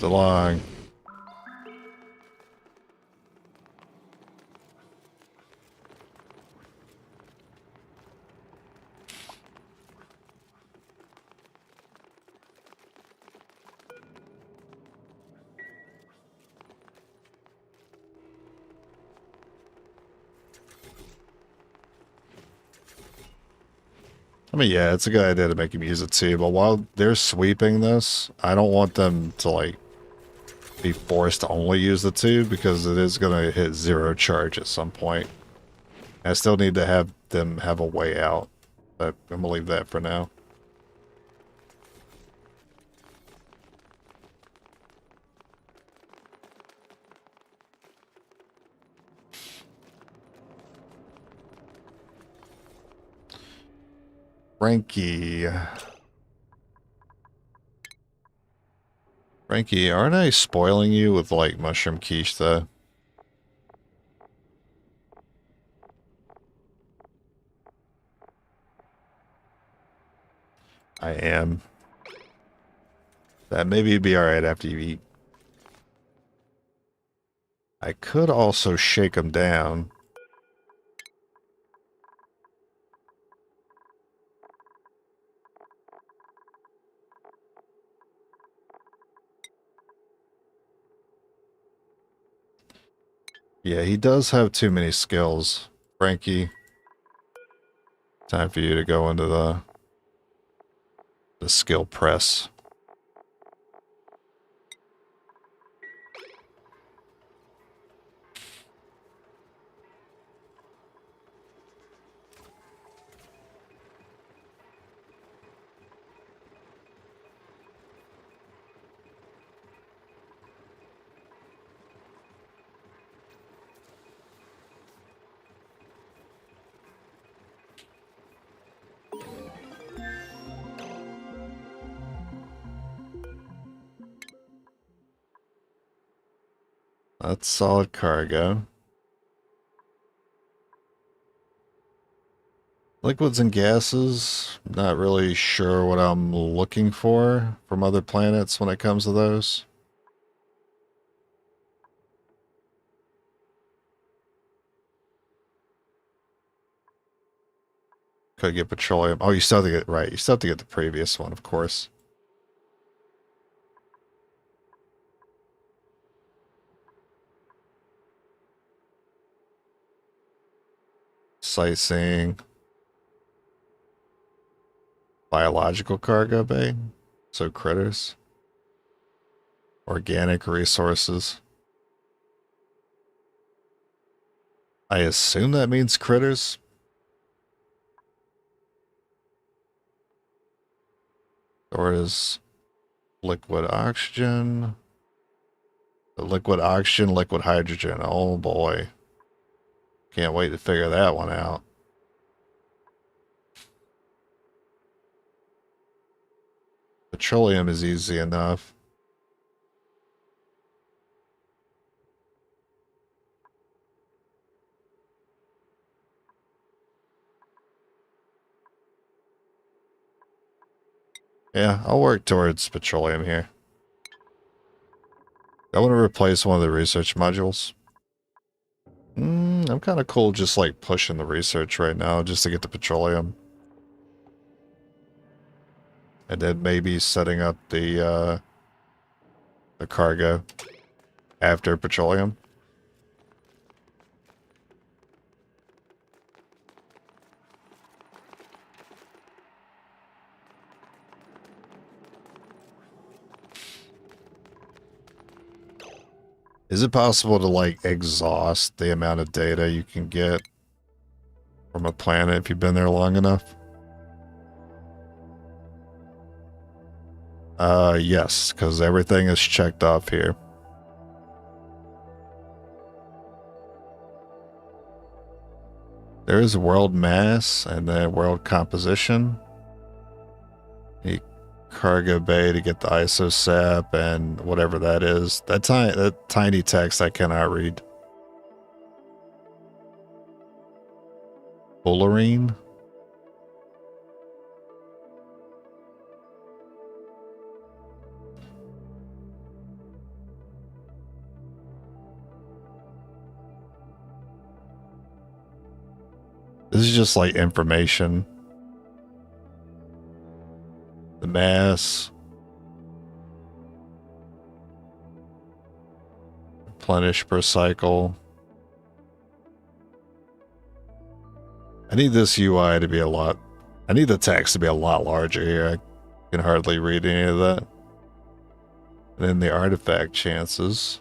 So long. I mean, yeah, it's a good idea to make him use it too, but while they're sweeping this, I don't want them to, like, be forced to only use the tube because it is going to hit 0 charge at some point. I still need to have them have a way out, but I'm going to leave that for now. Frankie. Frankie, aren't I spoiling you with, like, mushroom quiche, though? I am. That maybe you'd be alright after you eat. I could also shake them down. Yeah, he does have too many skills. Frankie, time for you to go into the skill press. That's solid cargo. Liquids and gases, not really sure what I'm looking for from other planets when it comes to those. Could get petroleum. Oh, you still have to get, right, you still have to get the previous one, of course. Sightseeing. Biological cargo bay. So critters. Organic resources. I assume that means critters. Or is liquid oxygen? Liquid oxygen, liquid hydrogen. Oh boy. Can't wait to figure that one out. Petroleum is easy enough. Yeah, I'll work towards petroleum here. I want to replace one of the research modules. I'm kind of cool just like pushing the research right now just to get the petroleum. And then maybe setting up the cargo after petroleum. Is it possible to like exhaust the amount of data you can get from a planet if you've been there long enough? Yes, because everything is checked off here. There is world mass and then world composition. The cargo bay to get the isosap and whatever that is. That tiny text I cannot read. Fullerene? This is just like information. The mass. Replenish per cycle. I need this UI to be a lot... I need the text to be a lot larger here. I can hardly read any of that. And then the artifact chances.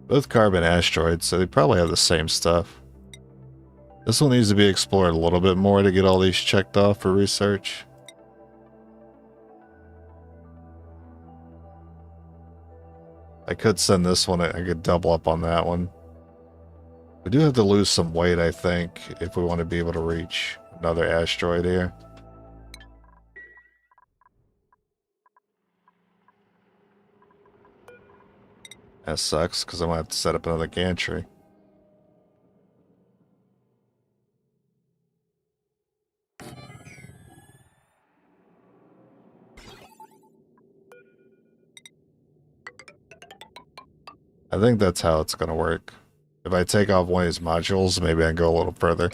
Both carbon asteroids, so they probably have the same stuff. This one needs to be explored a little bit more to get all these checked off for research. I could send this one, I could double up on that one. We do have to lose some weight, I think, if we want to be able to reach another asteroid here. That sucks, because I'm going to have to set up another gantry. I think that's how it's going to work. If I take off one of these modules, maybe I can go a little further.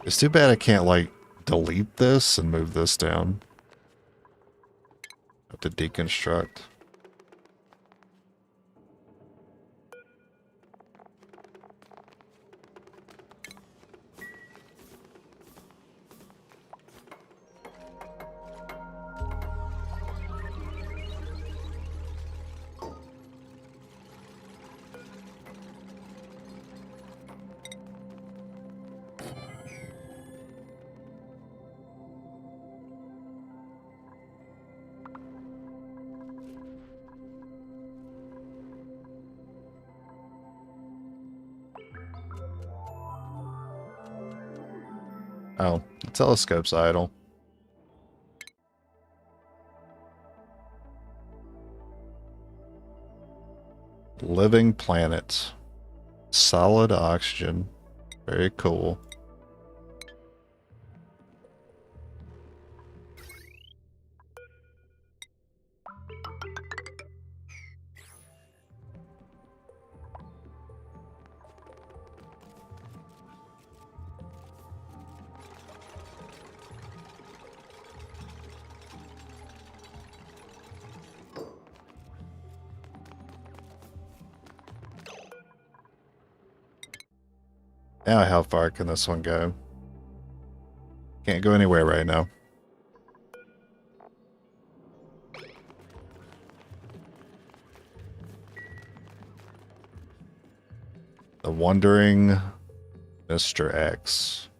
It's too bad I can't, like, delete this and move this down. Have to deconstruct. Oh, the telescope's idle. Living planet. Solid oxygen. Very cool. Now how far can this one go? Can't go anywhere right now. The Wandering Mr. X.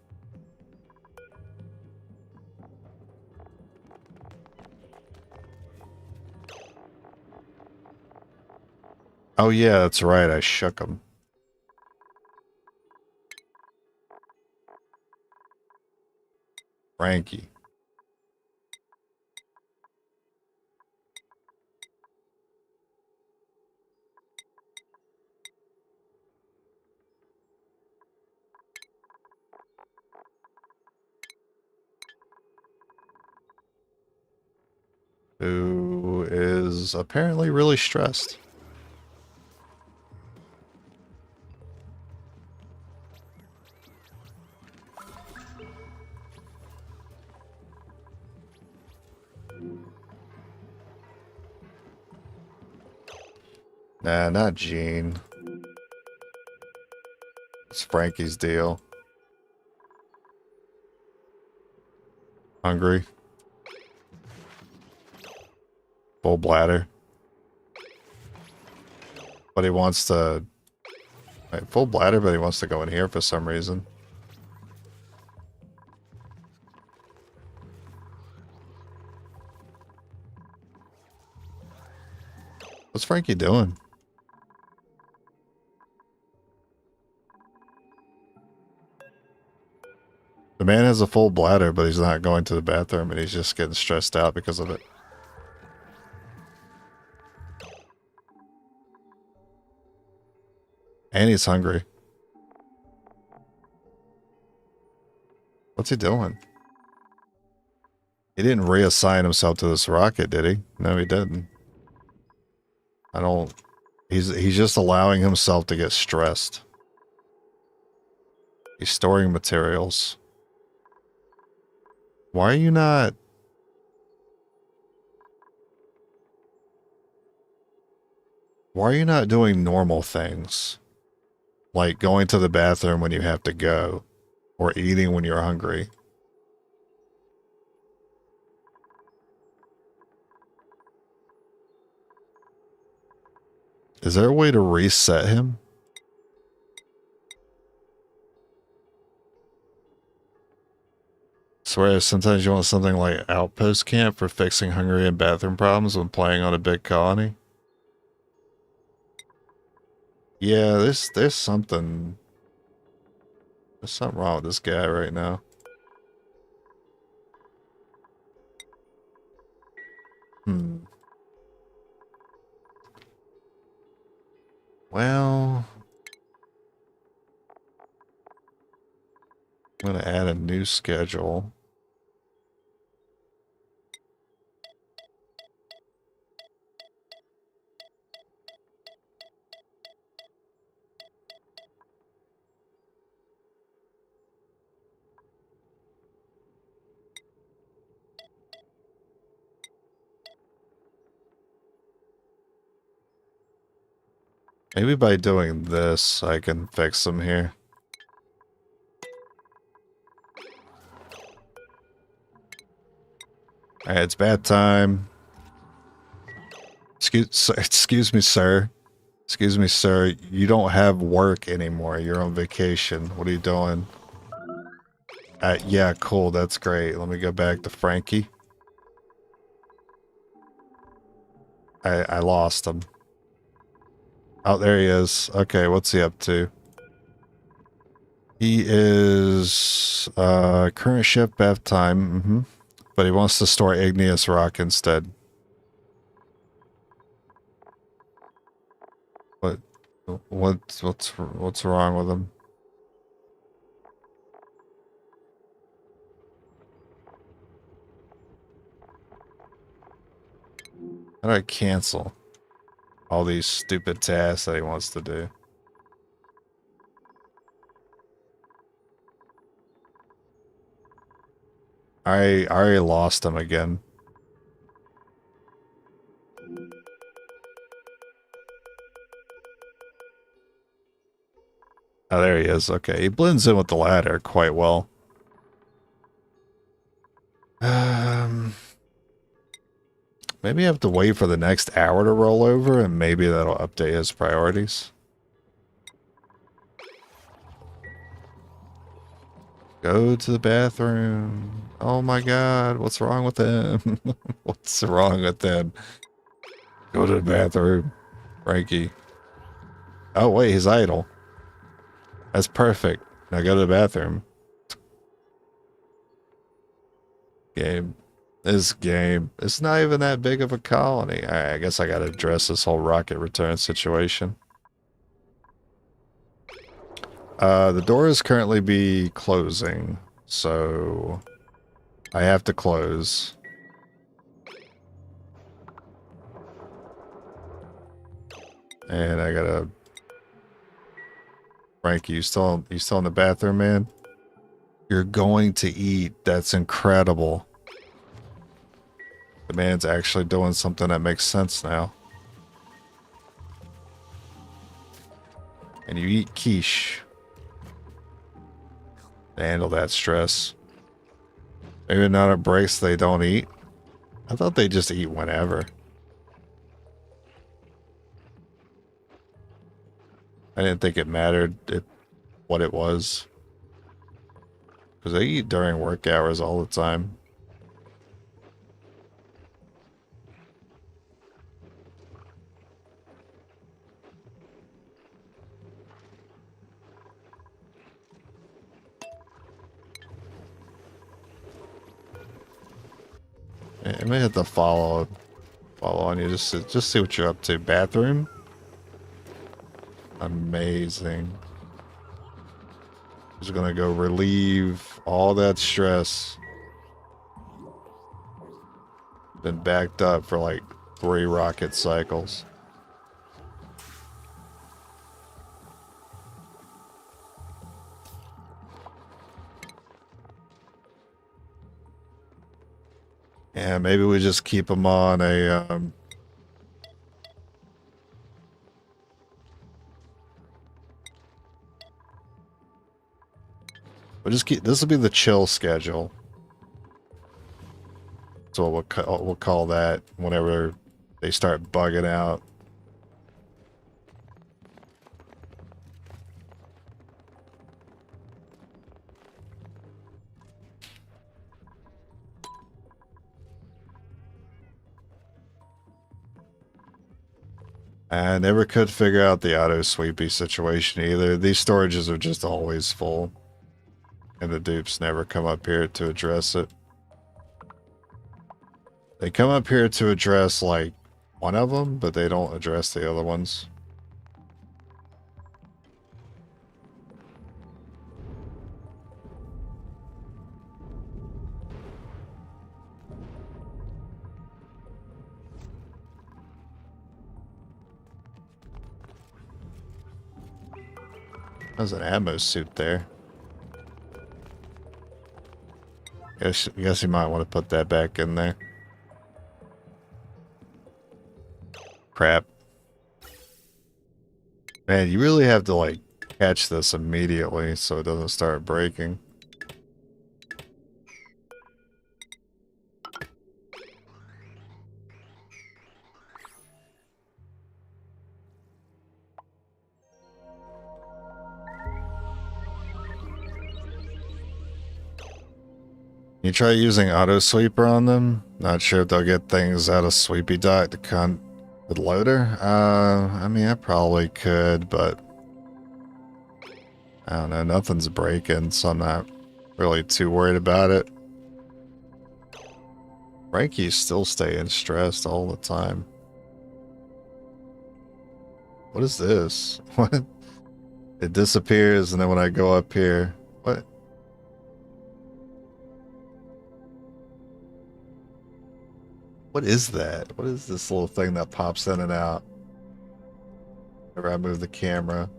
Oh yeah, that's right, I shook him. Frankie. Who is apparently really stressed. Nah, not Gene. It's Frankie's deal. Hungry. Full bladder. But he wants to... Wait, full bladder, but he wants to go in here for some reason. What's Frankie doing? The man has a full bladder, but he's not going to the bathroom, and he's just getting stressed out because of it. And he's hungry. What's he doing? He didn't reassign himself to this rocket, did he? No, he didn't. I don't... He's just allowing himself to get stressed. He's storing materials. Why are you not... Why are you not doing normal things? Like going to the bathroom when you have to go. Or eating when you're hungry. Is there a way to reset him? Swear, sometimes you want something like Outpost Camp for fixing hungry and bathroom problems when playing on a big colony. Yeah, there's something wrong with this guy right now. Well, I'm gonna add a new schedule. Maybe by doing this, I can fix them here. Alright, it's bad time. Excuse me, sir. Excuse me, sir. You don't have work anymore. You're on vacation. What are you doing? Yeah, cool. That's great. Let me go back to Frankie. I lost him. Oh, there he is. Okay, what's he up to? He is current shift bath time. But he wants to store igneous rock instead. What's wrong with him? How do I cancel all these stupid tasks that he wants to do? I already lost him again. Oh, there he is. Okay, he blends in with the ladder quite well. Maybe I have to wait for the next hour to roll over, and maybe that'll update his priorities. Go to the bathroom. Oh my god, what's wrong with him? What's wrong with him? Go to the bathroom, Frankie. Oh wait, he's idle. That's perfect. Now go to the bathroom. Game. This game. It's not even that big of a colony. Alright, I guess I gotta address this whole rocket return situation. The doors currently be closing, so I have to close. And I gotta... Frankie, you still in the bathroom, man? You're going to eat. That's incredible. The man's actually doing something that makes sense now. And you eat quiche to handle that stress. Maybe not at breaks they don't eat. I thought they just eat whenever. I didn't think it mattered what it was. Because they eat during work hours all the time. I may have to follow on you just see what you're up to. Bathroom? Amazing. Just gonna go relieve all that stress. Been backed up for like 3 rocket cycles. Yeah, maybe we just keep him on a we'll just keep, this will be the chill schedule. So we'll call that whenever they start bugging out. I never could figure out the auto sweepy situation either. These storages are just always full. And the dupes never come up here to address it. They come up here to address, like, one of them, but they don't address the other ones. There's an ammo suit there. Guess you might want to put that back in there. Crap. Man, you really have to like catch this immediately so it doesn't start breaking. You try using auto sweeper on them? Not sure if they'll get things out of Sweepy Dot to con with loader. I mean, I probably could, but I don't know. Nothing's breaking, so I'm not really too worried about it. Frankie's still staying stressed all the time. What is this? What? It disappears, and then when I go up here, what? What is that? What is this little thing that pops in and out? Whenever I move the camera,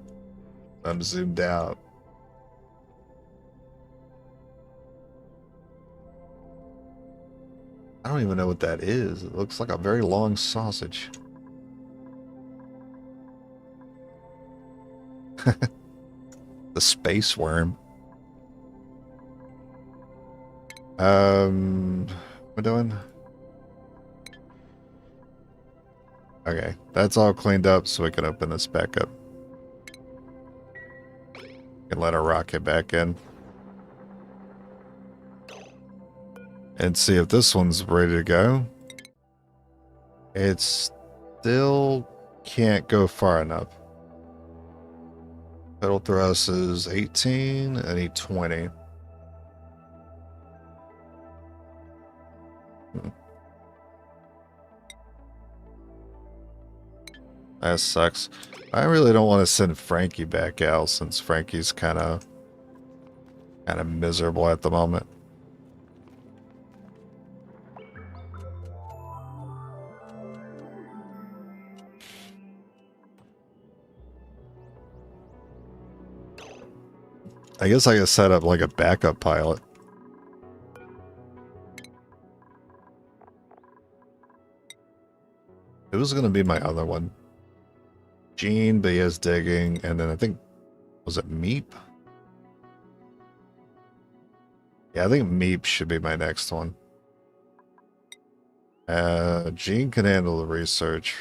I'm zoomed out. I don't even know what that is. It looks like a very long sausage. The space worm. What am I doing? Okay, that's all cleaned up so we can open this back up. And let our rocket back in. And see if this one's ready to go. It still can't go far enough. Pedal thrust is 18, I need 20. That sucks. I really don't want to send Frankie back out since Frankie's kind of miserable at the moment. I guess I could set up like a backup pilot. It was going to be my other one. Gene, but he has digging, and then I think, was it Meep? Yeah, I think Meep should be my next one. Gene can handle the research.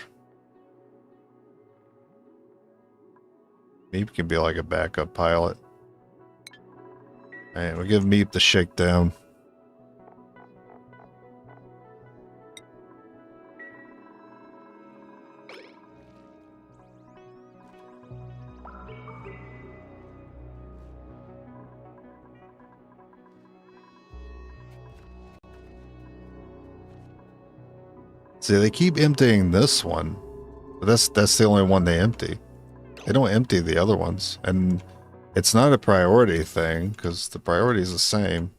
Meep can be like a backup pilot. Alright, we'll give Meep the shakedown. See, they keep emptying this one, but that's the only one they empty. They don't empty the other ones, and it's not a priority thing because the priority is the same.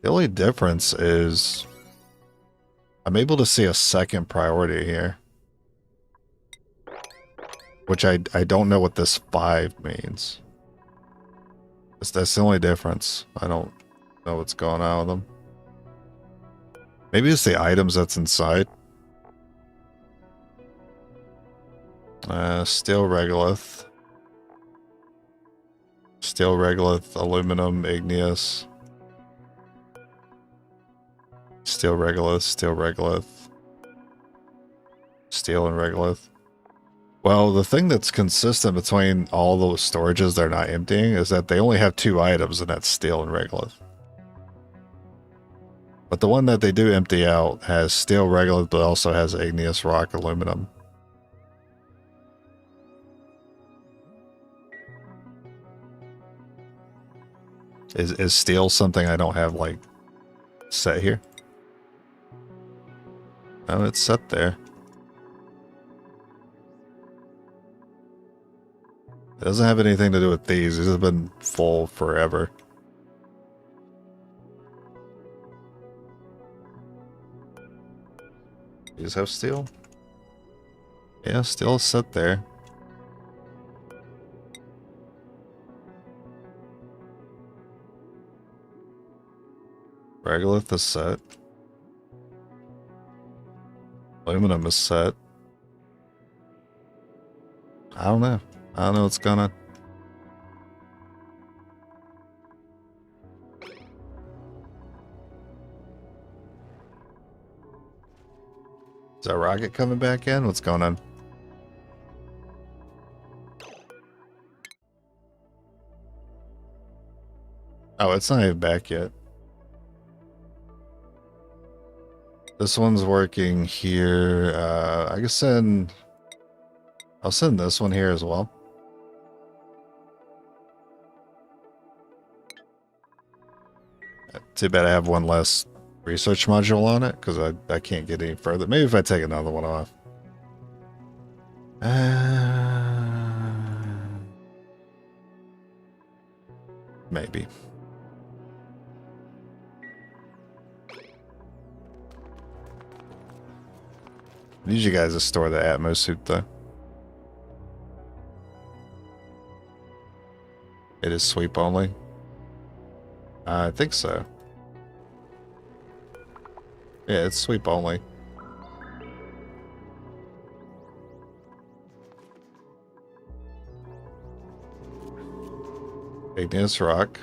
The only difference is I'm able to see a second priority here, which I don't know what this 5 means. That's the only difference. I don't know what's going on with them. Maybe it's the items that's inside. Steel regolith. Steel regolith, aluminum, igneous. Steel regolith, steel regolith. Steel and regolith. Well, the thing that's consistent between all those storages they're not emptying is that they only have 2 items, and that's steel and regolith. But the one that they do empty out has steel regolith, but also has igneous rock aluminum. Is steel something I don't have, like, set here? No, it's set there. It doesn't have anything to do with these. These have been full forever. These have steel? Yeah, steel is set there. Regolith is set. Aluminum is set. I don't know. I don't know what's going on. Is that rocket coming back in? What's going on? Oh, it's not even back yet. This one's working here. I can send... I'll send this one here as well. Too bad I have one less research module on it, because I can't get any further. Maybe if I take another one off. Maybe. I need you guys to store the Atmo suit, though. It is sweep only? I think so. Yeah, it's sweep only. Igneous rock.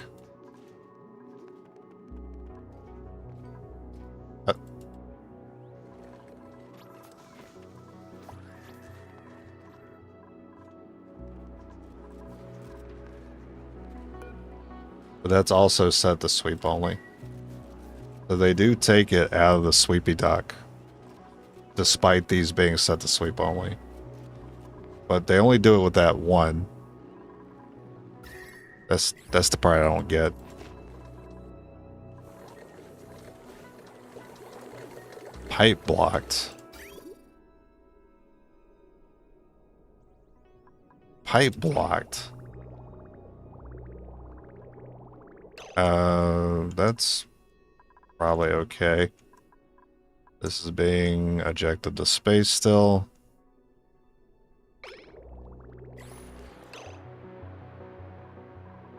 But that's also set to sweep only. So they do take it out of the sweepy dock, despite these being set to sweep only. But they only do it with that one. That's the part I don't get. Pipe blocked. Pipe blocked. That's probably okay. This is being ejected to space still.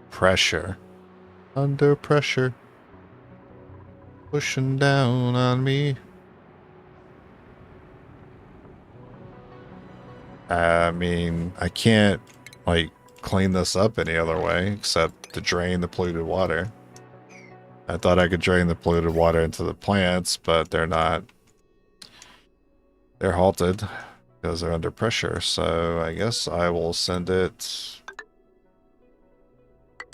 Pressure. Under pressure. Pushing down on me. I mean, I can't, like, clean this up any other way except to drain the polluted water. I thought I could drain the polluted water into the plants, but they're not. They're halted because they're under pressure. So I guess I will send it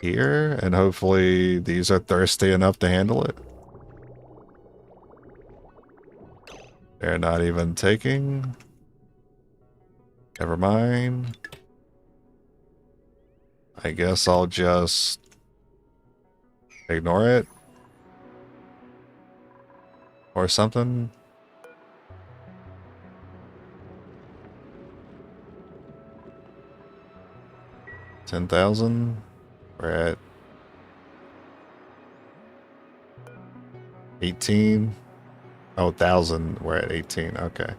here, and hopefully these are thirsty enough to handle it. They're not even taking. Never mind. I guess I'll just ignore it. Or something. $10,000. We're at 18. Oh, 1,000. We're at 18. Okay.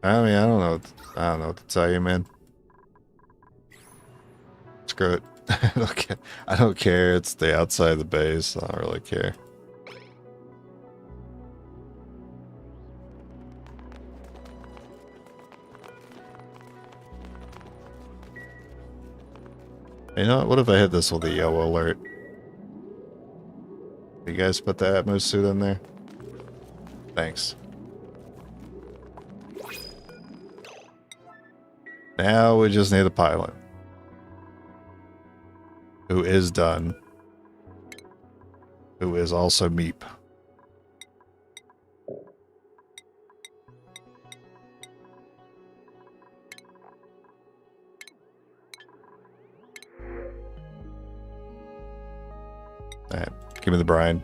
I mean, I don't know what to tell you, man. Screw it. I don't care. It's the outside of the base. I don't really care. You know what if I hit this with a yellow alert? You guys put the Atmos suit in there? Thanks. Now we just need a pilot. Who is done. Who is also Meep. Alright, give me the brine.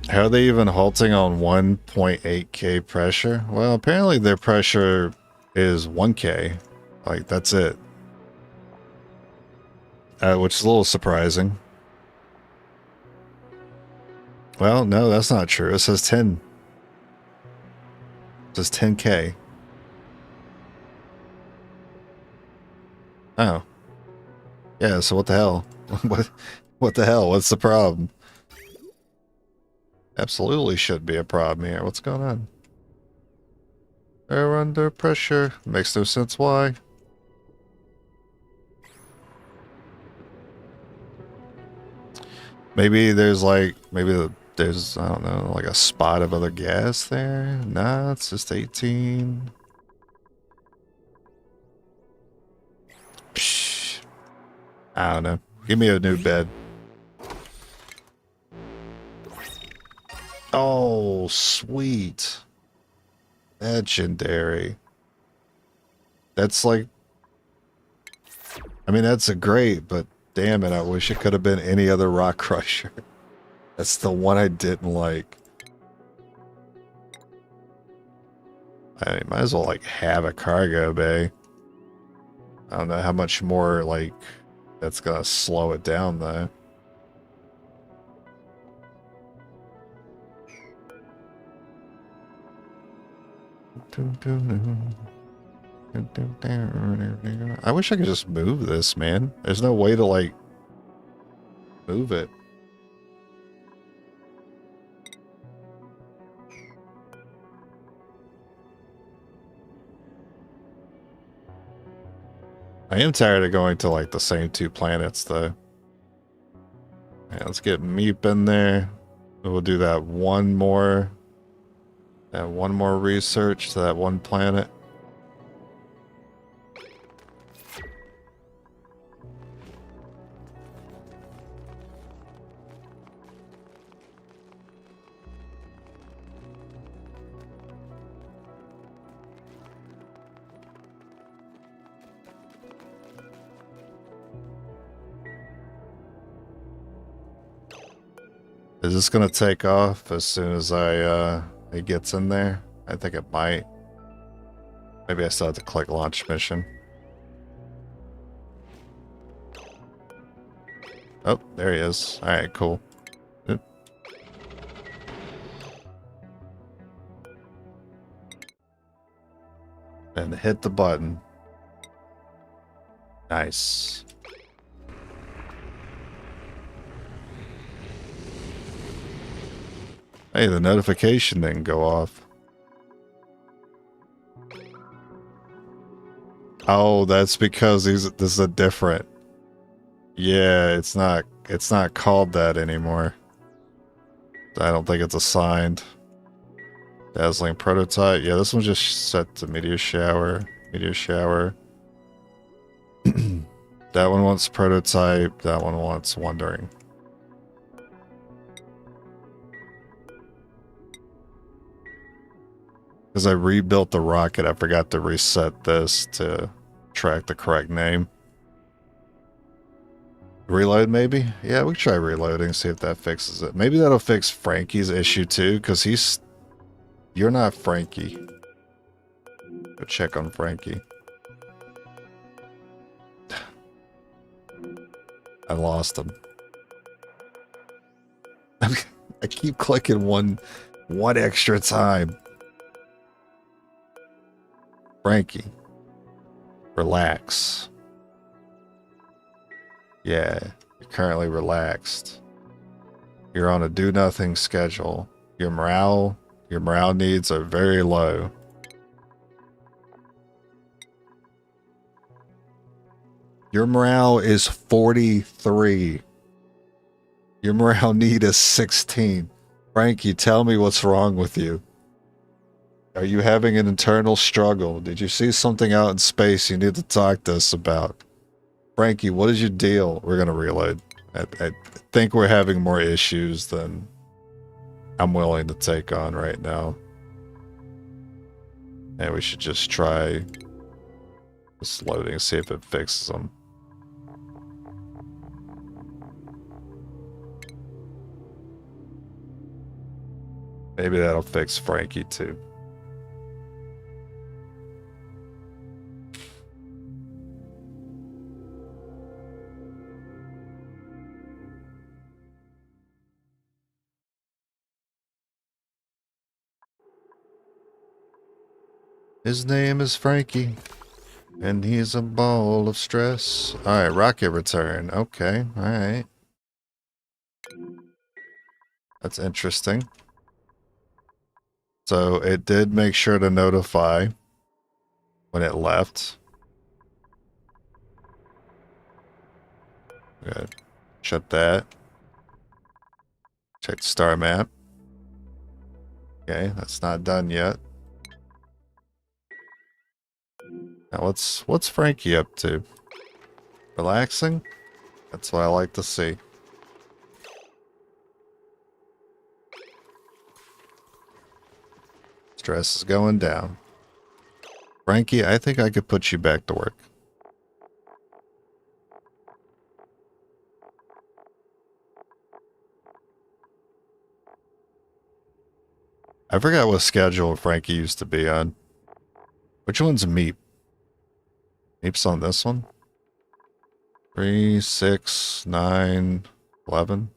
How are they even halting on 1.8k pressure? Well, apparently their pressure is 1k. Like, that's it. Which is a little surprising. Well, no, that's not true. It says 10. It says 10k. Oh. Yeah, so what the hell? What? What the hell? What's the problem? Absolutely should be a problem here. What's going on? They're under pressure. Makes no sense why. Maybe there's like, there's, I don't know, like a spot of other gas there? Nah, it's just 18. Psh, I don't know. Give me a new bed. Oh, sweet. Legendary. That's like, I mean, that's a great, but damn it, I wish it could have been any other rock crusher. That's the one I didn't like. I might as well like have a cargo bay. I don't know how much more like that's gonna slow it down though. I wish I could just move this, man. There's no way to like move it. I am tired of going to like the same two planets though. Yeah, let's get Meep in there. We'll do that one more research to that one planet. Is this gonna take off as soon as it gets in there? I think it might. Maybe I still have to click launch mission. Oh, there he is. Alright, cool. Oop. And hit the button. Nice. Hey, the notification didn't go off. Oh, that's because this is a different. Yeah, it's not called that anymore. I don't think it's assigned. Dazzling prototype. Yeah, this one's just set to meteor shower. Meteor shower. That one wants prototype. That one wants wandering. Because I rebuilt the rocket, I forgot to reset this to track the correct name. Reload, maybe? Yeah, we can try reloading, see if that fixes it. Maybe that'll fix Frankie's issue too, because you're not Frankie. Go check on Frankie. I lost him. I keep clicking one extra time. Frankie, relax. Yeah, you're currently relaxed. You're on a do-nothing schedule. Your morale needs are very low. Your morale is 43. Your morale need is 16. Frankie, tell me what's wrong with you. Are you having an internal struggle? Did you see something out in space you need to talk to us about? Frankie, what is your deal? We're going to reload. I think we're having more issues than I'm willing to take on right now. And we should just try this loading, see if it fixes them. Maybe that'll fix Frankie too. His name is Frankie, and he's a ball of stress. Alright, rocket return. Okay, alright. That's interesting. So it did make sure to notify when it left. Good. Shut that. Check the star map. Okay, that's not done yet. Now what's Frankie up to? Relaxing? That's what I like to see. Stress is going down. Frankie, I think I could put you back to work. I forgot what schedule Frankie used to be on. Which one's Meep? Meep's on this one? 3, 6, 9, 11.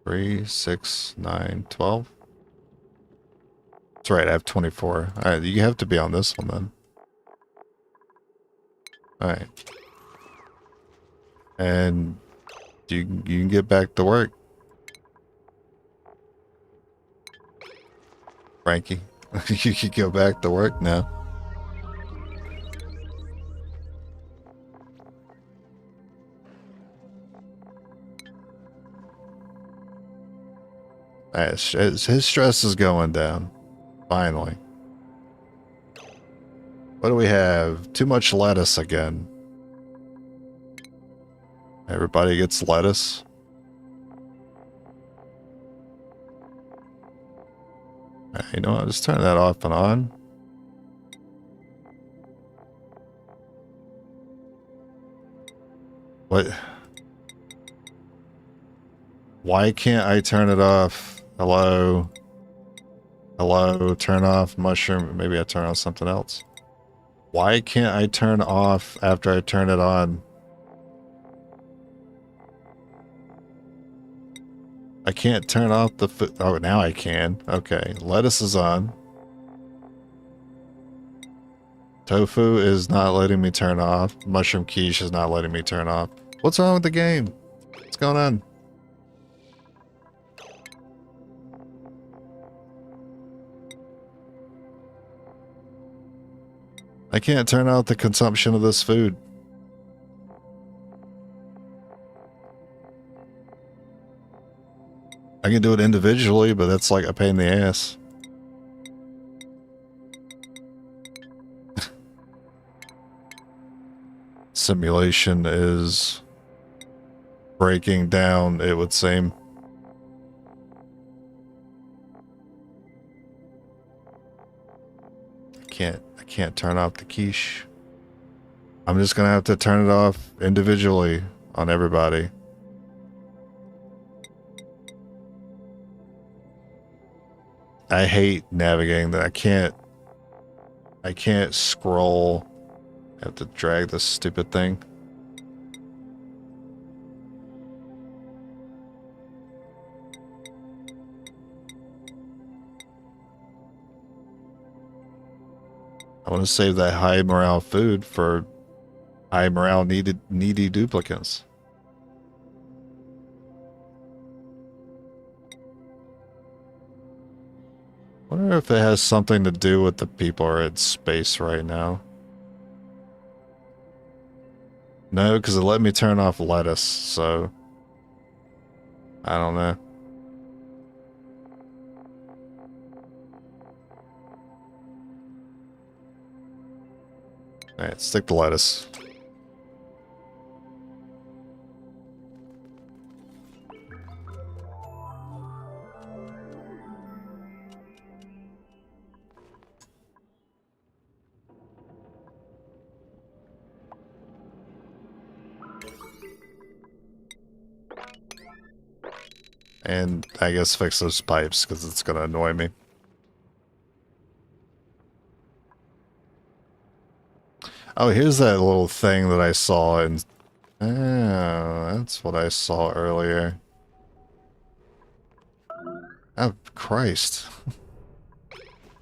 3, 6, 9, 12. That's right, I have 24. Alright, you have to be on this one then. Alright. And you can get back to work. Frankie, you can go back to work now. His stress is going down. Finally. What do we have? Too much lettuce again. Everybody gets lettuce. You know what? Just turn that off and on. What? Why can't I turn it off? Hello? Hello? Turn off mushroom. Maybe I turn on something else. Why can't I turn off after I turn it on? I can't turn off the food. Oh, now I can. Okay. Lettuce is on. Tofu is not letting me turn off. Mushroom quiche is not letting me turn off. What's wrong with the game? What's going on? I can't turn out the consumption of this food. I can do it individually, but that's like a pain in the ass. Simulation is breaking down, it would seem. I can't turn off the quiche. I'm just gonna have to turn it off individually on everybody. I hate navigating that. I can't scroll. I have to drag this stupid thing. I want to save that high morale food for high morale needy duplicants. I wonder if it has something to do with the people are in space right now. No, because it let me turn off lettuce, so I don't know. Alright, stick to lettuce. And I guess fix those pipes, because it's going to annoy me. Oh, here's that little thing that I saw, and oh, that's what I saw earlier. Oh, Christ.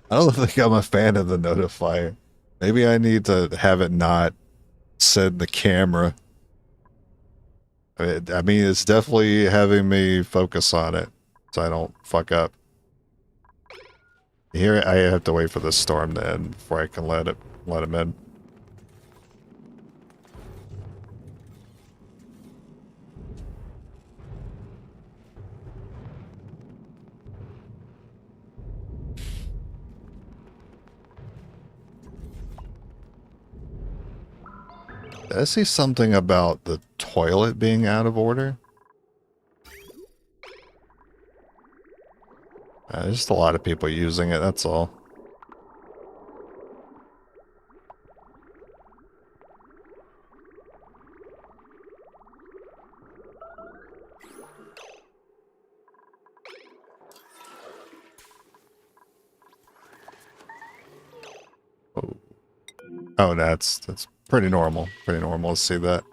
I don't think I'm a fan of the notifier. Maybe I need to have it not send the camera. I mean, it's definitely having me focus on it so I don't fuck up. Here, I have to wait for the storm to end before I can let him in. Did I see something about the toilet being out of order? There's just a lot of people using it, that's all. Oh, that's pretty normal. Pretty normal to see that.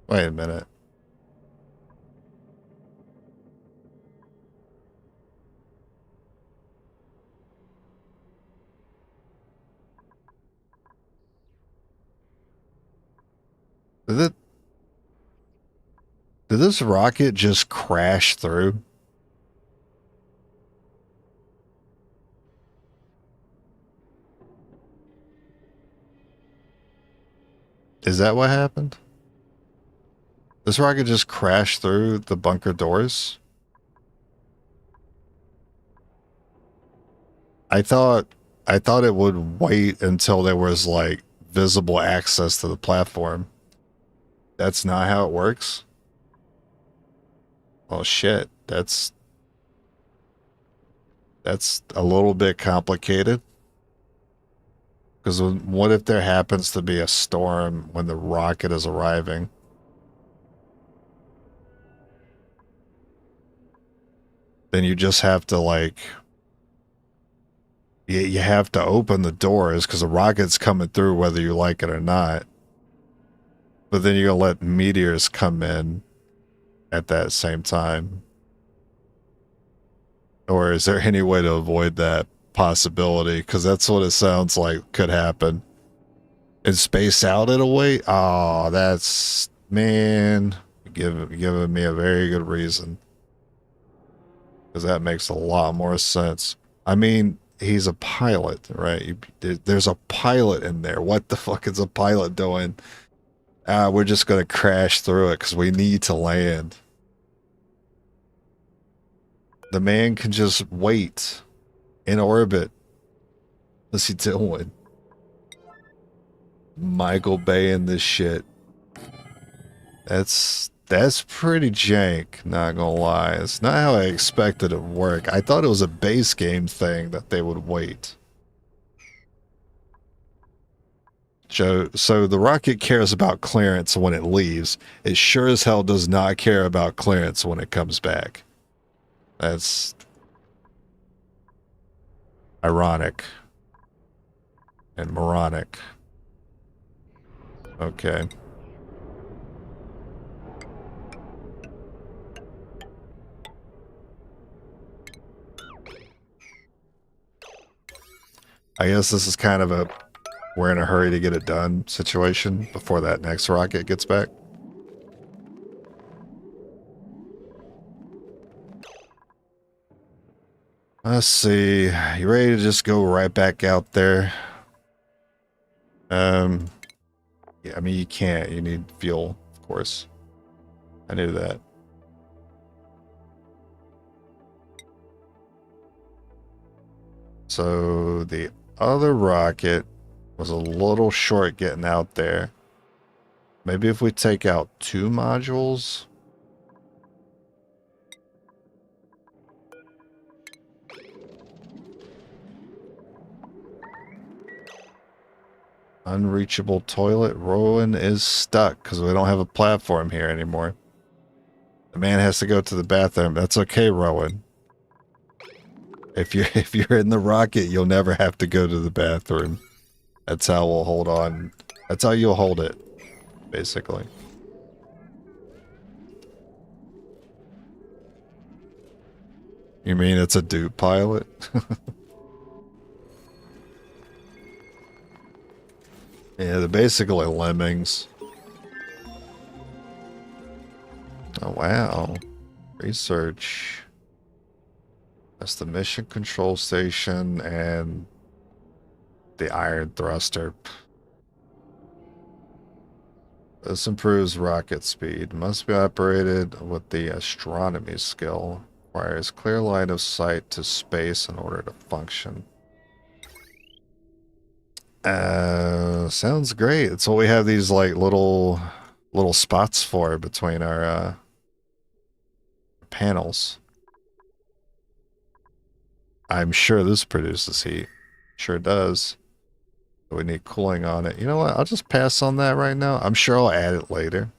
Wait a minute. Did this rocket just crash through? Is that what happened? This rocket just crashed through the bunker doors? I thought it would wait until there was like visible access to the platform. That's not how it works? Well, shit. That's a little bit complicated. Because what if there happens to be a storm when the rocket is arriving? Then you just have to like... You have to open the doors because the rocket's coming through whether you like it or not. But then you're going to let meteors come in at that same time. Or is there any way to avoid that possibility? Because that's what it sounds like could happen. And space out it away? Oh, that's... Man, giving me a very good reason. Because that makes a lot more sense. I mean... He's a pilot, right? There's a pilot in there. What the fuck is a pilot doing? We're just going to crash through it because we need to land. The man can just wait in orbit. What's he doing? Michael Bay in this shit. That's pretty jank, not gonna lie. It's not how I expected it to work. I thought it was a base game thing that they would wait. So the rocket cares about clearance when it leaves. It sure as hell does not care about clearance when it comes back. That's ironic and moronic. Okay. I guess this is kind of a we're in a hurry to get it done situation before that next rocket gets back. Let's see. You ready to just go right back out there? Yeah, I mean, you can't. You need fuel, of course. I knew that. So the other rocket was a little short getting out there. Maybe if we take out 2 modules. Unreachable toilet. Rowan is stuck because we don't have a platform here anymore. The man has to go to the bathroom. That's okay, Rowan. If you're in the rocket, you'll never have to go to the bathroom. That's how we'll hold on That's how you'll hold it, basically. You mean it's a dupe pilot? Yeah, they're basically lemmings. Oh, wow. Research. That's the mission control station and the iron thruster. This improves rocket speed. Must be operated with the astronomy skill. Requires clear line of sight to space in order to function. Sounds great. It's what we have these like little spots for between our panels. I'm sure this produces heat. Sure does. We need cooling on it. You know what? I'll just pass on that right now. I'm sure I'll add it later.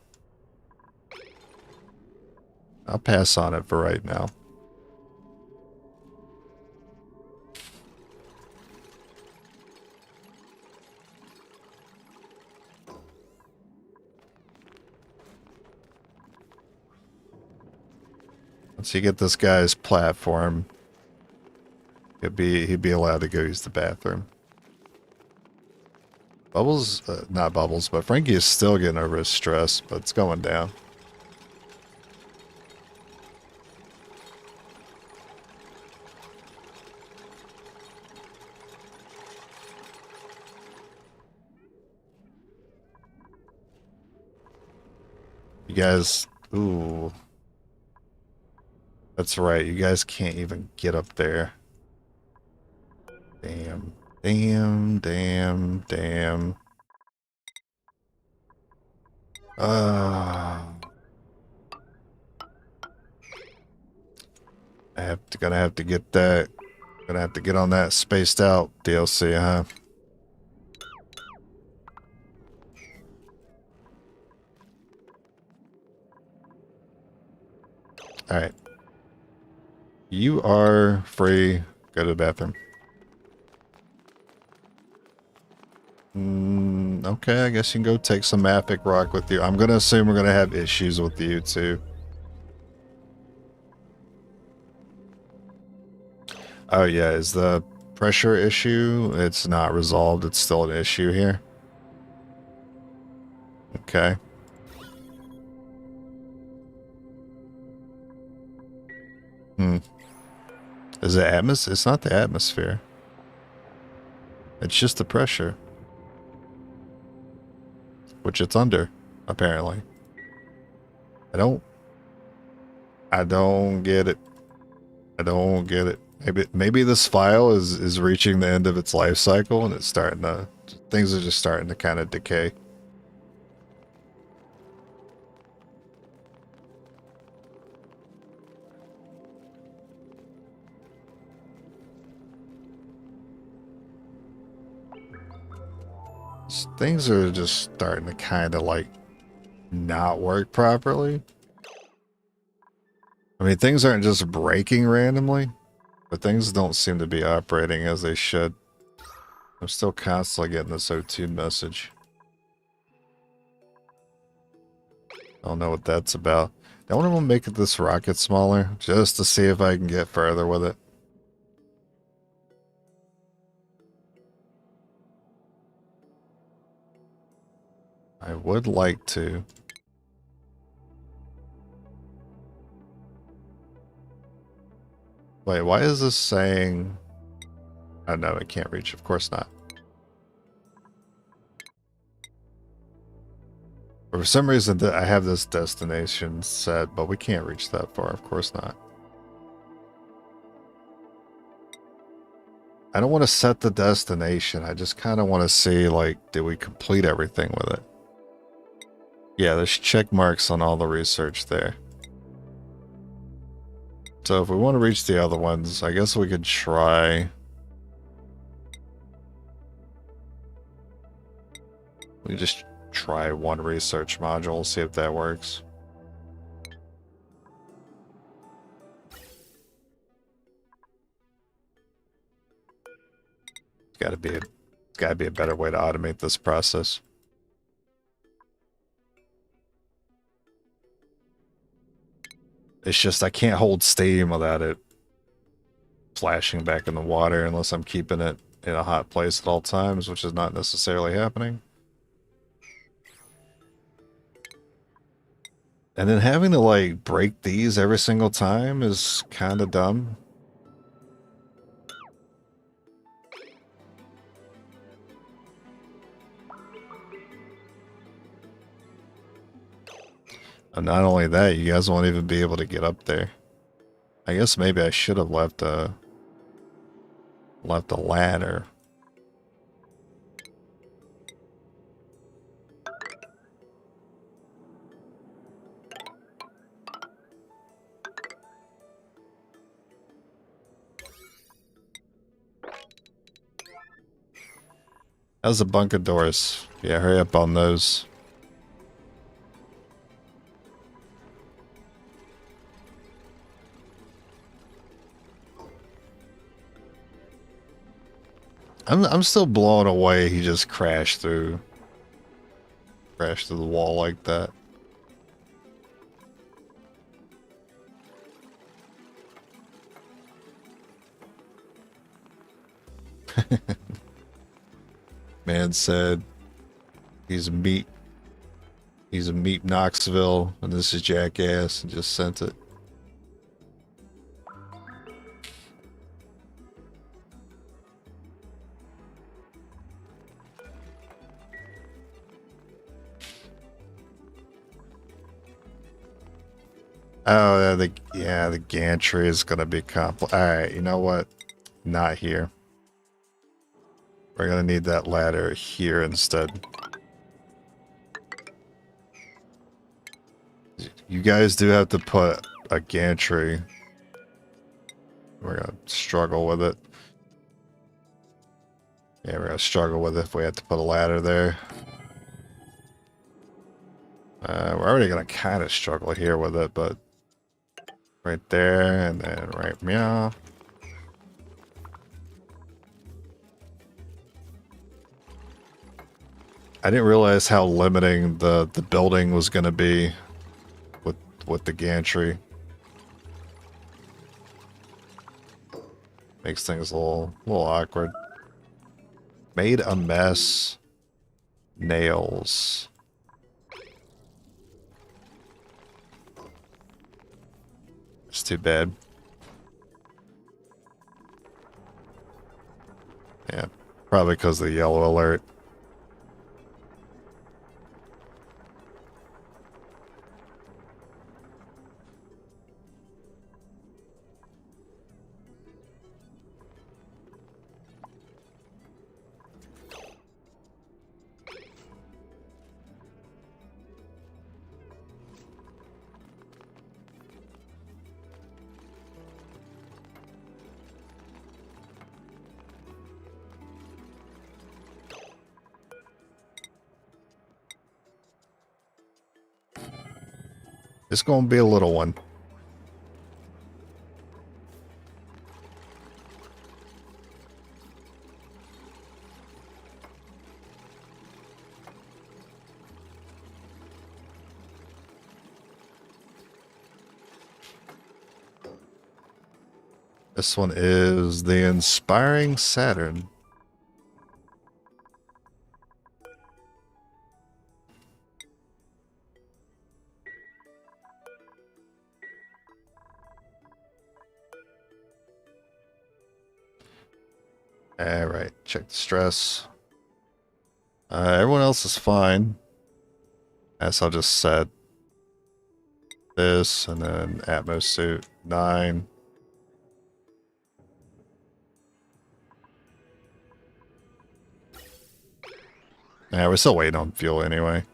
I'll pass on it for right now. Once you get this guy's platform, he'd be allowed to go use the bathroom. Bubbles, not Bubbles, but Frankie is still getting over his stress, but it's going down. You guys, ooh. That's right, you guys can't even get up there. Damn, damn, damn, damn. Gonna have to get that. Gonna have to get on that spaced out DLC, huh? Alright. You are free. Go to the bathroom. Okay, I guess you can go take some Mafic Rock with you. I'm gonna assume we're gonna have issues with you too. Oh yeah, is the pressure issue? It's not resolved. It's still an issue here. Okay. Is it atmosphere? It's not the atmosphere. It's just the pressure. Which it's under, apparently. I don't get it. I don't get it. Maybe this file is reaching the end of its life cycle and it's starting to, things are just starting to kind of decay. Things are just starting to kind of like not work properly. I mean, things aren't just breaking randomly, but things don't seem to be operating as they should. I'm still constantly getting this O2 message. I don't know what that's about. I want to make this rocket smaller just to see if I can get further with it. I would like to. Wait, why is this saying... Oh no, it can't reach. Of course not. For some reason, I have this destination set, but we can't reach that far. Of course not. I don't want to set the destination. I just kind of want to see, like, did we complete everything with it? Yeah, there's check marks on all the research there. So if we want to reach the other ones, I guess we could try... We just try one research module, see if that works. It's gotta be a better way to automate this process. It's just I can't hold steam without it splashing back in the water unless I'm keeping it in a hot place at all times, which is not necessarily happening. And then having to, like, break these every single time is kind of dumb. And not only that, you guys won't even be able to get up there. I guess maybe I should have left a ladder. How's the bunker doors? Yeah, hurry up on those. I'm still blown away he just crashed through the wall like that. Man said he's a meat Knoxville and this is Jackass and just sent it. Oh, the gantry is gonna be complex. Alright, you know what? Not here. We're gonna need that ladder here instead. You guys do have to put a gantry. We're gonna struggle with it. Yeah, we're gonna struggle with it if we have to put a ladder there. We're already gonna kind of struggle here with it, but right there and then right meow. I didn't realize how limiting the building was gonna be with the gantry. Makes things a little awkward. Made a mess. Nails. It's too bad. Yeah, probably because of the yellow alert. It's gonna be a little one. This one is the Inspiring Saturn. Alright, check the stress. Everyone else is fine. As I'll just set this and then Atmos suit 9. Yeah, we're still waiting on fuel anyway.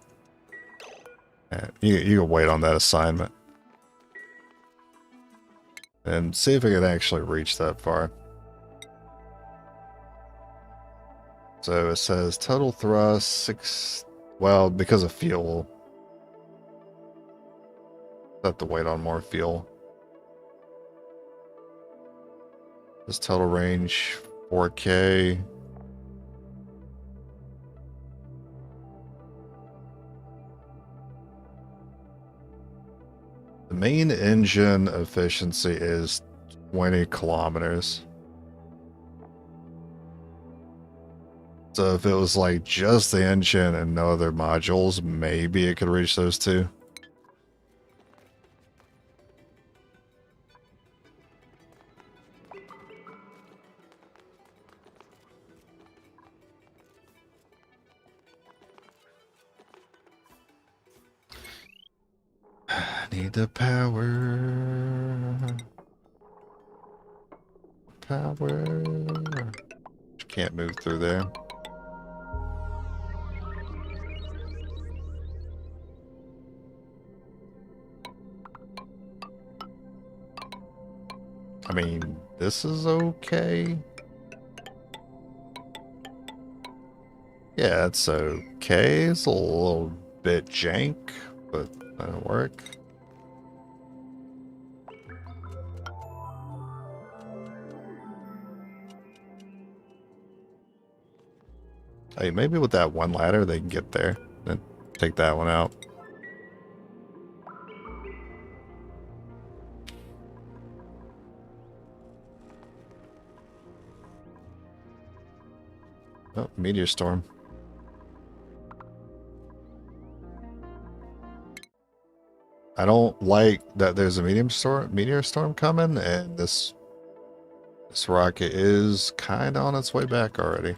Yeah, you can wait on that assignment. And see if I can actually reach that far. So it says total thrust 6. Well, because of fuel. Have to wait on more fuel. This total range 4K. The main engine efficiency is 20 kilometers. So if it was like just the engine and no other modules, maybe it could reach those two. Need the power. Power. Can't move through there. I mean, this is okay. Yeah, it's okay. It's a little bit jank, but that'll work. Hey, maybe with that one ladder they can get there. Then take that one out. Oh, meteor storm. I don't like that there's a meteor storm coming, and this rocket is kind of on its way back already.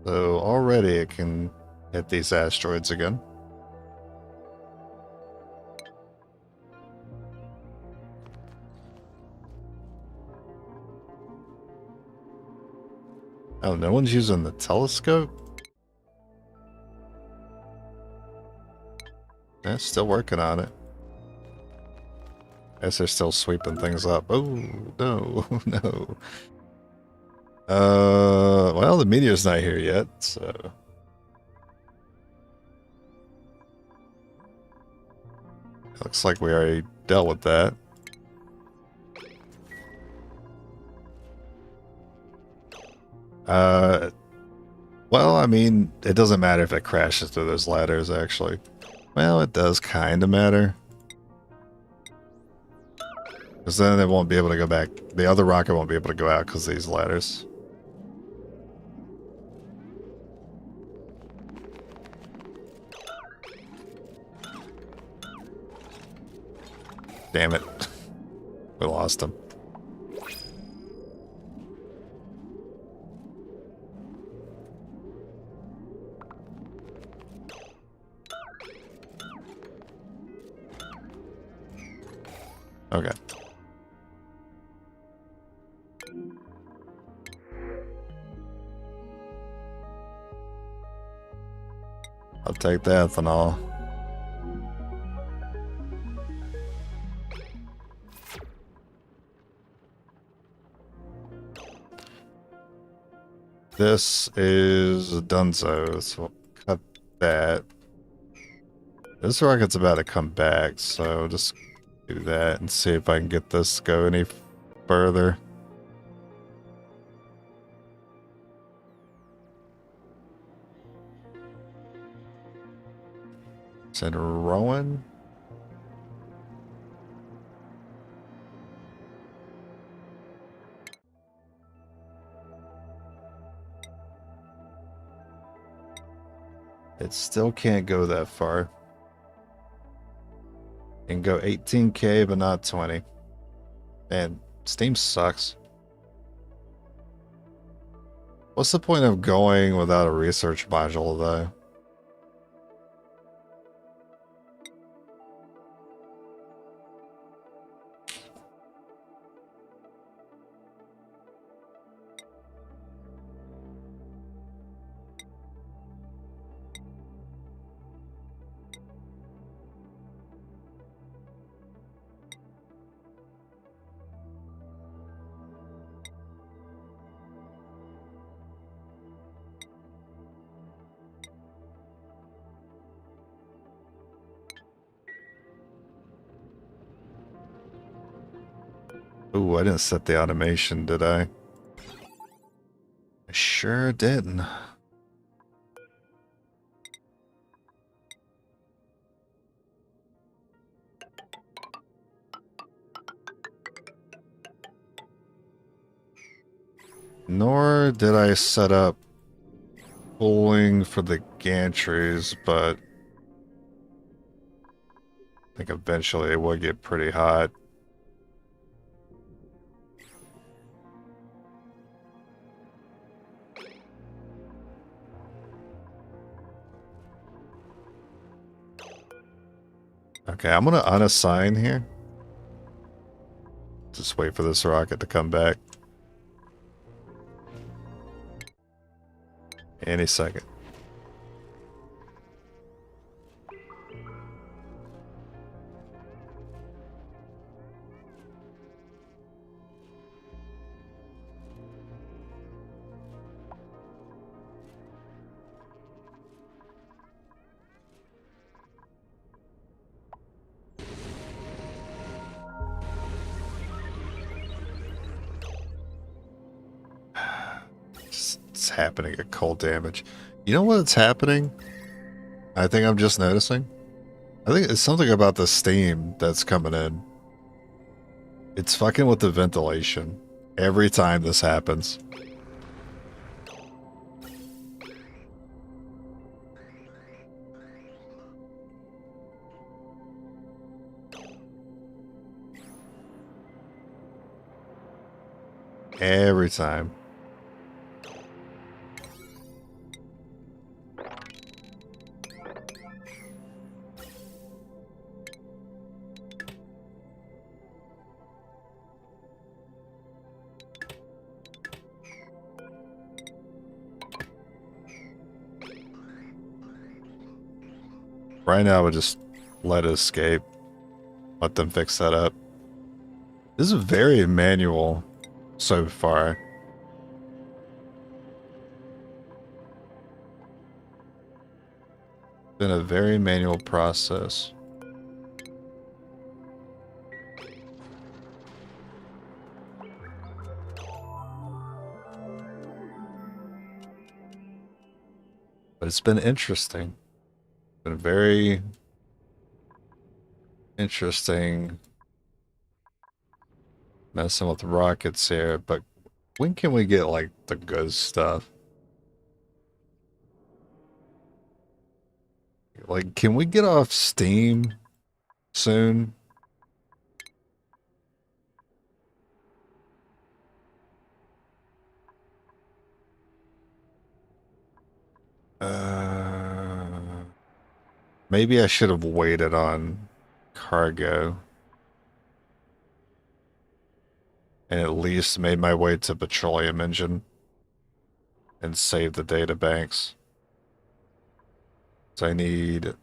So already it can hit these asteroids again. Oh, no one's using the telescope? Yeah, still working on it. Guess they're still sweeping things up. Oh, no, no. Well, the meteor's not here yet, so... Looks like we already dealt with that. Well, I mean, it doesn't matter if it crashes through those ladders, actually. Well, it does kind of matter. Because then it won't be able to go back. The other rocket won't be able to go out because of these ladders. Damn it. We lost him. Okay. I'll take the ethanol. This is Dunzo, so we'll cut that. This rocket's about to come back, so just do that and see if I can get this to go any further. Said Rowan. It still can't go that far. It can go 18K, but not 20. Man, Steam sucks. What's the point of going without a research module, though? Ooh, I didn't set the automation, did I? I sure didn't. Nor did I set up cooling for the gantries, but I think eventually it will get pretty hot. Okay, I'm gonna unassign here. Just wait for this rocket to come back. Any second. It's happening at cold damage. You know what's happening? I think I'm just noticing. I think it's something about the steam that's coming in. It's fucking with the ventilation every time this happens. Every time. Right now, I would just let it escape. Let them fix that up. This is very manual so far. Been a very manual process. But it's been interesting. Been very interesting messing with rockets here, but when can we get like the good stuff? Like, can we get off Steam soon? Maybe I should have waited on cargo. And at least made my way to petroleum engine. And saved the data banks. So I need,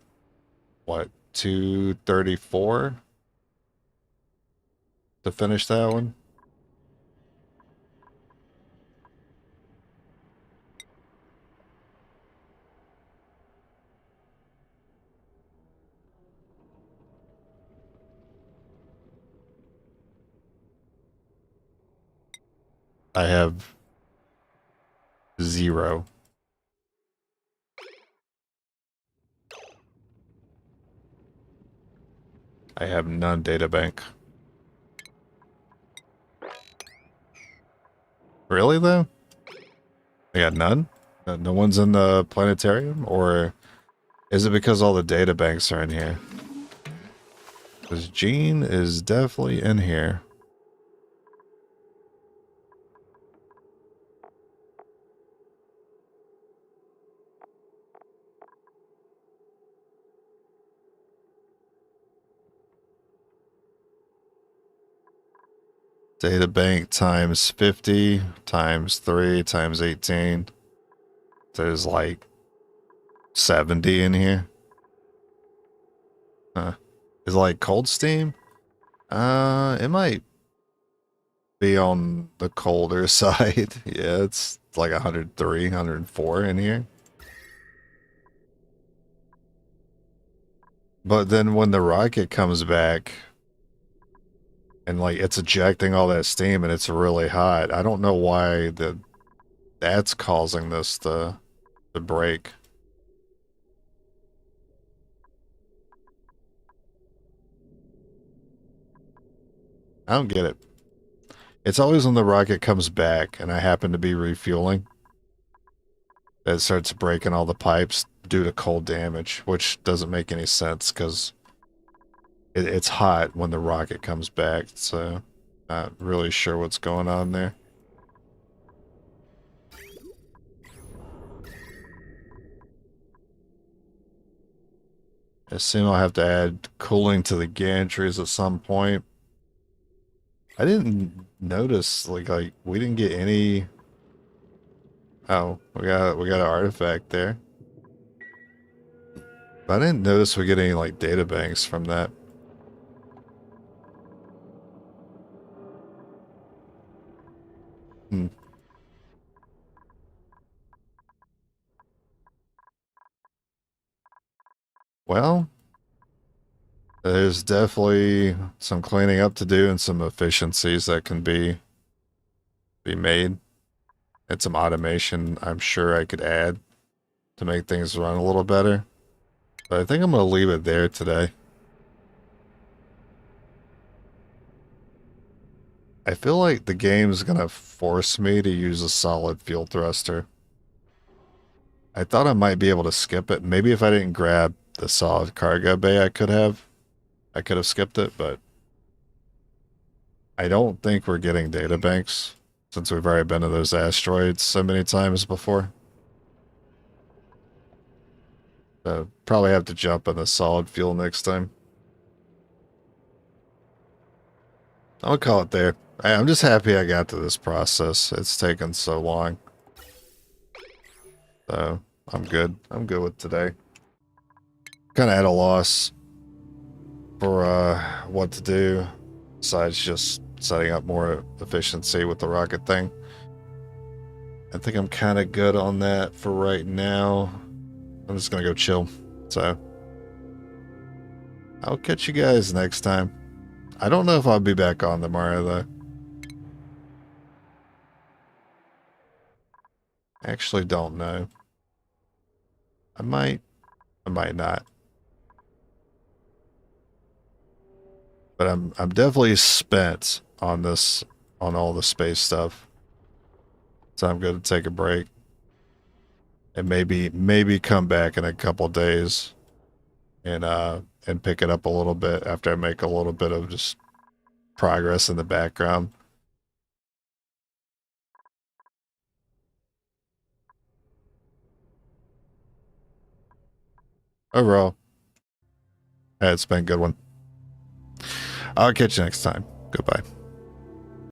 what, 234 to finish that one? I have 0. I have none data bank. Really though? I got none? No one's in the planetarium? Or Is it because all the data banks are in here? Because Gene is definitely in here. Data bank times 50 times 3 times 18. There's like 70 in here. Huh. Is it like cold steam? It might be on the colder side. Yeah, it's like 103, 104 in here. But then when the rocket comes back and like it's ejecting all that steam and it's really hot, I don't know why that's causing this to break. I don't get it. It's always when the rocket comes back and I happen to be refueling that it starts breaking all the pipes due to cold damage, which doesn't make any sense because it's hot when the rocket comes back, so not really sure what's going on there. I assume I'll have to add cooling to the gantries at some point. I didn't notice like we didn't get any. Oh, we got an artifact there. But I didn't notice we get any like data banks from that. Hmm. Well, there's definitely some cleaning up to do and some efficiencies that can be made. And some automation I'm sure I could add to make things run a little better. But I think I'm going to leave it there today. I feel like the game's going to force me to use a solid fuel thruster. I thought I might be able to skip it. Maybe if I didn't grab the solid cargo bay, I could have. I could have skipped it, but I don't think we're getting data banks since we've already been to those asteroids so many times before. So probably have to jump on the solid fuel next time. I'll call it there. I'm just happy I got to this process. It's taken so long. So I'm good. I'm good with today. Kind of at a loss for what to do besides just setting up more efficiency with the rocket thing. I think I'm kind of good on that for right now. I'm just gonna go chill. So I'll catch you guys next time. I don't know if I'll be back on tomorrow though. Actually don't know. I might not. But I'm definitely spent on this, on all the space stuff. So I'm going to take a break and maybe come back in a couple days and pick it up a little bit after I make a little bit of just progress in the background. Overall, it's been a good one. I'll catch you next time. Goodbye.